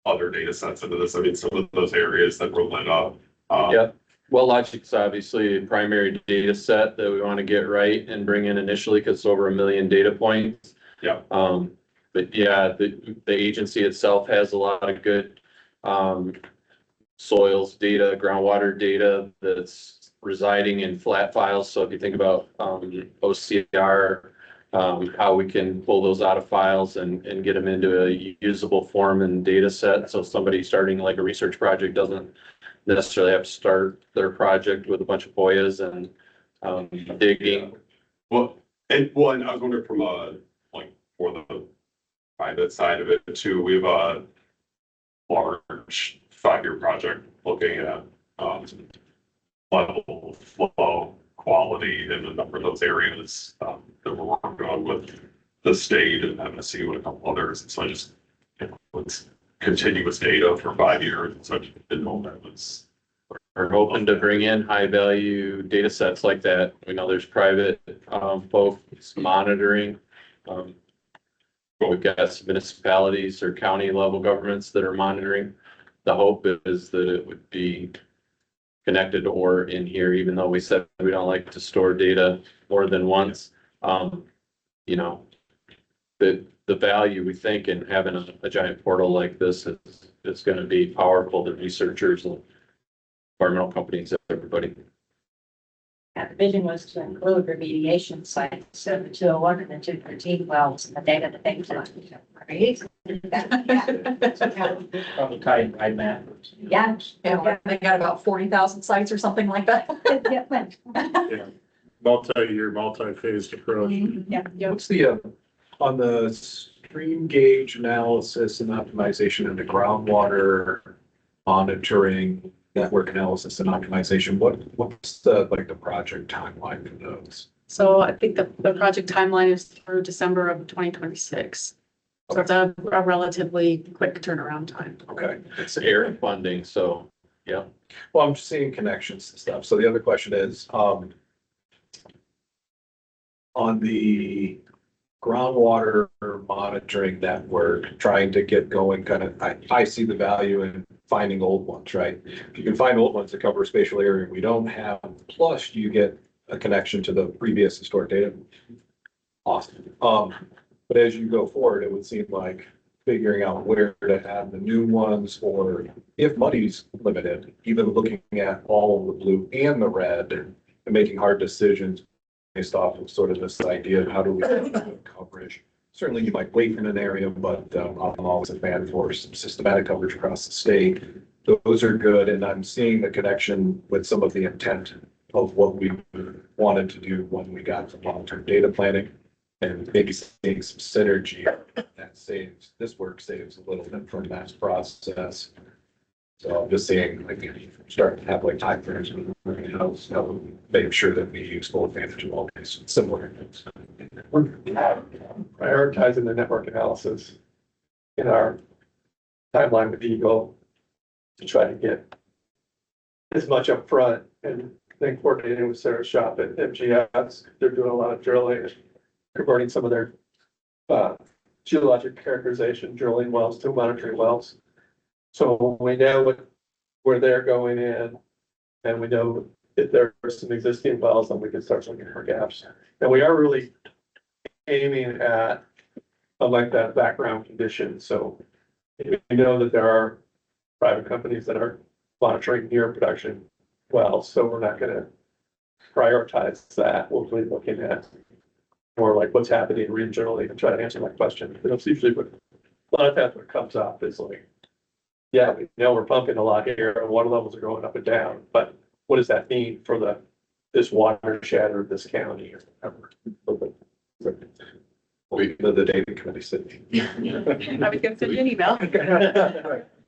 other data sets into this? I mean, some of those areas that were lit up. Yep. Well, Logic's obviously a primary data set that we want to get right and bring in initially because it's over 1 million data points. Yeah. But yeah, the agency itself has a lot of good soils data, groundwater data that's residing in flat files. So if you think about OCR, how we can pull those out of files and get them into a usable form and data set. So somebody starting like a research project doesn't necessarily have to start their project with a bunch of FOIAs and digging. Well, and I was wondering from for the private side of it too, we have a large 5-year project looking at level, flow, quality in a number of those areas that we're working on with the state and MSU and a couple others. And so it's continuous data for 5 years. And so I didn't know that was. We're hoping to bring in high value data sets like that. We know there's private folks monitoring. We've got some municipalities or county level governments that are monitoring. The hope is that it would be connected or in here, even though we said we don't like to store data more than once. The value we think in having a giant portal like this is going to be powerful to researchers and environmental companies, everybody. The vision was to include remediation sites, so the 201 and the 213 wells, and the data that they collect. Right? Probably tied by map. Yeah. They got about 40,000 sites or something like that. Yeah. Multi-year, multi-phased approach. Yeah. What's the, on the stream gauge analysis and optimization and the groundwater monitoring, network analysis and optimization, what's the project timeline for those? So I think the project timeline is through December of 2026. So it's a relatively quick turnaround time. Okay. It's air funding, so yeah. Well, I'm just seeing connections and stuff. So the other question is, on the groundwater monitoring network, trying to get going, I see the value in finding old ones, right? If you can find old ones that cover a spatial area we don't have, plus you get a connection to the previous historic data. Awesome. But as you go forward, it would seem like figuring out where to have the new ones, or if money's limited, even looking at all of the blue and the red and making hard decisions based off of sort of this idea of how do we have coverage. certainly you might wait in an area, but I'm always a fan for some systematic coverage across the state. Those are good, and I'm seeing the connection with some of the intent of what we wanted to do when we got to long-term data planning. And maybe seeing some synergy that saves, this work saves a little bit from that process. So I'm just saying, like, start to have like time frames, make sure that we use full advantage of all these similar things. We're prioritizing the network analysis in our timeline with Eagle to try to get as much upfront, and then coordinating with Sarah Shop at MGS. They're doing a lot of drilling, converting some of their geologic characterization drilling wells to monitoring wells. So we know where they're going in, and we know if there are some existing wells, then we can start looking for gaps. And we are really aiming at like that background condition. So we know that there are private companies that are monitoring near production wells, so we're not going to prioritize that. We'll be looking at more like what's happening regionally and try to answer that question. That's usually what a lot of times what comes up is like, yeah, we know we're pumping a lot here, and water levels are going up and down, but what does that mean for this watershed or this county or whatever? The data committee said. I was gonna send you an email.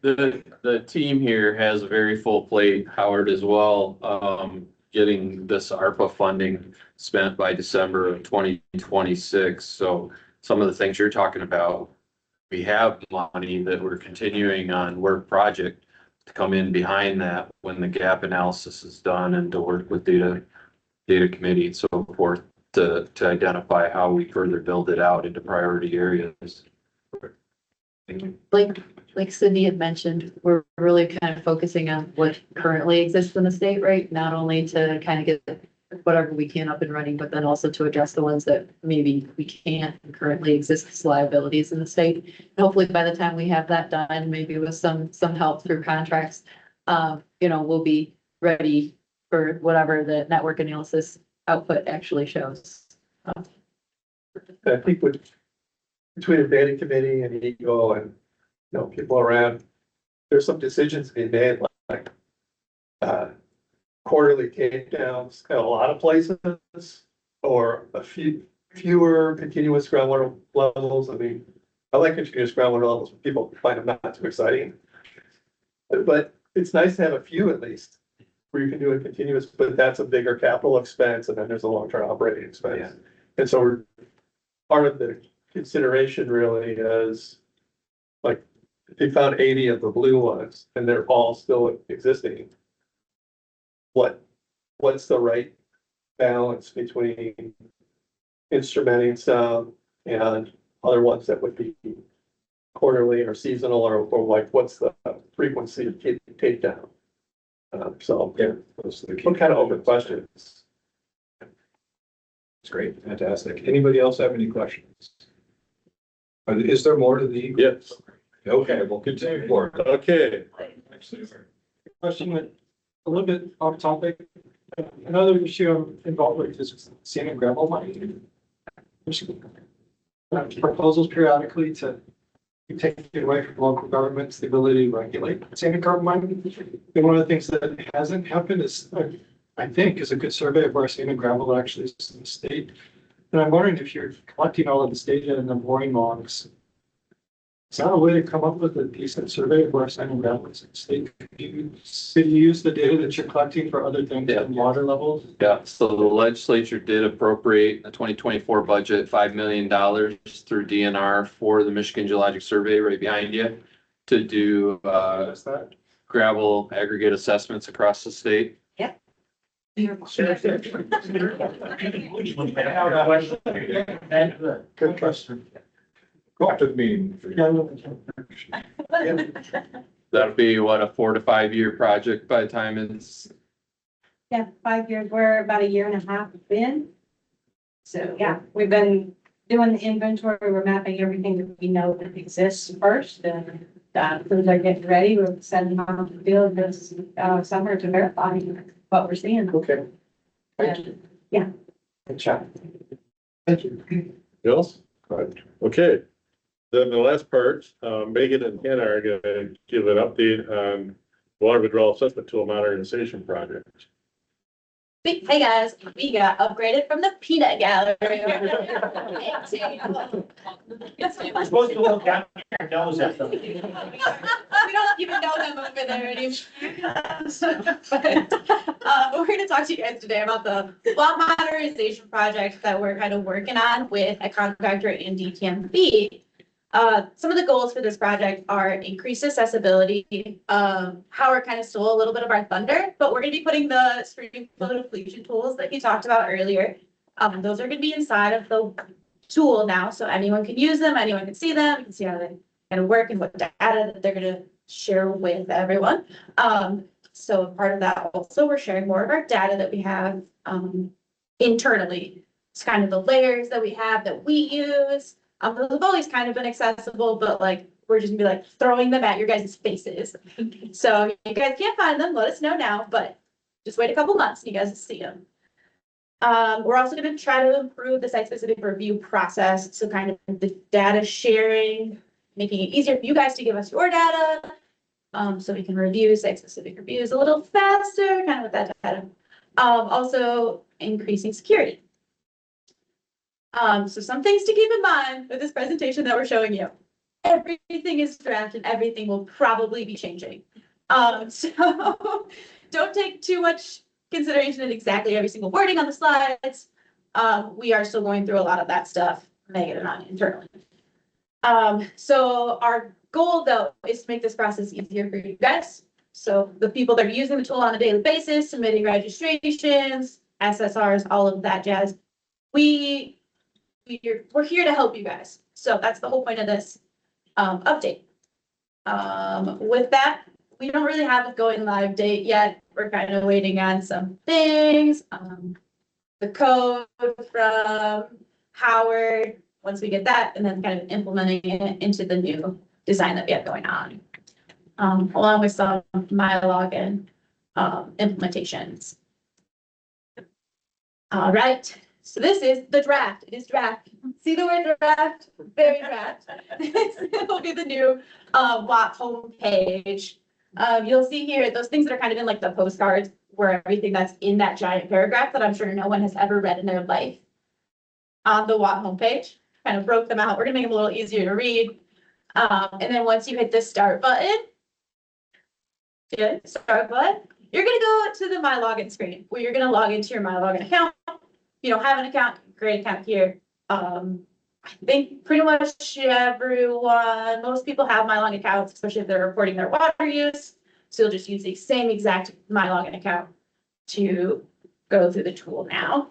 The team here has a very full plate, Howard, as well. Getting this ARPA funding spent by December of 2026. So some of the things you're talking about, we have money that we're continuing on work project to come in behind that when the gap analysis is done, and to work with data committee and so forth to identify how we further build it out into priority areas. Like Cindy had mentioned, we're really kind of focusing on what currently exists in the state, right? Not only to kind of get whatever we can up and running, but then also to address the ones that maybe we can't currently exist as liabilities in the state. And hopefully by the time we have that done, maybe with some help through contracts, we'll be ready for whatever the network analysis output actually shows. I think between the data committee and Eagle and, people around, there's some decisions to be made, like quarterly takedowns at a lot of places, or a fewer continuous groundwater levels. I mean, I like continuous groundwater levels, but people find them not too exciting. But it's nice to have a few at least, where you can do a continuous, but that's a bigger capital expense, and then there's a long-term operating expense. Yeah. And so part of the consideration really is, like, if you found 80 of the blue ones and they're all still existing, what's the right balance between instrumenting some and other ones that would be quarterly or seasonal, or like what's the frequency of takedown? So yeah, those are the kind of open questions. It's great, fantastic. Anybody else have any questions? Is there more to the? Yes. Okay, we'll continue forward. Okay. Question with a little bit off topic. Another issue I'm involved with is sand and gravel mining. There's proposals periodically to take it away from local governments, the ability to regulate sand and gravel mining. And one of the things that hasn't happened is, I think, is a good survey of where sand and gravel actually is in the state. And I'm wondering if you're collecting all of this data in the boring logs, is that a way to come up with a decent survey of where sand and gravel is in the state? Could you use the data that you're collecting for other things than water levels? Yeah, so the legislature did appropriate a 2024 budget, $5 million through DNR for the Michigan Geologic Survey right behind you to do gravel aggregate assessments across the state. Yep. Good question. Go after the meeting. That'll be what, a 4 to 5 year project by the time it's. Yeah, 5 years, we're about a year and a half in. So, yeah, we've been doing the inventory, we're mapping everything that we know that exists first, and as soon as they're getting ready, we're sending them out to the field this summer to verify what we're seeing. Okay. And, yeah. Good job. Thank you. Yes? Right, okay. Then the last part, Megan and Hannah are gonna give an update on water withdrawal assessment tool modernization project. Hey guys, we got upgraded from the peanut gallery. You're supposed to look down your nose at them. We don't even know them over there anymore. But we're gonna talk to you guys today about the lot modernization project that we're kind of working on with a contractor in DTMB. Some of the goals for this project are increased accessibility. Howard kind of stole a little bit of our thunder, but we're gonna be putting the stream flow depletion tools that he talked about earlier. Those are gonna be inside of the tool now, so anyone can use them, anyone can see them, you can see how they kind of work and what data that they're gonna share with everyone. So part of that also, we're sharing more of our data that we have internally. It's kind of the layers that we have that we use. Those have always kind of been accessible, but like, we're just gonna be like throwing them at your guys' faces. So you guys can't find them, let us know now, but just wait a couple months and you guys will see them. We're also gonna try to improve the site-specific review process, so kind of the data sharing, making it easier for you guys to give us your data, so we can review site-specific reviews a little faster, kind of with that data. Also increasing security. So some things to keep in mind with this presentation that we're showing you. Everything is draft and everything will probably be changing. So don't take too much consideration in exactly every single wording on the slides. We are still going through a lot of that stuff, Megan and I internally. So our goal though is to make this process easier for you guys. So the people that are using the tool on a daily basis, submitting registrations, SSRs, all of that jazz. We're here to help you guys. So that's the whole point of this update. With that, we don't really have a going live date yet. We're kind of waiting on some things. The code from Howard, once we get that, and then kind of implementing it into the new design that we have going on. Along with some MyLogin implementations. All right. So this is the draft. It is draft. See the word draft? Very draft. This will be the new WAP homepage. You'll see here those things that are kind of in like the postcards, where everything that's in that giant paragraph that I'm sure no one has ever read in their life. On the WAP homepage, kind of broke them out. We're gonna make them a little easier to read. And then once you hit the start button, you're gonna go to the MyLogin screen where you're gonna log into your MyLogin account. If you don't have an account, great account here. I think pretty much everyone, most people have MyLogin accounts, especially if they're reporting their water use. So you'll just use the same exact MyLogin account to go through the tool now.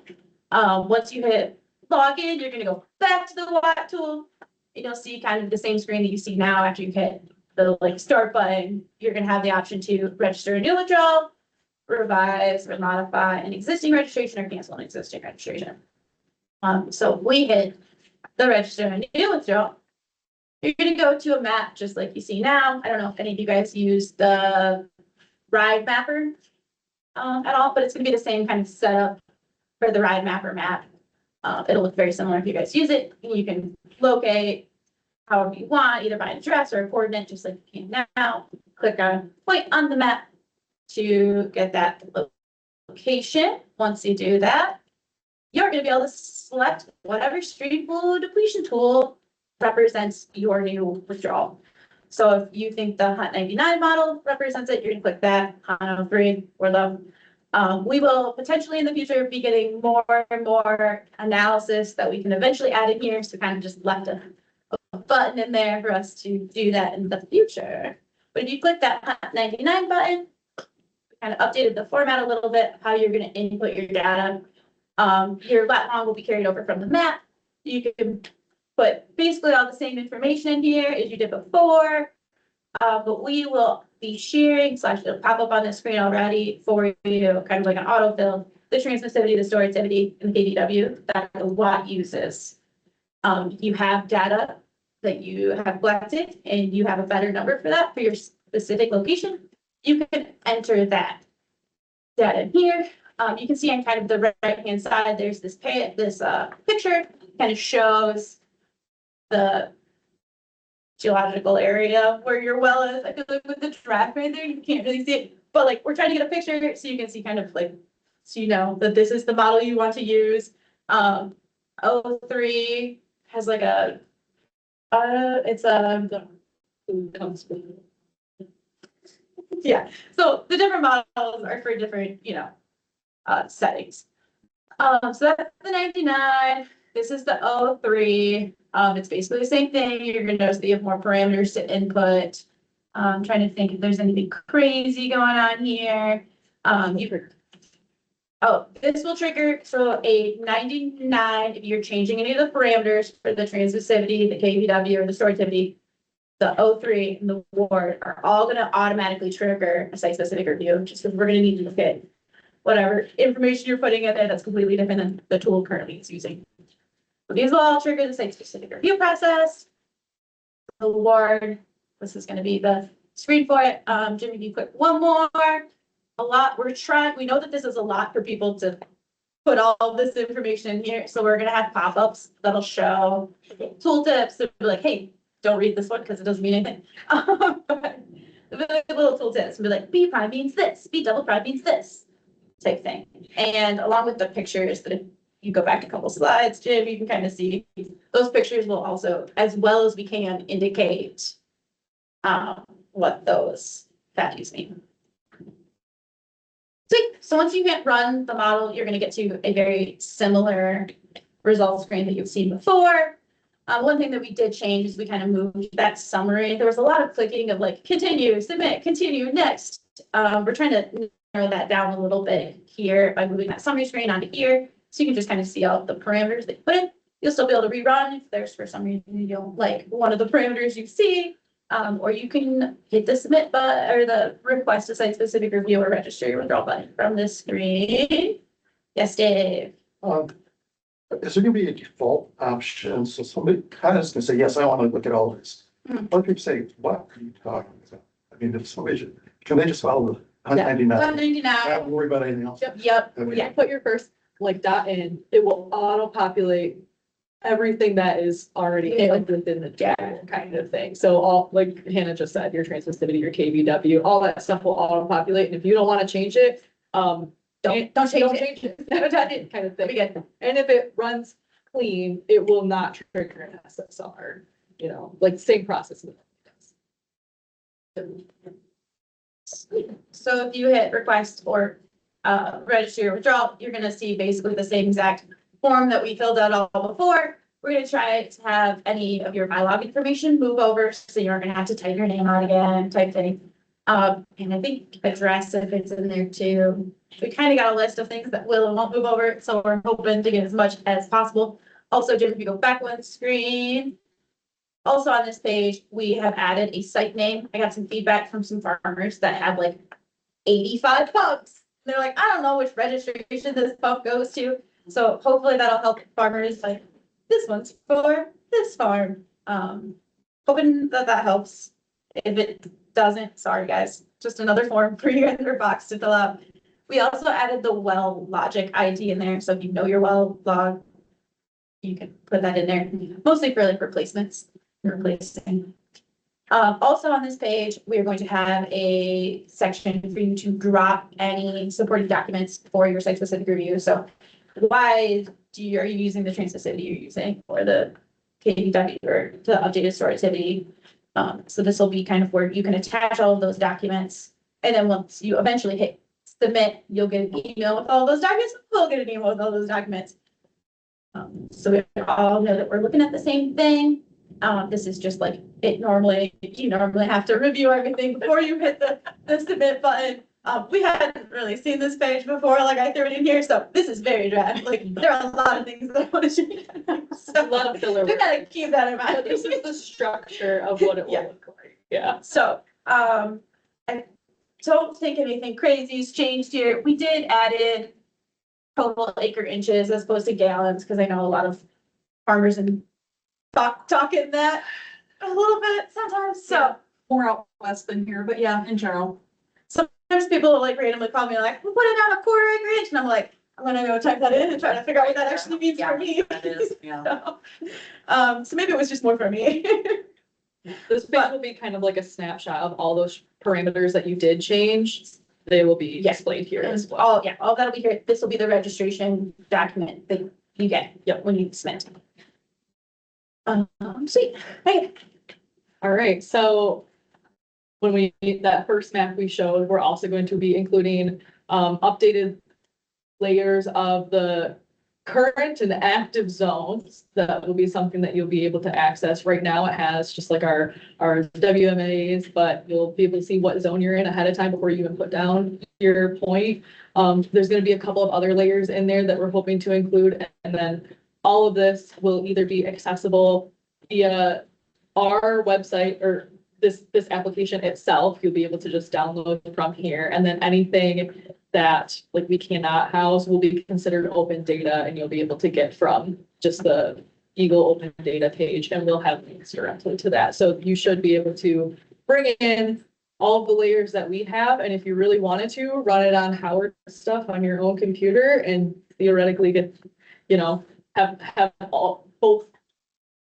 Once you hit login, you're gonna go back to the WAP tool. And you'll see kind of the same screen that you see now after you hit the like start button. You're gonna have the option to register a new withdrawal, revise or modify an existing registration, or cancel an existing registration. So we hit the register a new withdrawal. You're gonna go to a map just like you see now. I don't know if any of you guys use the Ride Mapper at all, but it's gonna be the same kind of setup for the Ride Mapper map. It'll look very similar if you guys use it. You can locate however you want, either by address or a coordinate, just like you can now. Click on a point on the map to get that location. Once you do that, you're going to be able to select whatever stream flow depletion tool represents your new withdrawal. So if you think the Hunt 99 model represents it, you're going to click that. Hunt 03 or low. We will potentially in the future be getting more and more analysis that we can eventually add in here. So kind of just left a button in there for us to do that in the future. But if you click that Hunt 99 button, kind of updated the format a little bit, how you're going to input your data. Your lat long will be carried over from the map. You can put basically all the same information in here as you did before, but we will be sharing, it'll pop up on the screen already for you, kind of like an autofill, the transmissivity, the storativity, and the KDW that the WAT uses. You have data that you have collected and you have a better number for that for your specific location. You can enter that data in here. You can see on kind of the right-hand side, there's this picture kind of shows the geological area where your well is. I feel like with the draft right there, you can't really see it. But like, we're trying to get a picture so you can see kind of like, so you know that this is the model you want to use. O3 has like a, it's a, yeah. So the different models are for different, you know, settings. So that's the 99. This is the O3. It's basically the same thing. You're gonna notice that you have more parameters to input. I'm trying to think if there's anything crazy going on here. This will trigger, so a 99, if you're changing any of the parameters for the transmissivity, the KVW, or the storativity, the O3 and the ward are all gonna automatically trigger a site-specific review, just because we're gonna need to look at whatever information you're putting in there that's completely different than the tool currently is using. So these will all trigger the site-specific review process. The ward, this is gonna be the screen for it. Jimmy, can you click one more? We know that this is a lot for people to put all this information in here, so we're gonna have pop-ups that'll show tooltips, that be like, hey, don't read this one because it doesn't mean anything. Little tooltips and be like, B prime means this, B double prime means this, type thing. And along with the pictures, that if you go back a couple slides, Jim, you can kind of see those pictures will also, as well as we can, indicate what those values mean. So once you hit run the model, you're going to get to a very similar result screen that you've seen before. One thing that we did change is we kind of moved that summary. There was a lot of clicking of like continue, submit, continue, next. We're trying to narrow that down a little bit here by moving that summary screen onto here. So you can just kind of see all the parameters that you put in. You'll still be able to rerun if there's for some reason you don't like one of the parameters you see. Or you can hit the submit button or the request a site-specific review or register your withdrawal button from the screen. Yes, Dave. Is there gonna be a default option? So somebody kind of is gonna say, yes, I want to look at all this. Other people say, what are you talking about? I mean, if somebody, can they just follow the 199? 199. Not worry about anything else. Yep. Okay. Yeah. Put your first like dot in, it will auto populate everything that is already within the tool kind of thing. So all, like Hannah just said, your transmissivity, your KVW, all that stuff will auto populate. And if you don't want to change it, don't change it. Don't touch it kind of thing. And if it runs clean, it will not trigger an SSR, you know, like same process. So if you hit request or register your withdrawal, you're gonna see basically the same exact form that we filled out all before. We're gonna try to have any of your MyLog information move over, so you're gonna have to type your name out again, type thing. And I think address if it's in there too. We kind of got a list of things that will and won't move over, so we're hoping to get as much as possible. Also, Jim, if you go back one screen. Also on this page, we have added a site name. I got some feedback from some farmers that have like 85 pumps. They're like, I don't know which registration this pump goes to. So hopefully that'll help farmers like, this one's for this farm. Hoping that that helps. If it doesn't, sorry guys, just another form for you in your box to fill out. We also added the well logic ID in there. So if you know your well log, you can put that in there, mostly for like replacements, replacing. Also on this page, we're going to have a section for you to drop any supporting documents for your site-specific review. So why are you using the transmissivity you're using or the KVW or the updated storativity? So this will be kind of where you can attach all of those documents. And then once you eventually hit submit, you'll get an email with all those documents. We'll get an email with all those documents. So we all know that we're looking at the same thing. This is just like it normally, you normally have to review everything before you hit the submit button. We hadn't really seen this page before, like I threw it in here, so this is very draft. Like there are a lot of things that I want to change. So A lot of filler we work. gotta keep that in mind. But this is the structure of what it will look like. Yeah. So, I don't think anything crazy's changed here. We did added total acre inches as opposed to gallons, because I know a lot of farmers and talking that a little bit sometimes, so. More out west than here, but yeah, in general. Sometimes people like randomly call me like, we put it on a quarter acre inch, and I'm like, I'm gonna go type that in and try to figure out what that actually means for me. That is, yeah. So maybe it was just more for me. This page will be kind of like a snapshot of all those parameters that you did change. They will be Yes. displayed here as well. All, yeah, all that'll be here. This will be the registration document that you get, when you submit. Sweet. Hey, All right, so when we, that first map we showed, we're also going to be including updated layers of the current and active zones. That will be something that you'll be able to access. Right now it has just like our WMAs, but you'll be able to see what zone you're in ahead of time before you even put down your point. There's gonna be a couple of other layers in there that we're hoping to include, and then all of this will either be accessible via our website or this application itself. You'll be able to just download from here, and then anything that like we cannot house will be considered open data, and you'll be able to get from just the Eagle Open Data page, and we'll have links directly to that. So you should be able to bring in all of the layers that we have, and if you really wanted to, run it on Howard stuff on your own computer and theoretically get, have all both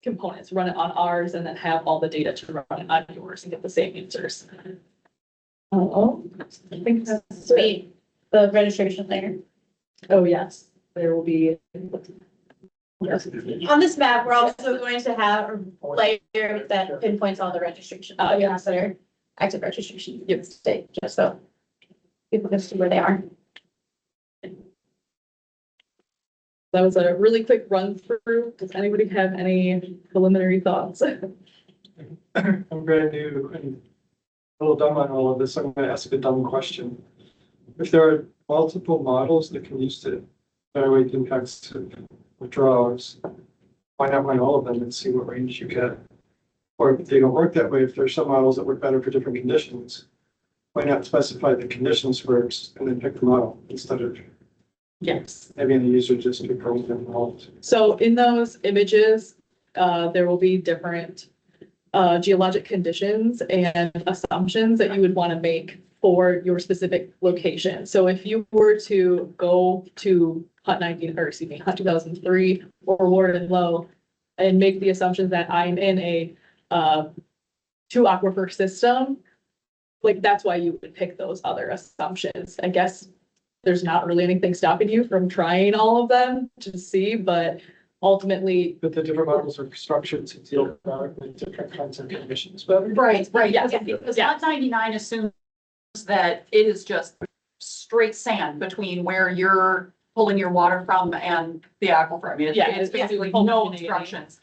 components, run it on ours, and then have all the data to run it on yours and get the same answers. Oh, I think that's sweet. The registration layer. Oh, yes, there will be. On this map, we're also going to have a layer that pinpoints all the registration. Yes, that are active registration in the state, just so people can see where they are. That was a really quick run through. Does anybody have any preliminary thoughts? I'm brand new and a little dumb on all of this. I'm gonna ask a dumb question. If there are multiple models that can use to evaluate the impacts of withdrawals, why not run all of them and see what range you get? Or if they don't work that way, if there's some models that work better for different conditions, why not specify the conditions first and then pick the model instead of Yes. having the user just pick from them all? So in those images, there will be different geologic conditions and assumptions that you would want to make for your specific location. So if you were to go to Hunt 2003 or Warden Low and make the assumption that I'm in a two aquifer system, like that's why you would pick those other assumptions. I guess there's not really anything stopping you from trying all of them to see, but ultimately. But the different models are structured to deal with different kinds of conditions better. Right, Yeah. because Lot 99 assumes that it is just straight sand between where you're pulling your water from and the aquifer. I mean, it's basically no obstructions.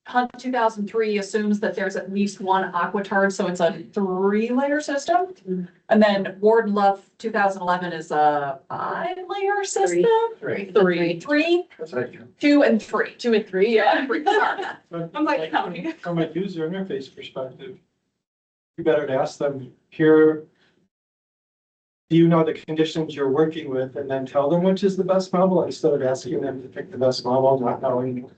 Hunt 2003 assumes that there's at least one aquitard, so it's a 3-layer system. And then Warden Love 2011 is a 5-layer system. Three. 2 and 3. 2 and 3, yeah. I'm like counting. From a user interface perspective, you better to ask them here, do you know the conditions you're working with, and then tell them which is the best model instead of asking them to pick the best model, not knowing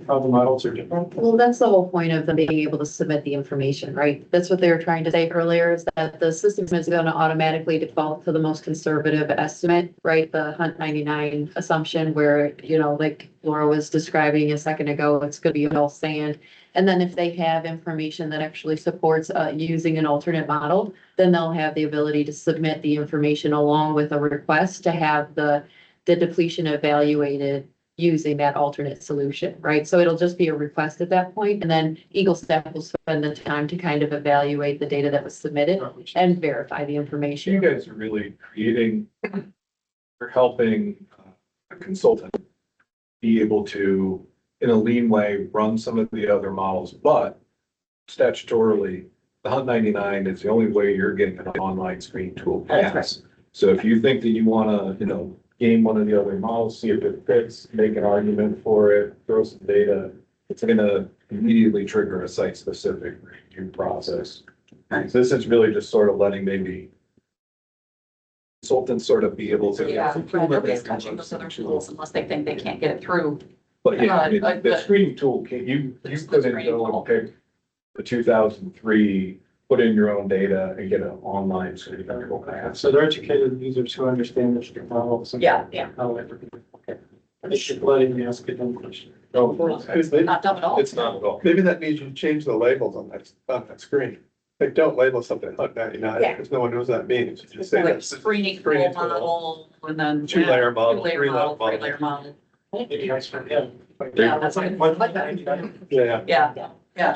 how the models are different. Well, that's the whole point of them being able to submit the information, right? That's what they were trying to say earlier, is that the system is going to automatically default to the most conservative estimate, right? The Hunt 99 assumption where, like Laura was describing a second ago, it's going to be all sand. And then if they have information that actually supports using an alternate model, then they'll have the ability to submit the information along with a request to have the depletion evaluated using that alternate solution, right? So it'll just be a request at that point, and then Eagle staff will spend the time to kind of evaluate the data that was submitted and verify the information. You guys are really creating, or helping a consultant be able to, in a lean way, run some of the other models, but statutorily, the Hunt 99 is the only way you're getting an online screening tool pass. So if you think that you want to, game one of the other models, see if it fits, make an argument for it, throw some data, it's going to immediately trigger a site-specific review process. So this is really just sort of letting maybe consultants sort of be able to. Nobody's touching those other tools unless they think they can't get it through. But yeah, I mean, the screening tool, you couldn't go and pick the 2003 put in your own data and get it online so you can go back. So they're educated users who understand this technology. Yeah, yeah. How it, okay. I should letting me ask a dumb question. No, Not dumb at all. it's not at all. Maybe that means you change the labels on that screen. Like, don't label something Hunt 99, Yeah. because no one knows what that means. You just say Like that's screening screening full model and then. two-layer model, Two-layer three-layer model, model. three-layer model. Maybe that's for him. Yeah, that's like. Yeah. Yeah, yeah.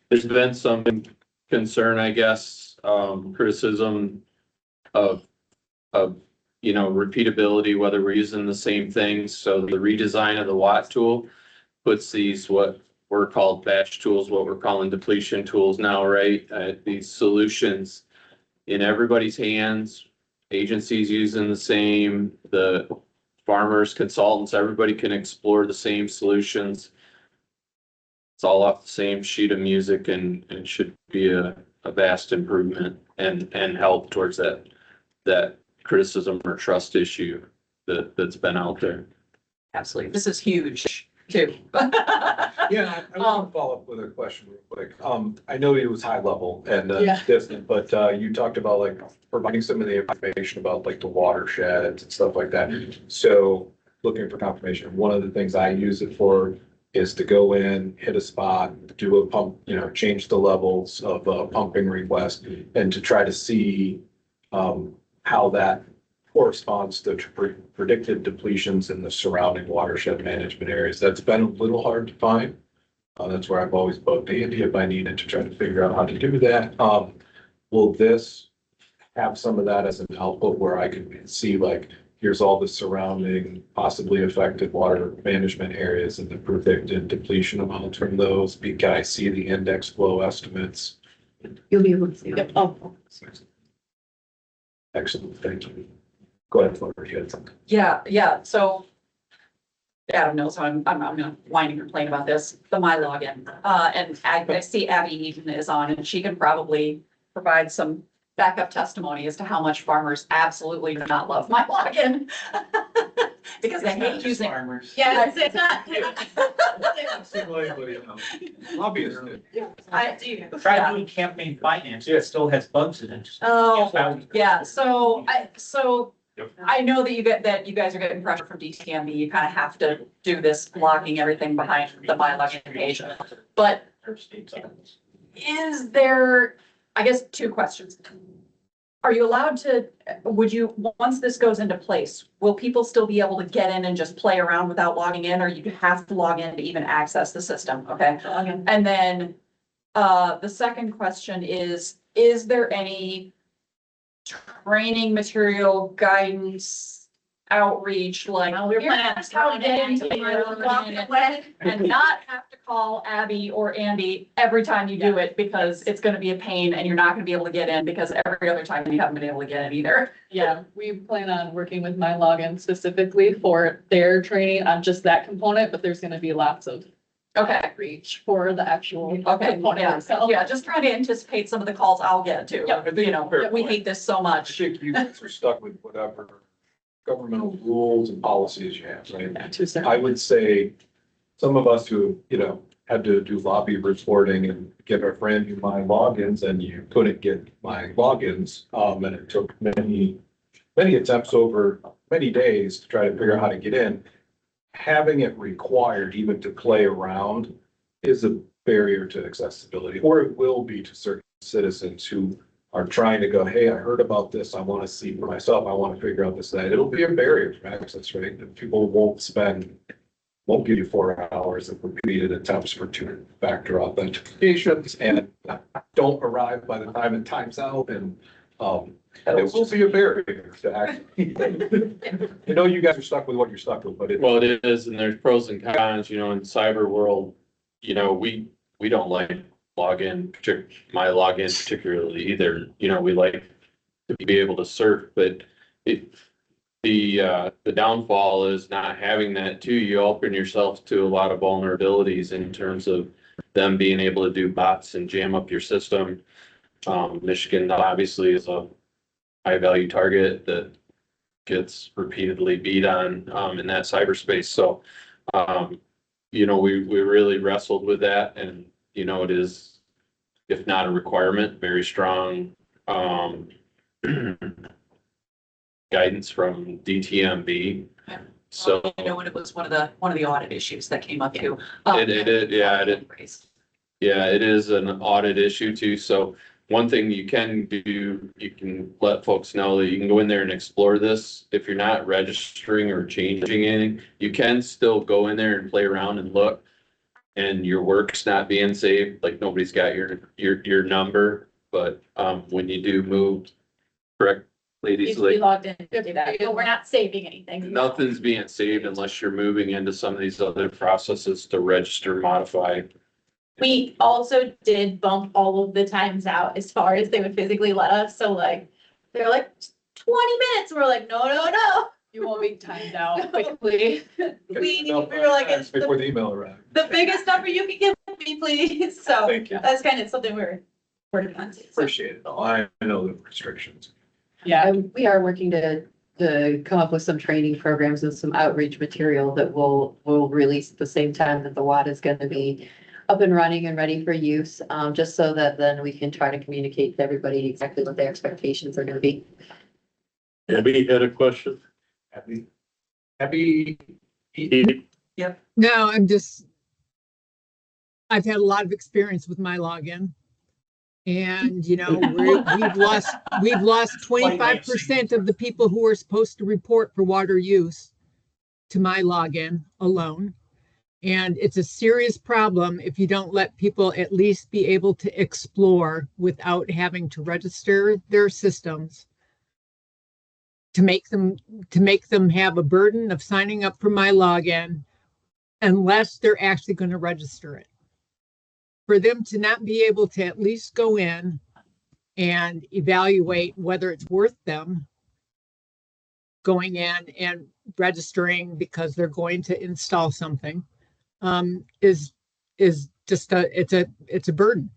There's been some concern, I guess, criticism of, repeatability, whether we're using the same things. So the redesign of the Watt tool puts these, what were called batch tools, what we're calling depletion tools now, right? These solutions in everybody's hands, agencies using the same, the farmers, consultants, everybody can explore the same solutions. It's all off the same sheet of music and it should be a vast improvement and help towards that criticism or trust issue that's been out there. Absolutely. This is huge too. Yeah, I want to follow up with a question real quick. I know it was high level and Yeah. distant, but you talked about like providing some of the information about like the watersheds and stuff like that. So looking for confirmation, one of the things I use it for is to go in, hit a spot, do a pump, change the levels of a pumping request and to try to see how that corresponds to predicted depletions in the surrounding watershed management areas. That's been a little hard to find. That's where I've always bugged Andy if I needed to try to figure out how to do that. Will this have some of that as an output where I can see like, here's all the surrounding possibly affected water management areas and the predicted depletion amounts from those? Can I see the index flow estimates? You'll be able to see. Yep. It. Oh, Excellent, thank you. Go ahead, Flora, you had something. yeah. So Adam knows how I'm gonna whine and complain about this, my login. And I see Abby Eden is on and she can probably provide some backup testimony as to how much farmers absolutely do not love my login. Because they hate using. Farmers. Yeah, it's not. Lobbyists. I do. Try doing campaign finance, it still has bugs in it. Oh, yeah, so I know that you guys are getting pressure from DTMB, you kind of have to do this blocking everything behind the my login page. But is there, I guess, two questions. Are you allowed to, once this goes into place, will people still be able to get in and just play around without logging in, or you have to log in to even access the system, okay? And then, the second question is there any training material, guidance, outreach, like, We're here's planning how to get into on your login and not have to call Abby or Andy every time you do it, because it's gonna be a pain and you're not gonna be able to get in, because every other time you haven't been able to get in either. Yeah, we plan on working with My Login specifically for their training on just that component, but there's gonna be lots of Okay. outreach for the actual Okay, component yeah, itself. yeah, just trying to anticipate some of the calls I'll get too. We hate this so I much. think you guys are stuck with whatever governmental rules and policies you have, right? I would say some of us who, had to do lobby reporting and give a brand new my logins and you couldn't get my logins. And it took many attempts over many days to try to figure out how to get in. Having it required even to play around is a barrier to accessibility, or it will be to certain citizens who are trying to go, hey, I heard about this. I want to see for myself. I want to figure out this, that. It'll be a barrier to access, right? And people won't give you 4 hours of repeated attempts for two-factor authentications and don't arrive by the time it times out. And it will be a barrier to actually. You guys are stuck with what you're stuck with, but Well, it is, and there's pros and cons, in cyber world, we don't like my login particularly either. We like to be able to surf, but the downfall is not having that too. You open yourself to a lot of vulnerabilities in terms of them being able to do bots and jam up your system. Michigan obviously is a high value target that gets repeatedly beat on in that cyberspace. So, we really wrestled with that, and it is if not a requirement, very strong, guidance from DTMB. So. I know it was one of the audit issues that came up too. Yeah, it is an audit issue too. So one thing you can do, you can let folks know that you can go in there and explore this. If you're not registering or changing anything, you can still go in there and play around and look. And your work's not being saved, like nobody's got your number, but when you do move, correct, ladies, Needs to be like logged in to do that, but we're not saving anything. nothing's being saved unless you're moving into some of these other processes to register, modify. We also did bump all of the times out as far as they would physically let us, so like, they're like 20 minutes, we're like, no. You won't be timed out quickly. We were like, it's Before the email arrived. the biggest number you can give me, please, so Thank you. that's kind of something we're working on. So, Appreciate it. though. I know the restrictions. Yeah, And we are working to come up with some training programs and some outreach material that we'll release at the same time that the WAD is gonna be up and running and ready for use, just so that then we can try to communicate to everybody exactly what their expectations are gonna be. Abby had a question. Happy. No, I've had a lot of experience with my login. And, you know, we've lost 25% of the people who are supposed to report for water use to my login alone. And it's a serious problem if you don't let people at least be able to explore without having to register their systems to make them have a burden of signing up for my login unless they're actually going to register it. For them to not be able to at least go in and evaluate whether it's worth them going in and registering because they're going to install something, is just it's a burden.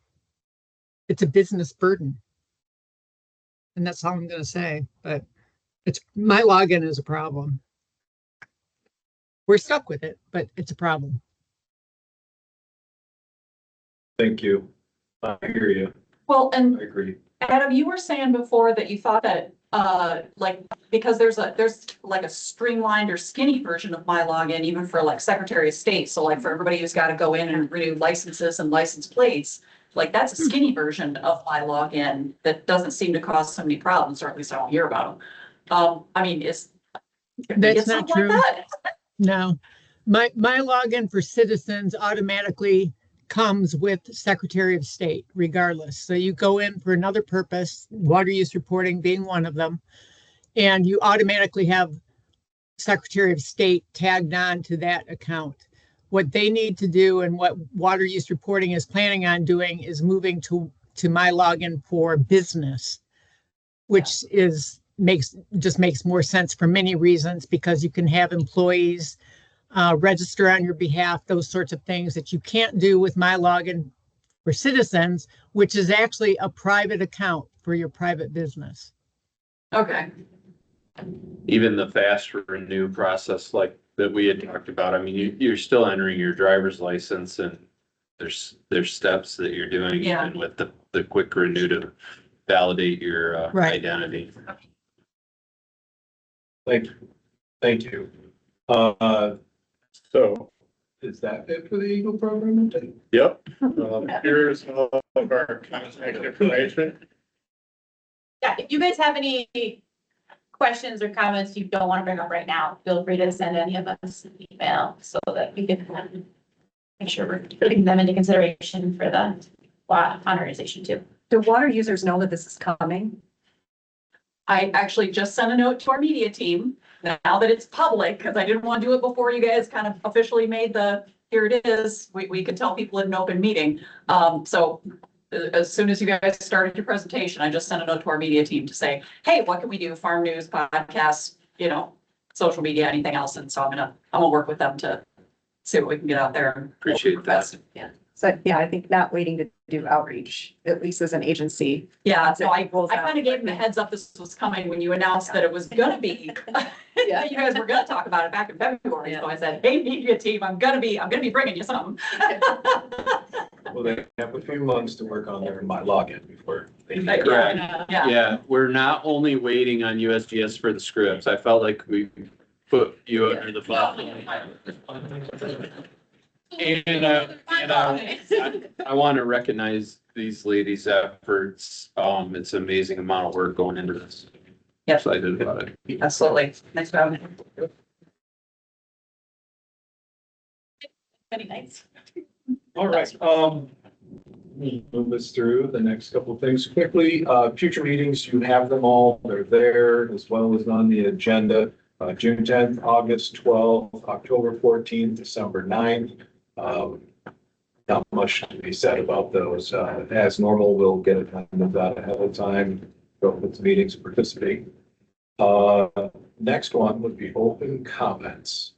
It's a business burden. And that's all I'm going to say, but my login is a problem. We're stuck with it, but it's a problem. Thank you. I hear you. well, and I agree. Adam, you were saying before that you thought that, like, because there's like a streamlined or skinny version of my login, even for like Secretary of State. So like for everybody who's got to go in and renew licenses and license plates, like that's a skinny version of my login that doesn't seem to cause so many problems, or at least I don't hear about them. I mean, That's not something true. like that? No, my login for citizens automatically comes with Secretary of State regardless. So you go in for another purpose, water use reporting being one of them, and you automatically have Secretary of State tagged on to that account. What they need to do and what water use reporting is planning on doing is moving to my login for business, which makes more sense for many reasons, because you can have employees register on your behalf, those sorts of things that you can't do with my login for citizens, which is actually a private account for your private business. Okay. Even the fast renew process like that we had talked about, I mean, you're still entering your driver's license and there's steps that you're doing. Yeah. And with the quick renew to validate your Right. identity. Thank you. So, Is that it for the Eagle program? yep, here's all of our contact information. Yeah, if you guys have any questions or comments you don't want to bring up right now, feel free to send any of us an email so that we can make sure we're putting them into consideration for the modernization too. Do water users know that this is coming? I actually just sent a note to our media team now that it's public, because I didn't want to do it before you guys kind of officially made here it is. We could tell people in an open meeting. So as soon as you guys started your presentation, I just sent a note to our media team to say, hey, what can we do? Farm news, podcasts, social media, anything else. And so I'm gonna work with them to see what we can get out there. And Appreciate that. Yeah. So, yeah, I think not waiting to do outreach, at least as an agency. Yeah, so I rolls kind of gave them the heads up this was coming when you announced that it was gonna be. Yeah. You guys were gonna talk about it back in February, so I said, hey, media team, I'm gonna be bringing you something. Well, they have a few months to work on their my login before they. Correct. Yeah. Yeah, we're not only waiting on USGS for the scripts. I felt like we put you under the bus. I want to recognize these ladies' efforts. It's an amazing amount of work going into this. Yep. Excited about it. Absolutely. Nice job. Many nights. All right, move this through the next couple of things quickly. Future meetings, you have them all. They're there as well as on the agenda. June tenth, August twelfth, October 14th, December 9th. Not much to be said about those. As normal, we'll get a time of that ahead of time, go with the meetings, participate. Next one would be open comments.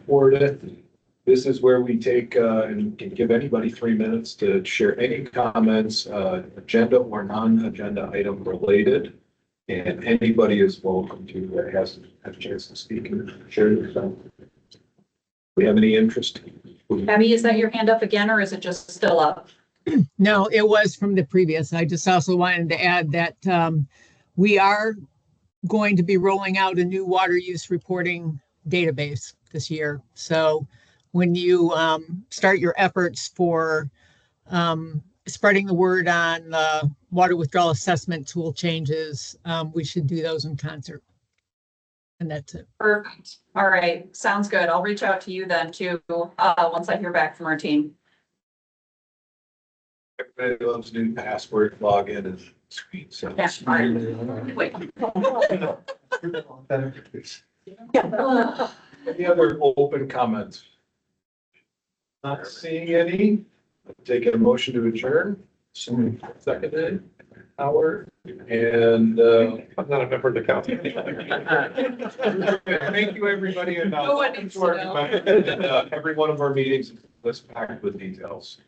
Forward it. This is where we take, and can give anybody 3 minutes to share any comments, agenda or non-agenda item related. And anybody is welcome to, has a chance to speak and share yourself. We have any interest? Abby, is that your hand up again, or is it just still up? No, it was from the previous. I just also wanted to add that we are going to be rolling out a new water use reporting database this year. So when you start your efforts for spreading the word on the water withdrawal assessment tool changes, we should do those in concert. And that's it. Perfect. All right. Sounds good. I'll reach out to you then too, once I hear back from our team. Everybody loves new password, login is sweet, so. Yeah. Wait. Any other open comments? Not seeing any. Take a motion to adjourn. Seconded, Howard, and I'm not a member of the council. Thank you, everybody, and No one needs to know. every one of our meetings is packed with details.